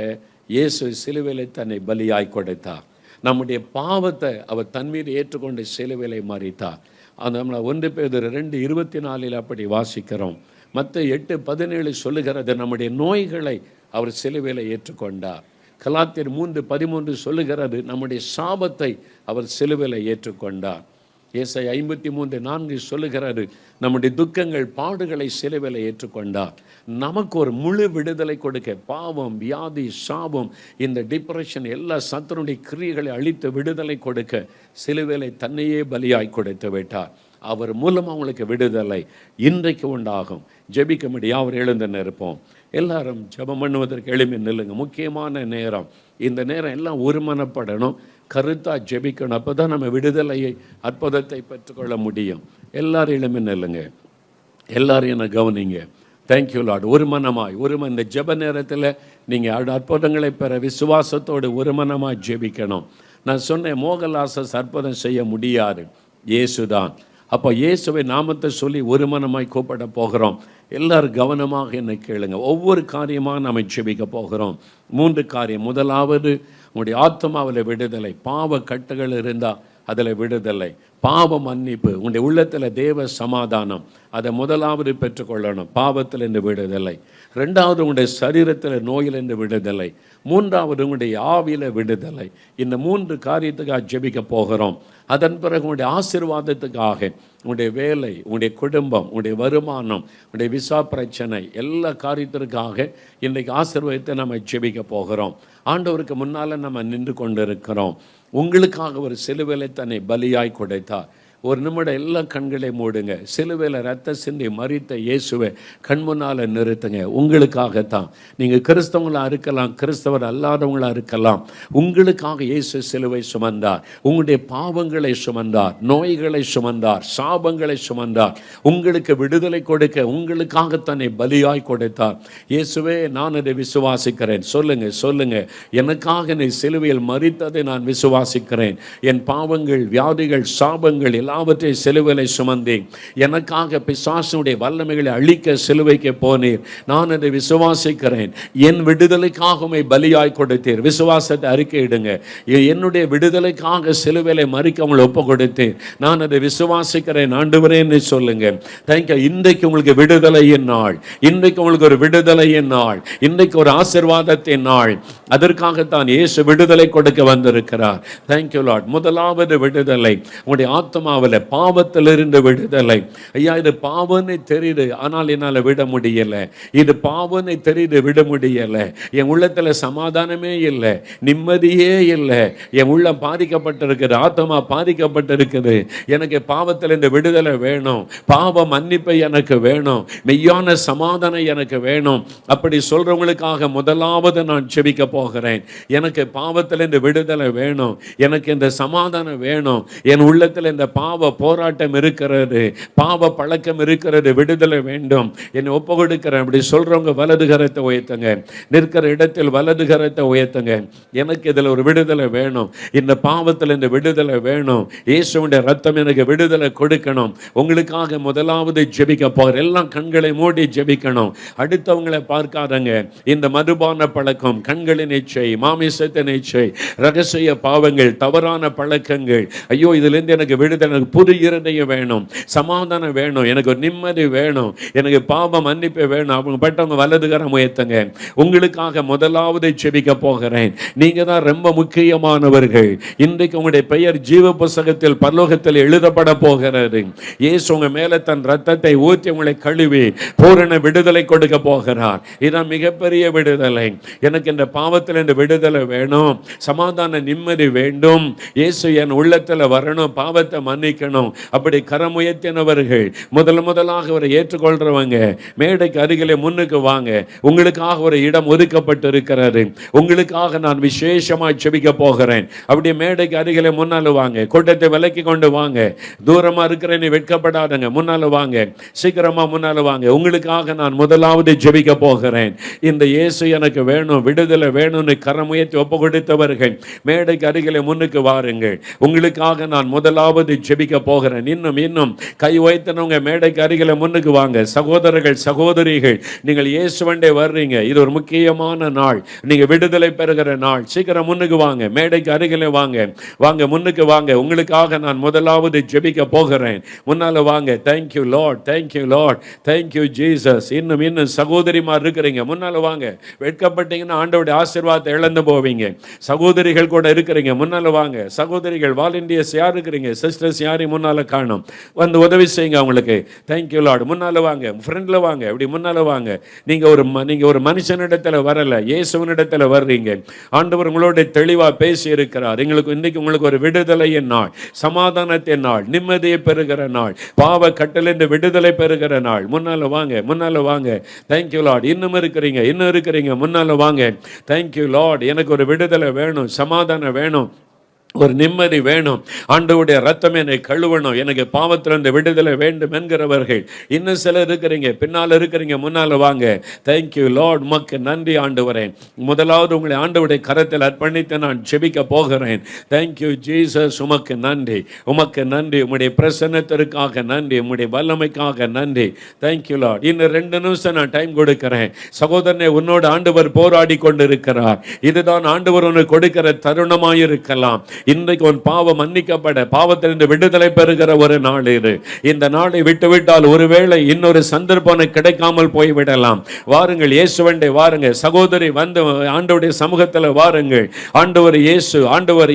இயேசு சிலுவையிலே தன்னை பலியாய் கொடுத்தார். நம்முடைய பாவத்தை அவர் தன் மீது ஏற்றுக்கொண்டு சிலுவையிலே மரித்தார். அது நம்மளை 1 பேதுரு 2:24 அப்படி வாசிக்கிறோம். மத்த 8:17 சொல்லுகிறது நம்முடைய நோய்களை அவர் சிலுவையிலே ஏற்றுக்கொண்டார். கலாத்தியர் 3:13 சொல்லுகிறது நம்முடைய சாபத்தை அவர் சிலுவையிலே ஏற்றுக்கொண்டார். ஏசாயா 53:4 சொல்லுகிறது நம்முடைய துக்கங்கள் பாடுகளை சிலுவையிலே ஏற்றுக்கொண்டார். நமக்கு ஒரு முழு விடுதலை கொடுக்க, பாவம், வியாதி, சாபம், இந்த டிப்ரெஷன், எல்லா சத்துருடைய கிரியைகளை அழித்து விடுதலை கொடுக்க சிலுவையிலே தன்னையே பலியாய் கொடுத்து விட்டார். அவர் மூலம் அவங்களுக்கு விடுதலை இன்றைக்கு உண்டாகும். ஜெபிக்க முடியும். அவர் எழுந்து நிற்போம். எல்லாரும் ஜெபம் பண்ணுவதற்கு எழுப்பி நில்லுங்க. முக்கியமான நேரம் இந்த நேரம். எல்லாம் ஒருமனப்படணும், கருத்தாக ஜெபிக்கணும். அப்போ தான் நம்ம விடுதலையை, அற்புதத்தை பெற்றுக்கொள்ள முடியும். எல்லாரும் எழுப்பி நில்லுங்க. எல்லாரும் என்ன கவனிங்க. Thank you Lord. ஒரு மனமாய் இந்த ஜெப நேரத்தில் நீங்கள் அற்புதங்களை பெற விசுவாசத்தோடு ஒரு மனமாய் ஜெபிக்கணும். நான் சொன்னேன், மோகலாசஸ் அற்புதம் செய்ய முடியாது, இயேசுதான். அப்போ இயேசுவை நாமத்தை சொல்லி ஒரு மனமாய் கூப்பிட போகிறோம். எல்லாரும் கவனமாக என்னை கேளுங்க. ஒவ்வொரு காரியமாக நாம் ஜெபிக்க போகிறோம். 3 காரியம். முதலாவது, உங்களுடைய ஆத்மாவில் விடுதலை. பாவ கட்டுகள் இருந்தால் அதில் விடுதலை, பாவ மன்னிப்பு, உங்களுடைய உள்ளத்தில் தேவ சமாதானம், அதை முதலாவது பெற்றுக்கொள்ளணும். பாவத்திலிருந்து விடுதலை. 2வது, உங்களுடைய சரீரத்தில் நோயிலிருந்து விடுதலை. 3வது, உங்களுடைய ஆவியில் விடுதலை. இந்த 3 காரியத்துக்காக ஜெபிக்க போகிறோம். அதன் பிறகு உங்களுடைய ஆசீர்வாதத்துக்காக, உங்களுடைய வேலை, உங்களுடைய குடும்பம், உங்களுடைய வருமானம், உங்களுடைய விசா பிரச்சனை, எல்லா காரியத்திற்காக இன்றைக்கு ஆசீர்வாதத்தை நம்ம ஜெபிக்க போகிறோம். ஆண்டவருக்கு முன்னால் நம்ம நின்று கொண்டிருக்கிறோம். உங்களுக்காக ஒரு சிலுவையிலே தன்னை பலியாய் கொடுத்தார். ஒரு நிமிடம் எல்லா கண்களை மூடுங்க. சிலுவையில் ரத்த சிந்தி மரித்த இயேசுவை கண் முன்னால் நிறுத்துங்க. உங்களுக்காகத்தான். நீங்கள் கிறிஸ்தவங்களாக இருக்கலாம், கிறிஸ்தவர் அல்லாதவங்களாக இருக்கலாம். உங்களுக்காக இயேசு சிலுவை சுமந்தார். உங்களுடைய பாவங்களை சுமந்தார், நோய்களை சுமந்தார், சாபங்களை சுமந்தார். உங்களுக்கு விடுதலை கொடுக்க உங்களுக்காக தன்னை பலியாய் கொடுத்தார். இயேசுவே, நான் அதை விசுவாசிக்கிறேன். சொல்லுங்க. எனக்காக நீ சிலுவையில் மரித்ததை நான் விசுவாசிக்கிறேன். என் பாவங்கள், வியாதிகள், சாபங்கள் எல்லாவற்றை சிலுவையிலே சுமந்தேன். எனக்காக பிசாசுடைய வல்லமைகளை அழிக்க சிலுவைக்கு போனீர். நான் அதை விசுவாசிக்கிறேன். என் விடுதலைக்காக உம்மை பலியாய் கொடுத்தீர். விசுவாசத்தை அறிக்கையிடுங்க. என்னுடைய விடுதலைக்காக சிலுவையிலே மரிக்க உங்களை ஒப்பு கொடுத்தேன். நான் அதை விசுவாசிக்கிறேன் ஆண்டவரே என்று சொல்லுங்க. தேங்க்யூ. இன்றைக்கு உங்களுக்கு விடுதலையின் நாள். இன்றைக்கு உங்களுக்கு ஒரு விடுதலையின் நாள். இன்றைக்கு ஒரு ஆசீர்வாதத்தின் நாள். அதற்காகத்தான் இயேசு விடுதலை கொடுக்க வந்திருக்கிறார். Thank you Lord. முதலாவது விடுதலை, உங்களுடைய ஆத்மாவில் பாவத்திலிருந்து விடுதலை. ஐயா, இது பாவனை தெரியுது, ஆனால் என்னால் விட முடியல. இது பாவனை தெரியுது, விட முடியல. என் உள்ளத்தில் சமாதானமே இல்லை, நிம்மதியே இல்லை. என் உள்ளம் பாதிக்கப்பட்டிருக்குது, ஆத்மா பாதிக்கப்பட்டிருக்குது. எனக்கு பாவத்திலிருந்து விடுதலை வேணும், பாவ மன்னிப்பை எனக்கு வேணும், மெய்யான சமாதானம் எனக்கு வேணும். அப்படி சொல்றவங்களுக்காக முதலாவது நான் ஜெபிக்க போகிறேன். எனக்கு பாவத்திலிருந்து விடுதலை வேணும், எனக்கு இந்த சமாதானம் வேணும். என் உள்ளத்தில் இந்த பாவ போராட்டம் இருக்கிறது, பாவ பழக்கம் இருக்கிறது, விடுதலை வேண்டும், என்னை ஒப்பு கொடுக்கிறேன். அப்படி சொல்றவங்க வலது கரத்தை உயர்த்துங்க. நிற்கிற இடத்தில் வலது கரத்தை உயர்த்துங்க. எனக்கு இதில் ஒரு விடுதலை வேணும், இந்த பாவத்தில் இந்த விடுதலை வேணும். இயேசுவுடைய ரத்தம் எனக்கு விடுதலை கொடுக்கணும். உங்களுக்காக முதலாவது ஜெபிக்க போகிற. எல்லாம் கண்களை மூடி ஜெபிக்கணும். அடுத்தவங்களை பார்க்காதங்க. இந்த மதுபான பழக்கம், கண்களின் இச்சை, மாமிசத்தின் இச்சை, ரகசிய பாவங்கள், தவறான பழக்கங்கள், ஐயோ இதிலிருந்து எனக்கு விடுதலை எனக்கு புது இருதயம் வேணும், சமாதானம் வேணும், எனக்கு ஒரு நிம்மதி வேணும், எனக்கு பாவ மன்னிப்பு வேணும். அவங்க பட்டவங்க வலதுகரம் உயர்த்துங்க. உங்களுக்காக முதலாவது ஜெபிக்க போகிறேன். நீங்க தான் ரொம்ப முக்கியமானவர்கள். இன்றைக்கு உங்களுடைய பெயர் ஜீவ புத்தகத்தில் பரலோகத்தில் எழுதப்பட போகிறது. இயேசு உங்க மேல தன் ரத்தத்தை ஊற்றி உங்களை கழுவி பூரண விடுதலை கொடுக்க போகிறார். இதான் மிகப்பெரிய விடுதலை. எனக்கு இந்த பாவத்தில் இந்த விடுதலை வேணும், சமாதான நிம்மதி வேண்டும், இயேசு என் உள்ளத்தில் வரணும், பாவத்தை மன்னிக்கணும். அப்படி கரம் உயர்த்தினவர்கள் முதலாக அவரை ஏற்றுக்கொள்றவங்க மேடைக்கு அருகிலே முன்னுக்கு வாங்க. உங்களுக்காக ஒரு இடம் ஒதுக்கப்பட்டு இருக்கிறது. உங்களுக்காக நான் விசேஷமாய் ஜெபிக்க போகிறேன். அப்படியே மேடைக்கு அருகிலே முன்னால வாங்க. கூட்டத்தை விலக்கி கொண்டு வாங்க. தூரமா இருக்கிறேன்னு வெட்கப்படாதங்க, முன்னால வாங்க, சீக்கிரமா முன்னால வாங்க. உங்களுக்காக நான் முதலாவது ஜெபிக்க போகிறேன். இந்த இயேசு எனக்கு வேணும், விடுதலை வேணும்னு கரம் உயர்த்தி ஒப்பு கொடுத்தவர்கள் மேடைக்கு அருகிலே முன்னுக்கு வாருங்கள். உங்களுக்காக நான் முதலாவது ஜெபிக்க போகிறேன். இன்னும் கை உயர்த்தினவங்க மேடைக்கு அருகிலே முன்னுக்கு வாங்க. சகோதரர்கள், சகோதரிகள், நீங்கள் இயேசுவண்டே வர்றீங்க. இது ஒரு முக்கியமான நாள், நீங்க விடுதலை பெறுகிற நாள். சீக்கிரம் முன்னுக்கு வாங்க, மேடைக்கு அருகிலே வாங்க, முன்னுக்கு வாங்க. உங்களுக்காக நான் முதலாவது ஜெபிக்க போகிறேன். முன்னால வாங்க. Thank you Lord, thank you Lord, thank you Jesus. இன்னும் சகோதரிமார் இருக்கிறீங்க, முன்னால வாங்க. வெட்கப்பட்டீங்கன்னா ஆண்டவருடைய ஆசீர்வாதத்தை இழந்து போவீங்க. சகோதரிகள் கூட இருக்கிறீங்க, முன்னால வாங்க. சகோதரிகள், வாலண்டியர்ஸ் யார் இருக்கிறீங்க, சிஸ்டர்ஸ் யாரையும் முன்னால காணும், வந்து உதவி செய்யுங்க அவங்களுக்கு. Thank you Lord. முன்னால வாங்க, ஃப்ரெண்ட்ல வாங்க, இப்படி முன்னால வாங்க. நீங்க ஒரு மனுஷனிடத்துல வரல, இயேசுவினிடத்துல வர்றீங்க. ஆண்டவர் உங்களோட தெளிவா பேசி இருக்கிறார். இன்னைக்கு உங்களுக்கு ஒரு விடுதலையின் நாள், சமாதானத்தின் நாள், நிம்மதியை பெறுகிற நாள், பாவ கட்டலிருந்து விடுதலை பெறுகிற நாள். முன்னால வாங்க, முன்னால வாங்க. Thank you Lord. இன்னும் இருக்கிறீங்க, முன்னால வாங்க. Thank you Lord. எனக்கு ஒரு விடுதலை வேணும், சமாதானம் வேணும், ஒரு நிம்மதி வேணும். ஆண்டவருடைய ரத்தம் என்னை கழுவணும், எனக்கு பாவத்திலிருந்து விடுதலை வேண்டும் என்கிறவர்கள் இன்னும் சிலர் இருக்கிறீங்க, பின்னால் இருக்கிறீங்க, முன்னால வாங்க. Thank you Lord. உமக்கு நன்றி ஆண்டவரே. முதலாவது உங்களை ஆண்டவருடைய கரத்தில் அர்ப்பணித்து நான் ஜெபிக்க போகிறேன். Thank you Jesus. உமக்கு நன்றி, உமக்கு நன்றி. உம்முடைய பிரசன்னத்திற்காக நன்றி, உம்முடைய வல்லமைக்காக நன்றி. Thank you Lord. இன்னும் 2 நிமிஷம் நான் டைம் கொடுக்கிறேன். சகோதரனே, உன்னோடு ஆண்டவர் போராடி கொண்டிருக்கிறார். இதுதான் ஆண்டவர் உனக்கு கொடுக்கிற தருணமாயிருக்கலாம். இன்றைக்கு உன் பாவம் மன்னிக்கப்பட, பாவத்திலிருந்து விடுதலை பெறுகிற ஒரு நாள் இது. இந்த நாளை விட்டுவிட்டால் ஒருவேளை இன்னொரு சந்தர்ப்பம் கிடைக்காமல் போய்விடலாம். வாருங்கள், இயேசுவண்டே வாருங்க. சகோதரி, வந்து ஆண்டவருடைய சமூகத்தில் வாருங்கள். ஆண்டவர்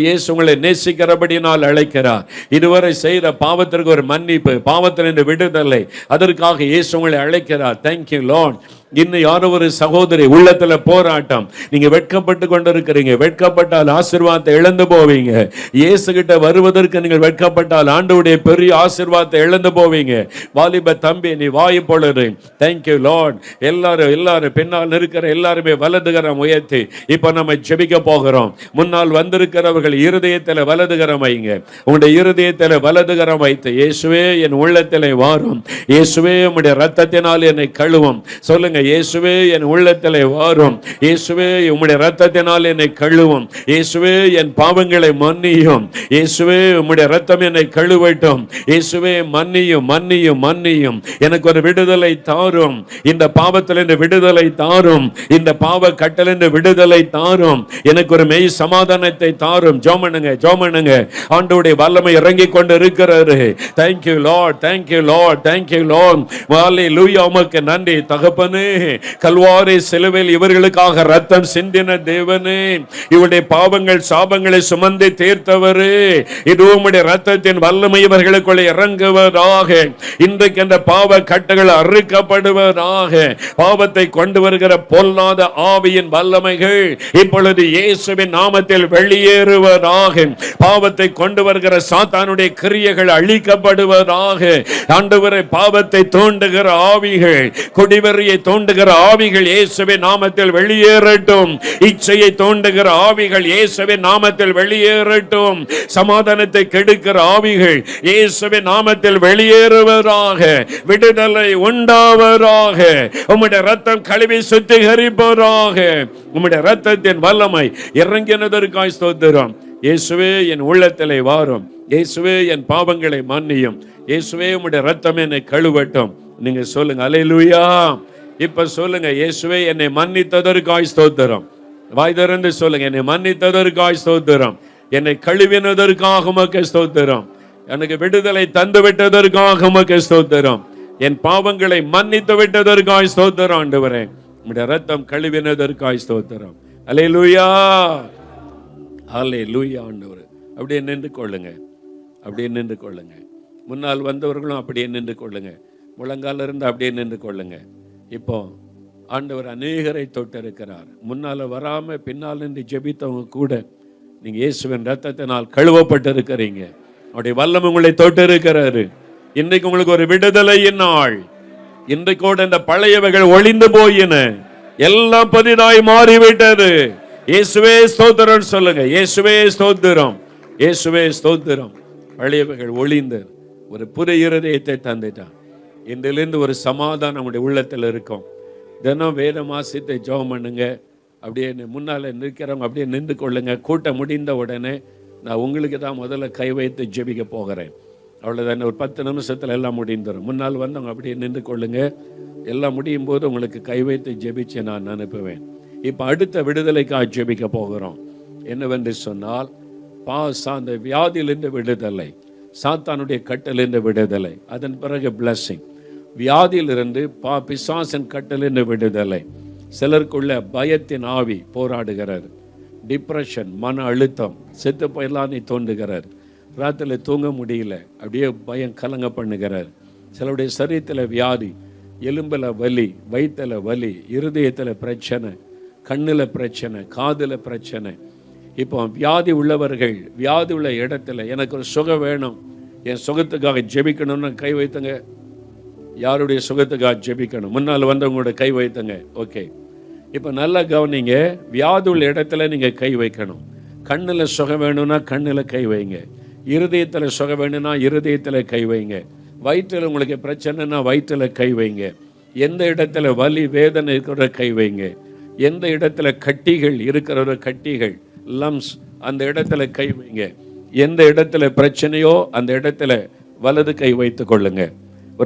இயேசு உங்களை நேசிக்கிறபடினால் அழைக்கிறார். இதுவரை செய்த பாவத்திற்கு ஒரு மன்னிப்பு, பாவத்திலிருந்து விடுதலை, அதற்காக இயேசு உங்களை அழைக்கிறார். Thank you Lord. இன்னும் யாரோ ஒரு சகோதரி உள்ளத்துல போராட்டம், நீங்க வெட்கப்பட்டு கொண்டிருக்கிறீங்க. வெட்கப்பட்டால் ஆசீர்வாதத்தை இழந்து போவீங்க. இயேசு கிட்ட வருவதற்கு நீங்கள் வெட்கப்பட்டால் ஆண்டவருடைய பெரிய ஆசீர்வாதத்தை இழந்து போவீங்க. வாலிப தம்பி, நீ வாய் பொழுது. Thank you Lord. எல்லாரும் பின்னால் இருக்கிற எல்லாருமே வலதுகரம் உயர்த்தி இப்ப நம்ம ஜெபிக்க போகிறோம். முன்னால் வந்திருக்கிறவர்கள் இருதயத்தில் வலதுகரம் வைங்க. உங்களுடைய இருதயத்தில் வலதுகரம் வைத்து, இயேசுவே என் உள்ளத்திலே வாரும், இயேசுவே உம்முடைய ரத்தத்தினால் என்னை கழுவும். சொல்லுங்க, இயேசுவே என் உள்ளத்திலே வாரும், இயேசுவே உம்முடைய இரத்தத்தினால் என்னை கழுவும், இயேசுவே என் பாவங்களை மன்னியும், இயேசுவே உம்முடைய இரத்தம் என்னை கழுவட்டும், இயேசுவே மன்னியும், எனக்கு ஒரு விடுதலை தாரும், இந்த பாவத்திலிருந்து விடுதலை தாரும், இந்த பாவ கட்டலிருந்து விடுதலை தாரும், எனக்கு ஒரு மெய் சமாதானத்தை தாரும். ஜோமனுங்க. ஆண்டவருடைய வல்லமை இறங்கி கொண்டு இருக்கிறாரு. Thank you Lord, thank you Lord, thank you Lord. Hallelujah. உமக்கு நன்றி தகப்பனே. கல்வாரி சிலுவையில் இவர்களுக்காக ரத்தம் சிந்தின தேவனே, இவருடைய பாவங்கள் சாபங்களை சுமந்து தீர்த்தவரே, இது உம்முடைய ரத்தத்தின் வல்லமை இவர்களுக்குள்ளே இறங்குவதாக. இன்றைக்கு அந்த பாவ கட்டுகள் அறுக்கப்படுவதாக. பாவத்தை கொண்டு வருகிற பொல்லாத ஆவியின் வல்லமைகள் இப்பொழுது இயேசுவின் நாமத்தில் வெளியேறுவதாக. பாவத்தை கொண்டு வருகிற சாத்தானுடைய கிரியைகள் அழிக்கப்படுவதாக. ஆண்டவரே, பாவத்தை தூண்டுகிற ஆவிகள், குடிவெறியை தூண்டுகிற ஆவிகள் இயேசுவின் நாமத்தில் வெளியேறட்டும். இச்சையை தூண்டுகிற ஆவிகள் இயேசுவின் நாமத்தில் வெளியேறட்டும். சமாதானத்தை கெடுக்கிற ஆவிகள் இயேசுவின் நாமத்தில் வெளியேறுவதாக. விடுதலை உண்டாவதாக. உம்முடைய ரத்தம் கழுவி சுத்திகரிப்பதாக. உம்முடைய ரத்தத்தின் வல்லமை இறங்கினதற்காய் ஸ்தோத்திரம். இயேசுவே என் உள்ளத்திலே வாரும், இயேசுவே என் பாவங்களை மன்னியும், இயேசுவே உம்முடைய ரத்தம் என்னை கழுவட்டும். நீங்க சொல்லுங்க, அல்லேலூயா. இப்ப சொல்லுங்க, இயேசுவே என்னை மன்னித்ததற்காய் ஸ்தோத்திரம். வாய் திறந்து சொல்லுங்க, என்னை மன்னித்ததற்காய் ஸ்தோத்திரம், என்னை கழுவினதற்காக உமக்கு ஸ்தோத்திரம். எனக்கு விடுதலை தந்து விட்டதற்காக உமக்கு ஸ்தோத்திரம். என் பாவங்களை மன்னித்து விட்டதற்காய் ஸ்தோத்திரம் ஆண்டவரே. உம்முடைய ரத்தம் கழுவினதற்காய் ஸ்தோத்திரம். அல்லேலூயா, அல்லேலூயா ஆண்டவரே. அப்படியே நின்று கொள்ளுங்க, அப்படியே நின்று கொள்ளுங்க. முன்னால் வந்தவர்களும் அப்படியே நின்று கொள்ளுங்க. முழங்கால இருந்து அப்படியே நின்று கொள்ளுங்க. இப்போ ஆண்டவர் அநேகரை தொட்டிருக்கிறார். முன்னால வராம பின்னால் நின்று ஜெபித்தவங்க கூட நீங்க இயேசுவின் ரத்தத்தினால் கழுவப்பட்டு இருக்கிறீங்க. அவருடைய வல்லமை உங்களை தொட்டு இருக்கிறாரு. இன்றைக்கு உங்களுக்கு ஒரு விடுதலையின் நாள். இன்றைக்கோட இந்த பழையவைகள் ஒளிந்து போயின, எல்லாம் புதிதாய் மாறிவிட்டது. இயேசுவே ஸ்தோத்திரம் சொல்லுங்க. இயேசுவே ஸ்தோத்திரம், இயேசுவே ஸ்தோத்திரம். பழையவைகள் ஒளிந்து ஒரு புதிய இருதயத்தை தந்துட்டான். இன்றிலிருந்து ஒரு சமாதானம் நம்முடைய உள்ளத்தில் இருக்கும். தினம் வேதம் வாசித்து ஜெபம் பண்ணுங்க. அப்படியே முன்னால் நிற்கிறவங்க அப்படியே நின்று கொள்ளுங்க. கூட்டம் முடிந்த உடனே நான் உங்களுக்கு தான் முதல்ல கை வைத்து ஜெபிக்க போகிறேன். அவ்வளோதானே, ஒரு 10 நிமிஷத்தில் எல்லாம் முடிந்துடும். முன்னால் வந்தவங்க அப்படியே நின்று கொள்ளுங்க. எல்லாம் முடியும் போது உங்களுக்கு கை வைத்து ஜெபிச்சு நான் அனுப்புவேன். இப்போ அடுத்த விடுதலைக்காக ஜெபிக்க போகிறோம். என்னவென்று சொன்னால், அந்த வியாதியிலிருந்து விடுதலை, சாத்தானுடைய கட்டலிருந்து விடுதலை, அதன் பிறகு பிளஸிங். வியாதியிலிருந்து பிசாசின் கட்டலிருந்து விடுதலை. சிலருக்குள்ள பயத்தின் ஆவி போராடுகிறார். டிப்ரெஷன், மன அழுத்தம், செத்து போயிடலான்னு தோன்றுகிறார். ராத்திரில் தூங்க முடியல, அப்படியே பயம் கலங்க பண்ணுகிறார். சிலருடைய சரீரத்தில் வியாதி, எலும்பில் வலி, வயிற்றில் வலி, இருதயத்தில் பிரச்சனை, கண்ணில் பிரச்சனை, காதில் பிரச்சனை. இப்போ வியாதி உள்ளவர்கள் வியாதி உள்ள இடத்துல எனக்கு ஒரு சுகம் வேணும், என் சுகத்துக்காக ஜெபிக்கணும்னு கை வைத்துங்க. யாருடைய சுகத்துக்காக ஜெபிக்கணும்? முன்னால் வந்தவங்களோட கை வைத்துங்க. ஓகே, இப்போ நல்லா கவனிங்க. வியாதி உள்ள இடத்துல நீங்கள் கை வைக்கணும். கண்ணில் சுகம் வேணும்னா கண்ணில் கை வைங்க. இருதயத்தில் சுகம் வேணும்னா இருதயத்தில் கை வைங்க. வயிற்றில் உங்களுக்கு பிரச்சனைனா வயிற்றில் கை வைங்க. எந்த இடத்துல வலி வேதனை இருக்கிற கை வைங்க. எந்த இடத்துல கட்டிகள் இருக்கிற கட்டிகள், லம்ஸ், அந்த இடத்துல கை வைங்க. எந்த இடத்துல பிரச்சனையோ அந்த இடத்துல வலது கை வைத்துக் கொள்ளுங்க.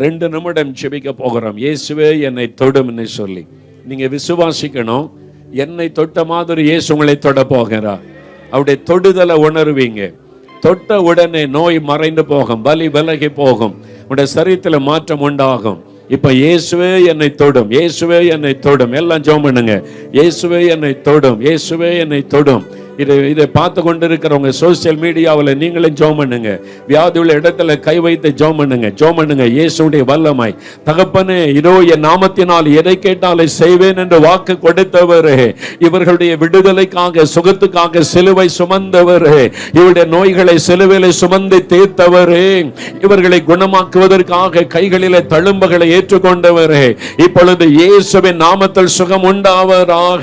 2 நிமிடம் ஜெபிக்க போகிறோம். இயேசுவே என்னை தொடும்னு சொல்லி நீங்க விசுவாசிக்கணும். என்னை தொட்ட மாதிரி இயேசு உங்களை தொட போகிறார். அவருடைய தொடுதலை உணர்வீங்க. தொட்ட உடனே நோய் மறைந்து போகும், வலி விலகி போகும், உடைய சரீரத்தில் மாற்றம் உண்டாகும். இப்ப இயேசுவே என்னை தொடும், இயேசுவே என்னை தொடும். எல்லாம் ஜெபம் பண்ணுங்க. இயேசுவே என்னை தொடும், இயேசுவே என்னை தொடும். இதை பார்த்து கொண்டிருக்கிறவங்க சோசியல் மீடியாவில் நீங்களும் ஜெபம் பண்ணுங்க. வியாதி உள்ள இடத்துல கை வைத்து ஜெபம் பண்ணுங்க. ஜெபம் பண்ணுங்க. இயேசுடைய வல்லமை. தகப்பனே, இதோ என் நாமத்தினால் எதை கேட்டாலே செய்வேன் என்று வாக்கு கொடுத்தவரே, இவர்களுடைய விடுதலைக்காக சுகத்துக்காக சிலுவை சுமந்தவரே, இவருடைய நோய்களை சிலுவையில சுமந்து தீர்த்தவரே, இவர்களை குணமாக்குவதற்காக கைகளிலே தழும்புகளை ஏற்றுக்கொண்டவரே, இப்பொழுது இயேசுவின் நாமத்தில் சுகம் உண்டாவதாக.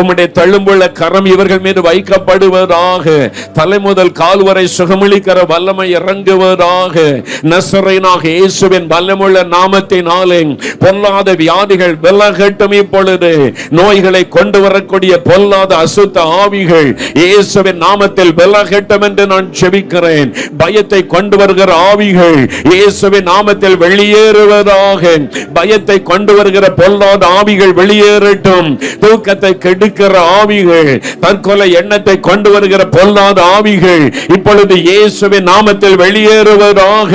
உம்முடைய தழும்புள்ள கரம் இவர்கள் மீது வைக்க படுவதாக. தலை முதல் கால் வரை சுகமளிக்கிற வல்லமை இறங்குவதாக. நசரேயனாக இயேசுவின் வல்லமுள்ள நாமத்தினாலே பொல்லாத வியாதிகள் விலகட்டும். இப்பொழுது நோய்களை கொண்டு வரக்கூடிய பொல்லாத அசுத்த ஆவிகள் இயேசுவின் நாமத்தில் விலகட்டும் என்று நான் ஜெபிக்கிறேன். பயத்தை கொண்டு வருகிற ஆவிகள் இயேசுவின் நாமத்தில் வெளியேறுவதாக. பயத்தை கொண்டு வருகிற பொல்லாத ஆவிகள் வெளியேறட்டும். தூக்கத்தை கெடுக்கிற ஆவிகள், தற்கொலை எண்ணத்தை கொண்டு வருகிற பொல்லாத ஆவிகள் இப்பொழுது இயேசுவின் நாமத்தில் வெளியேறுவதாக.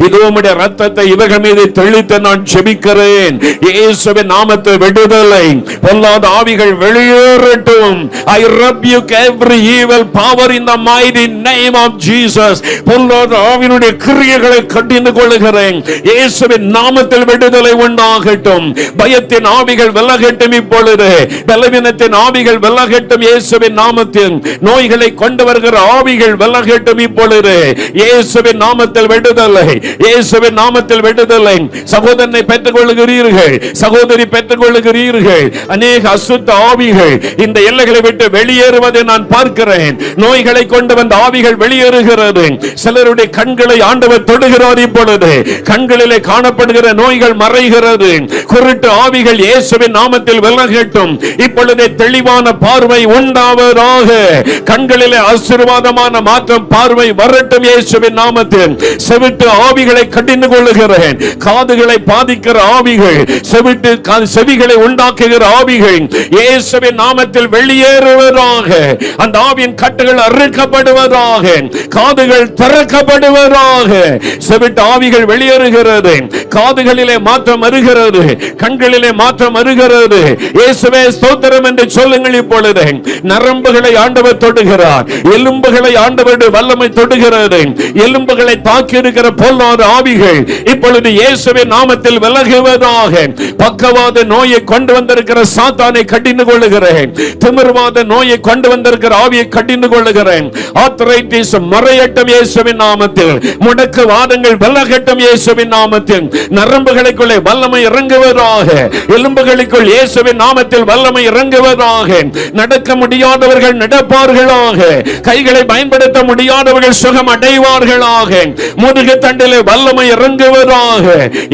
இதோ உம்முடைய இரத்தத்தை இவர்கள் மீது தெளித்து நான் ஜெபிக்கிறேன். இயேசுவின் நாமத்தில் விடுதலை. பொல்லாத ஆவிகள் வெளியேறட்டும். I rebuke every evil power in the mighty name of Jesus. பொல்லாத ஆவியினுடைய கிரியைகளை கடிந்து கொள்கிறேன். இயேசுவின் நாமத்தில் விடுதலை உண்டாகட்டும். பயத்தின் ஆவிகள் விலகட்டும். இப்பொழுது பலவீனத்தின் ஆவிகள் விலகட்டும். இயேசுவின் நாமத்தில் நோய்களை கொண்டு வருகிற ஆவிகள் விலகட்டும். இப்பொழுது இயேசுவின் நாமத்தில் விடுதலை. இயேசுவின் நாமத்தில் விடுதலை. சகோதரனை பெற்றுக் கொள்ளுகிறீர்கள், சகோதரி பெற்றுக் கொள்ளுகிறீர்கள். அநேக அசுத்த ஆவிகள் இந்த எல்லைகளை விட்டு வெளியேறுவதை நான் பார்க்கிறேன். நோய்களை கொண்டு வந்த ஆவிகள் வெளியேறுகிறது. சிலருடைய கண்களை ஆண்டவர் தொடுகிறார். இப்பொழுது கண்களிலே காணப்படுகிற நோய்கள் மறைகிறது. குருட்டு ஆவிகள் இயேசுவின் நாமத்தில் விலகட்டும். இப்பொழுது தெளிவான பார்வை உண்டாவதாக. கண்களிலே ஆசீர்வாதமான மாற்றம், பார்வை வரட்டும் இயேசுவின் நாமத்தில். செவிட்டு ஆவிகளை கடிந்து கொள்ளுகிறேன். காதுகளை பாதிக்கிற ஆவிகள், செவிகளை உண்டாக்குகிற ஆவிகள் இயேசுவின் நாமத்தில் வெளியேறுவதாக. அந்த ஆவியின் கட்டுகள் அறுக்கப்படுவதாக. காதுகள் திறக்கப்படுவதாக. செவிட்டு ஆவிகள் வெளியேறுகிறது. காதுகளிலே மாற்றம் வருகிறது. கண்களிலே மாற்றம் வருகிறது. இயேசுவே ஸ்தோத்திரம் என்று சொல்லுங்கள். இப்பொழுது நரம்புகளை ஆண்டவர் தொடுகிறார். எலும்புகளை ஆண்டவர் வல்லமை தொடுகிறது. எலும்புகளை தாக்கி இருக்கிற பொல்லாத ஆவிகள் இப்பொழுது இயேசுவின் நாமத்தில் விலகுவதாக. பக்கவாத நோயை கொண்டு வந்திருக்கிற சாத்தானை கடிந்து கொள்ளுகிறேன். திமிர்வாத நோயை கொண்டு வந்திருக்கிற ஆவியை கடிந்து கொள்ளுகிறேன். ஆர்த்ரைட்டிஸ் மறையட்டும் இயேசுவின் நாமத்தில். முடக்கு வாதங்கள் விலகட்டும் இயேசுவின் நாமத்தில். நரம்புகளுக்குள்ளே வல்லமை இறங்குவதாக. எலும்புகளுக்குள் இயேசுவின் நாமத்தில் வல்லமை இறங்குவதாக. நடக்க முடியாதவர்கள் நடப்பார்களாக. கைகளை பயன்படுத்த முடியாதவர்கள் சுகம் அடைவார்களாக. முதுகு தண்டிலே வல்லமை இறங்குவதாக.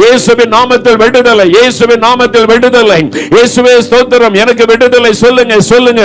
இயேசுவின் நாமத்தில் விடுதலை. இயேசுவின் நாமத்தில் விடுதலை. இயேசுவே ஸ்தோத்திரம். எனக்கு விடுதலை சொல்லுங்க, சொல்லுங்க.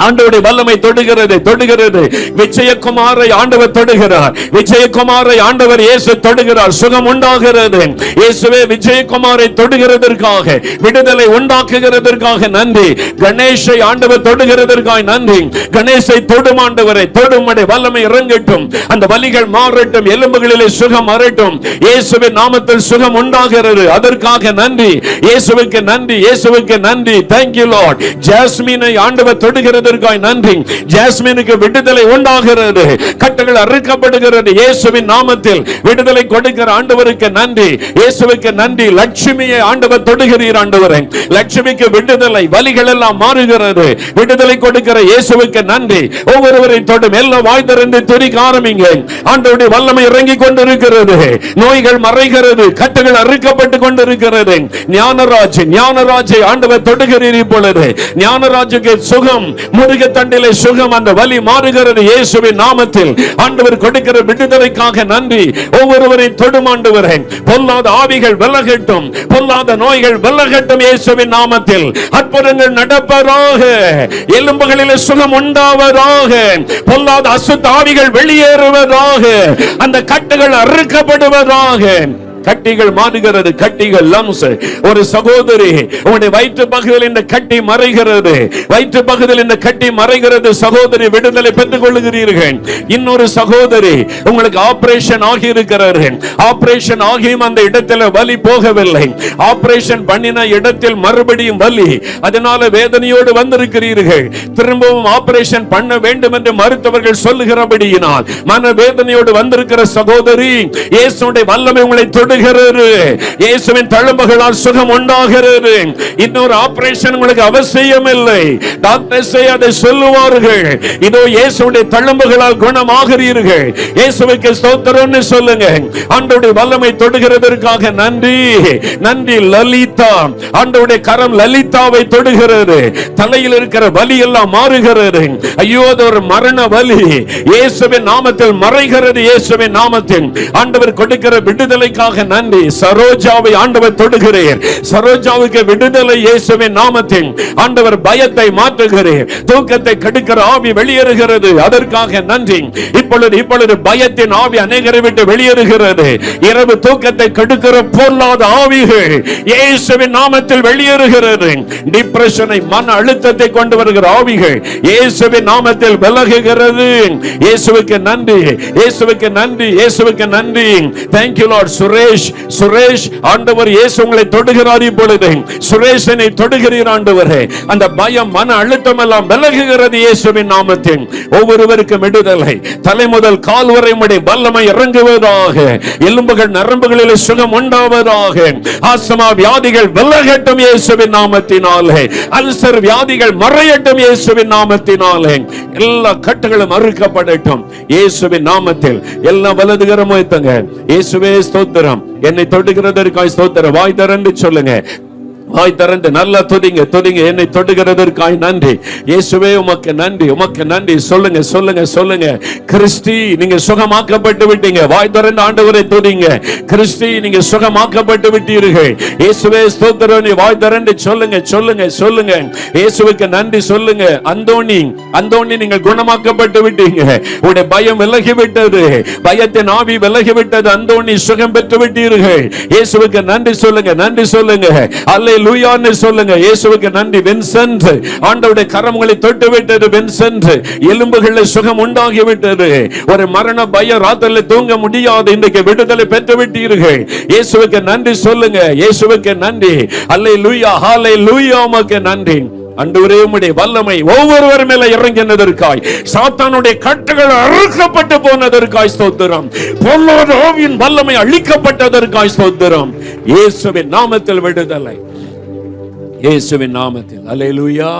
ஆண்டவருடைய வல்லமை தொடுகிறது, தொடுகிறது. விஜயகுமாரை ஆண்டவர் தொடுகிறார். விஜயகுமாரை ஆண்டவர் இயேசு தொடுகிறார். சுகம் உண்டாகிறது. இயேசுவே விஜயகுமாரை தொடுகிறதற்காக, விடுதலை உண்டாக்குகிறதற்காக நன்றி. கணேஷை ஆண்டவர் தொடுகிறதற்காக நன்றி. கணேசை தொடும் ஆண்டவரை, தொடும் வல்லமை இறங்கட்டும். அந்த வலிகள் மாறட்டும். எலும்புகளிலே சுகம் வரட்டும். இயேசுவின் நாமத்தில் சுகம் உண்டாகிறது. அதற்காக நன்றி. இயேசுவுக்கு நன்றி, இயேசுவுக்கு நன்றி. Thank you Lord. ஜாஸ்மினை ஆண்டவர் தொடுகிறது. நன்றி. ஜாஸ்மினுக்கு விடுதலை உண்டாகிறது. கட்டுகள் அறுக்கப்படுகிறது. இயேசுவின் நாமத்தில் விடுதலை கொடுக்கிற ஆண்டவருக்கு நன்றி. இயேசுவுக்கு நன்றி. லட்சுமியை ஆண்டவர் தொடுகிறீர் ஆண்டவரே. லட்சுமிக்கு விடுதலை. வலிகள் எல்லாம் மாறுகிறது. விடுதலை கொடுக்கிற இயேசுவுக்கு நன்றி. ஒவ்வொருவரை தொடும். எல்லாம் வாய் திறந்து துதிக்க ஆரம்பிங்க. ஆண்டவருடைய வல்லமை இறங்கி கொண்டிருக்கிறது. நோய்கள் மறைகிறது. கட்டுகள் அறுக்கப்பட்டு கொண்டிருக்கிறது. ஞானராஜை ஆண்டவர் தொடுகிறீர். இப்பொழுது ஞானராஜுக்கு சுகம், முருக தண்டிலே சுகம், அந்த வலி மாறுகிறது இயேசுவின் நாமத்தில். ஆண்டவர் கொடுக்கிற விடுதலைக்காக நன்றி. ஒவ்வொருவரை தொடும் ஆண்டவரே. பொல்லாத ஆவிகள் விலகட்டும். பொல்லாத நோய்கள் விலகட்டும் இயேசுவின் நாமத்தில். அற்புதங்கள் நடப்பதாக. எலும்புகளிலே சுகம் உண்டாவதாக. பொல்லாத அசுத்த ஆவிகள் வெளியேறுவதாக. அந்த கட்டுகள் அறுக்கப்படுவதாக. கட்டிகள் மாறுகிறது. கட்டிகள் லம்ஸ். ஒரு சகோதரி, உங்களுடைய வயிற்று பகுதியில் இந்த கட்டி மறைகிறது. வயிற்று பகுதியில் இந்த கட்டி மறைகிறது. சகோதரி விடுதலை பெற்றுக் கொள்ளுகிறீர்கள். இன்னொரு சகோதரி, உங்களுக்கு ஆபரேஷன் ஆகி இருக்கிறார்கள். ஆபரேஷன் ஆகியும் அந்த இடத்தில் வலி போகவில்லை. ஆபரேஷன் பண்ணின இடத்தில் மறுபடியும் வலி. அதனால வேதனையோடு வந்திருக்கிறீர்கள். திரும்பவும் ஆபரேஷன் பண்ண வேண்டும் என்று மருத்துவர்கள் சொல்லுகிறபடியினால் மன வேதனையோடு வந்திருக்கிற சகோதரி, இயேசுவின் வல்லமை உங்களை தொடு. இயேசுவின் தழும்புகளால் சுகம் உண்டாகிறது. இன்னொரு ஆபரேஷன் உங்களுக்கு அவசியம் இல்லை. டாக்டர்ஸ் அதை சொல்லுவார்கள். இதோ இயேசுவின் தழும்புகளால் குணமாகிறீர்கள். இயேசுவுக்கு ஸ்தோத்திரம்னு சொல்லுங்க. ஆண்டவருடைய வல்லமை தொடுகிறதற்காக நன்றி. நன்றி லலிதா. ஆண்டவருடைய கரம் லலிதாவை தொடுகிறது. தலையில் இருக்கிற வலி எல்லாம் மாறுகிறது. ஐயோ, அது ஒரு மரண வலி. இயேசுவின் நாமத்தில் மறைகிறது. இயேசுவின் நாமத்தில் ஆண்டவர் கொடுக்கிற விடுதலைக்காக நன்றி. சரோஜாவை ஆண்டவர் தொடுகிறேன். சரோஜாவுக்கு விடுதலை இயேசுவின் நாமத்தில். ஆண்டவர் பயத்தை மாற்றுகிறேன். தூக்கத்தை கெடுக்கிற ஆவி வெளியேறுகிறது. அதற்காக நன்றி. இப்பொழுது பயத்தின் ஆவி அநேகரை விட்டு வெளியேறுகிறது. இரவு தூக்கத்தை கெடுக்கிற பொல்லாத ஆவிகள் இயேசுவின் நாமத்தில் வெளியேறுகிறது. டிப்ரஷனை, மன அழுத்தத்தை கொண்டு வருகிற ஆவிகள் இயேசுவின் நாமத்தில் விலகுகிறது. இயேசுவுக்கு நன்றி, இயேசுவுக்கு நன்றி, இயேசுவுக்கு நன்றி. Thank you Lord. சுரேஷ் ஆண்டவர் இயேசு உங்களை தொடுகிறார். இப்பொழுது சுரேஷனை தொடுகிறீர் ஆண்டவரே. அந்த பயம், மன அழுத்தம் எல்லாம் விலகுகிறது இயேசுவின் நாமத்தில். ஒவ்வொருவருக்கும் விடுதலை. தலை முதல் கால் வரை உம்முடைய வல்லமை இறங்குவதாக. எலும்புகள் நரம்புகளில் சுகம் உண்டாவதாக. ஆஸ்துமா வியாதிகள் விலகட்டும் இயேசுவின் நாமத்தினாலே. அல்சர் வியாதிகள் மறையட்டும் இயேசுவின் நாமத்தினாலே. எல்லா கட்டுகளும் அறுக்கப்படட்டும் இயேசுவின் நாமத்தில். எல்லாம் வலதுகரமா எத்துங்க. இயேசுவே ஸ்தோத்திரம். என்னை தொடுகிறதற்காய் ஸ்தோத்திரம். வாய் திறந்து சொல்லுங்க. வாய் திறந்து நல்லா துதிங்க துதிங்க. என்னை தொடுகிறதற்காய் நன்றி இயேசுவே, உமக்கு நன்றி, உமக்கு நன்றி. சொல்லுங்க சொல்லுங்க சொல்லுங்க. கிறிஸ்டி, நீங்க சுகமாக்கப்பட்டு விட்டீங்க. வாய் திறந்து ஆண்டவரை துதிங்க. கிறிஸ்டி, நீங்க சுகமாக்கப்பட்டு விட்டீர்கள். இயேசுவே ஸ்தோத்திரம். நீ வாய் திறந்து சொல்லுங்க சொல்லுங்க சொல்லுங்க. இயேசுவுக்கு நன்றி சொல்லுங்க. அந்தோணி, அந்தோணி, நீங்கள் குணமாக்கப்பட்டு விட்டீங்க. உடைய பயம் விலகி விட்டது, பயத்தின் ஆவி விலகி விட்டது. அந்தோணி சுகம் பெற்று விட்டீர்கள். இயேசுவுக்கு நன்றி சொல்லுங்க, நன்றி சொல்லுங்க. அல்லேலூயான்னு சொல்லுங்க. இயேசுவுக்கு நன்றி. வின்சென்ட், ஆண்டவருடைய கரங்களை தொட்டு விட்டது. வின்சென்ட், எலும்புகளில் சுகம் உண்டாகி விட்டது. ஒரு மரண பயம், ராத்திரியில் தூங்க முடியாது. இன்றைக்கு விடுதலை பெற்று விட்டீர்கள். இயேசுவுக்கு நன்றி சொல்லுங்க. இயேசுவுக்கு நன்றி. அல்லேலூயா, ஹல்லேலூயா, உமக்கு நன்றி. ஆண்டவரே, உம்முடைய வல்லமை ஒவ்வொருவர் மேல இறங்கினதற்காய், சாத்தானுடைய கட்டுகள் அறுக்கப்பட்டு போனதற்காய் ஸ்தோத்திரம். பொல்லாத ஆவியின் வல்லமை அழிக்கப்பட்டதற்காய் ஸ்தோத்திரம். இயேசுவின் நாமத்தில் விடுதலை, இயேசுவின் நாமத்தில். அல்லேலூயா.